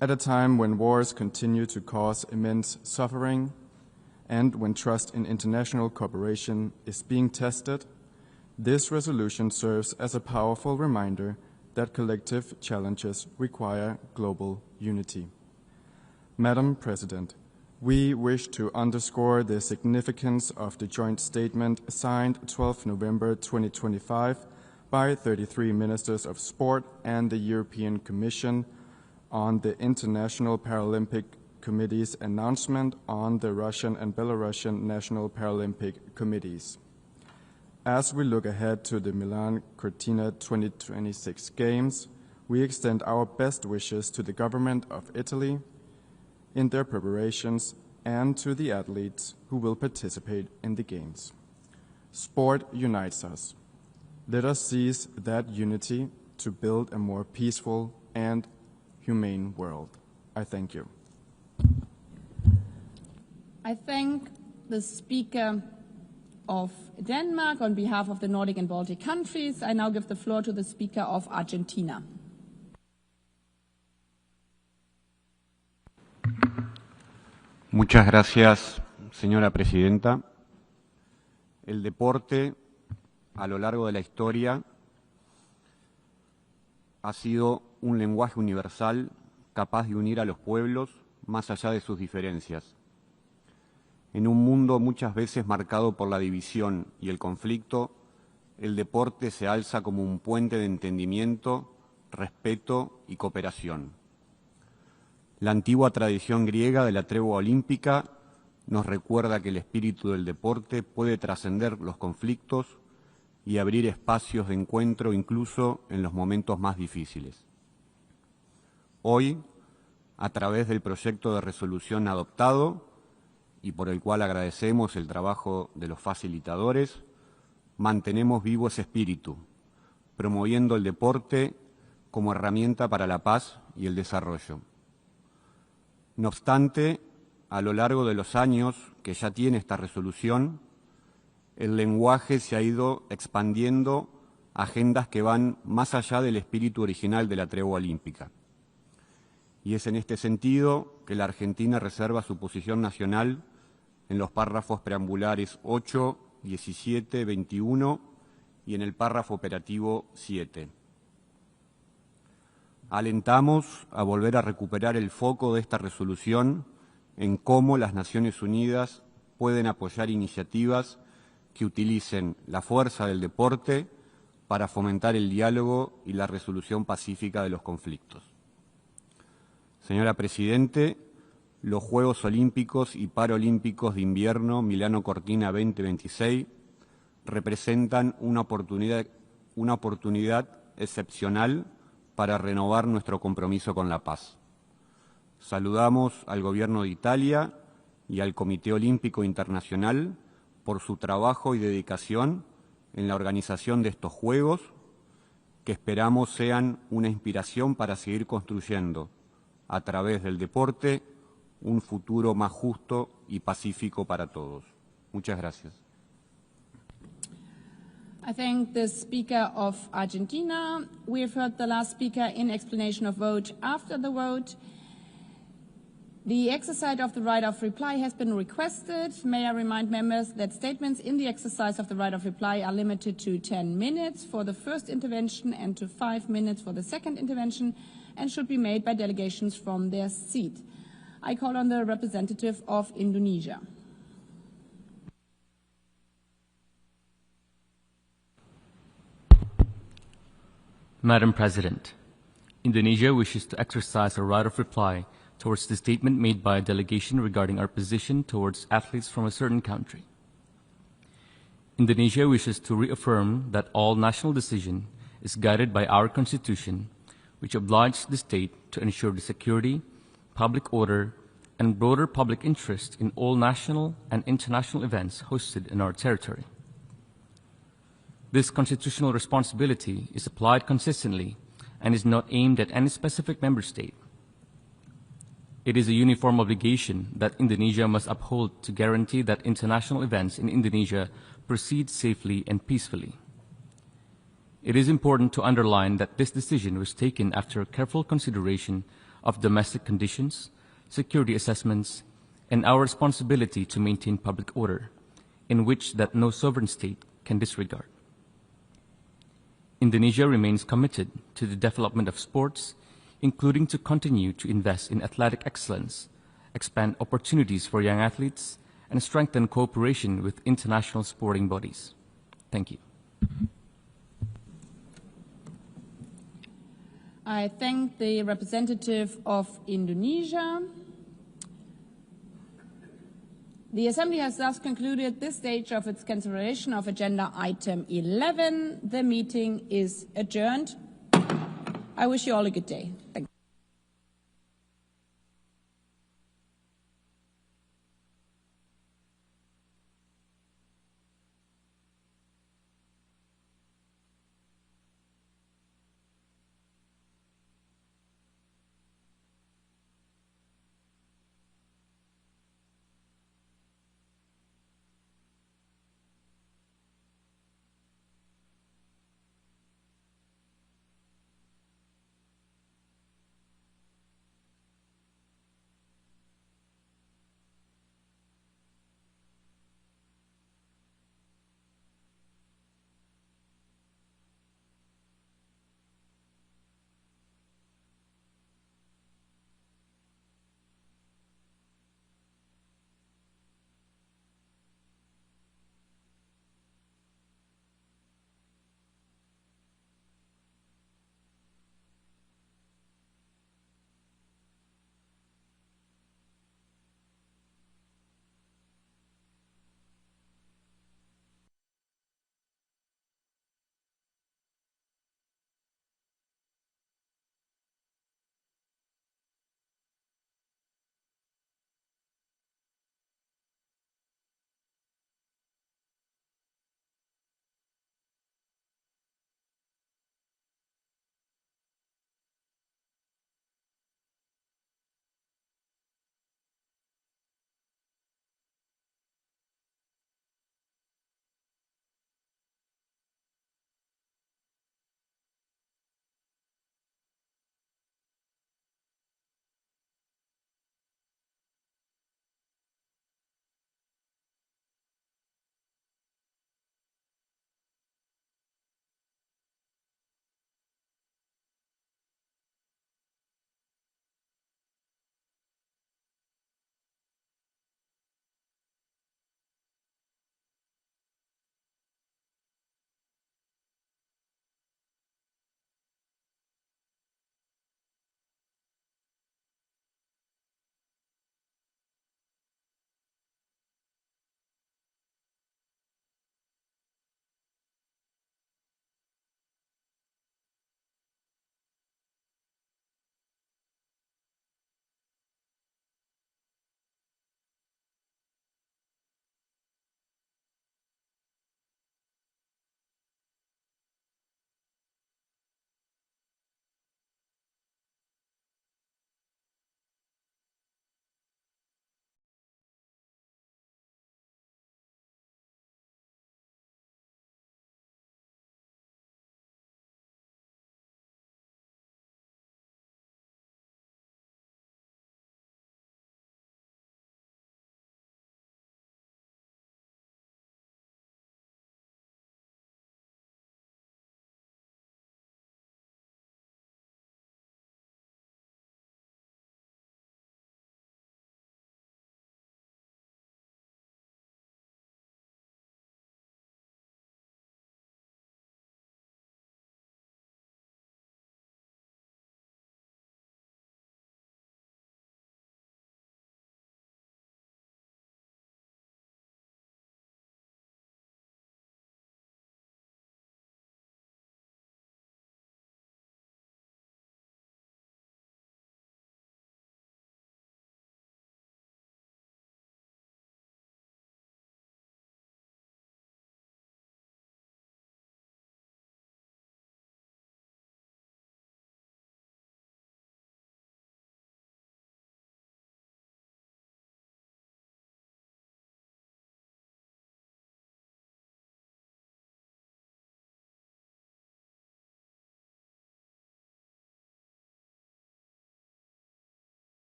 At a time when wars continue to cause immense suffering and when trust in international cooperation is being tested, this resolution serves as a powerful reminder that collective challenges require global unity. Madam President, we wish to underscore the significance of the joint statement signed 12 November 2025 by 33 Ministers of Sport and the European Commission on the International Paralympic Committee's announcement on the Russian and Belarusian National Paralympic Committees. As we look ahead to the Milano Cortina 2026 Games, we extend our best wishes to the government of Italy in their preparations and to the athletes who will participate in the Games. Sport unites us. Let us seize that unity to build a more peaceful and humane world. I thank you. I thank the Speaker of Denmark on behalf of the Nordic and Baltic countries. I now give the floor to the Speaker of Argentina. Muchas gracias, señora Presidenta. El deporte, a lo largo de la historia, ha sido un lenguaje universal capaz de unir a los pueblos más allá de sus diferencias. En un mundo muchas veces marcado por la división y el conflicto, el deporte se alza como un puente de entendimiento, respeto y cooperación. La antigua tradición griega de la tregua olímpica nos recuerda que el espíritu del deporte puede trascender los conflictos y abrir espacios de encuentro incluso en los momentos más difíciles. Hoy, a través del proyecto de resolución adoptado y por el cual agradecemos el trabajo de los facilitadores, mantenemos vivo ese espíritu, promoviendo el deporte como herramienta para la paz y el desarrollo. No obstante, a lo largo de los años que ya tiene esta resolución, el lenguaje se ha ido expandiendo a agendas que van más allá del espíritu original de la tregua olímpica. Y es en este sentido que la Argentina reserva su posición nacional en los párrafos preambulares 8, 17, 21 y en el párrafo operativo 7. Alentamos a volver a recuperar el foco de esta resolución en cómo las Naciones Unidas pueden apoyar iniciativas que utilicen la fuerza del deporte para fomentar el diálogo y la resolución pacífica de los conflictos. Señora Presidente, los Juegos Olímpicos y Paralímpicos de Invierno Milano Cortina 2026 representan una oportunidad excepcional para renovar nuestro compromiso con la paz. Saludamos al Gobierno de Italia y al Comité Olímpico Internacional por su trabajo y dedicación en la organización de estos Juegos, que esperamos sean una inspiración para seguir construyendo, a través del deporte, un futuro más justo y pacífico para todos. Muchas gracias. I thank the Speaker of Argentina. We have heard the last speaker in explanation of vote. After the vote, the exercise of the right of reply has been requested. May I remind members that statements in the exercise of the right of reply are limited to 10 minutes for the first intervention and to 5 minutes for the second intervention, and should be made by delegations from their seat. I call on the representative of Indonesia. Madam President, Indonesia wishes to exercise a right of reply towards the statement made by a delegation regarding our position towards athletes from a certain country. Indonesia wishes to reaffirm that all national decision is guided by our Constitution, which obliges the state to ensure the security, public order, and broader public interest in all national and international events hosted in our territory. This constitutional responsibility is applied consistently and is not aimed at any specific member state. It is a uniform obligation that Indonesia must uphold to guarantee that international events in Indonesia proceed safely and peacefully. It is important to underline that this decision was taken after careful consideration of domestic conditions, security assessments, and our responsibility to maintain public order, in which that no sovereign state can disregard. Indonesia remains committed to the development of sports, including to continue to invest in athletic excellence, expand opportunities for young athletes, and strengthen cooperation with international sporting bodies. Thank you. I thank the representative of Indonesia. The Assembly has thus concluded this stage of its consideration of agenda item 11. The meeting is adjourned. I wish you all a good day. Thank you.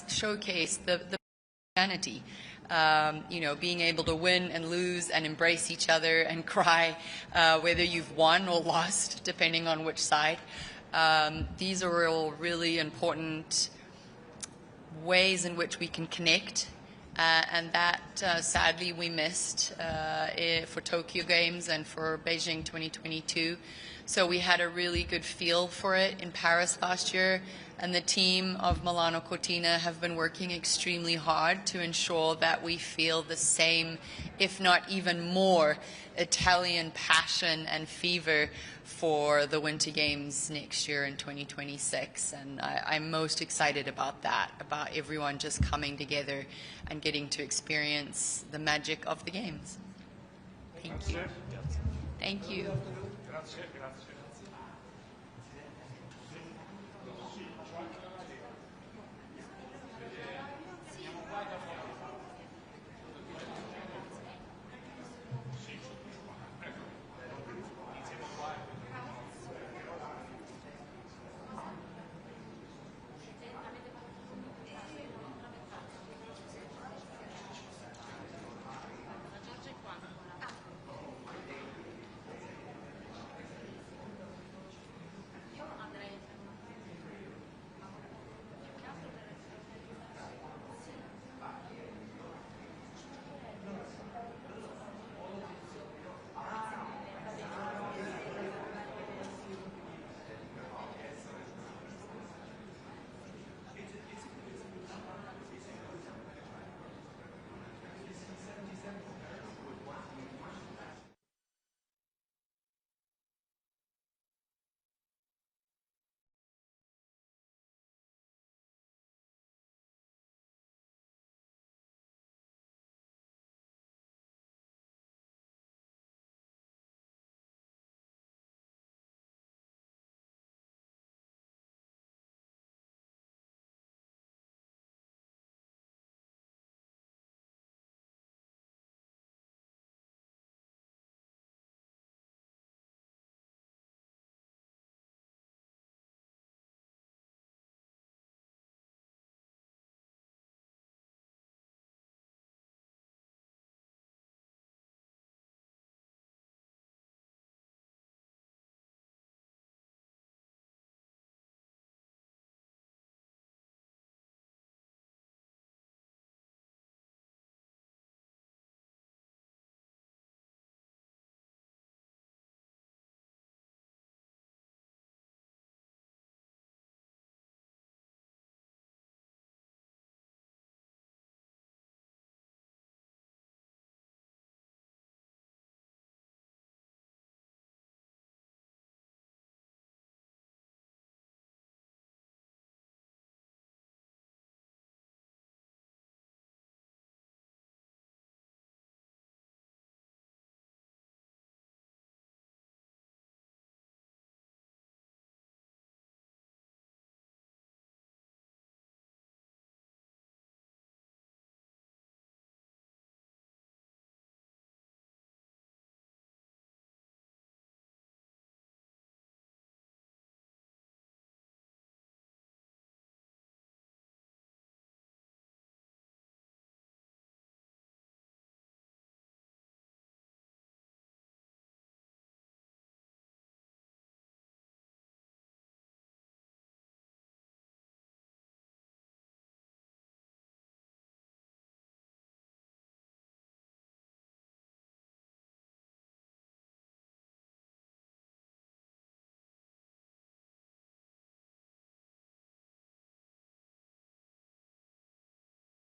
showcase the humanity. You know, being able to win and lose and embrace each other and cry, whether you've won or lost, depending on which side. These are all really important ways in which we can connect, and that sadly we missed for Tokyo Games and for Beijing 2022. So we had a really good feel for it in Paris last year, and the team of Milano Cortina have been working extremely hard to ensure that we feel the same, if not even more, Italian passion and fever for the Winter Games next year in 2026. And I'm most excited about that, about everyone just coming together and getting to experience the magic of the Games. Thank you. Thank you.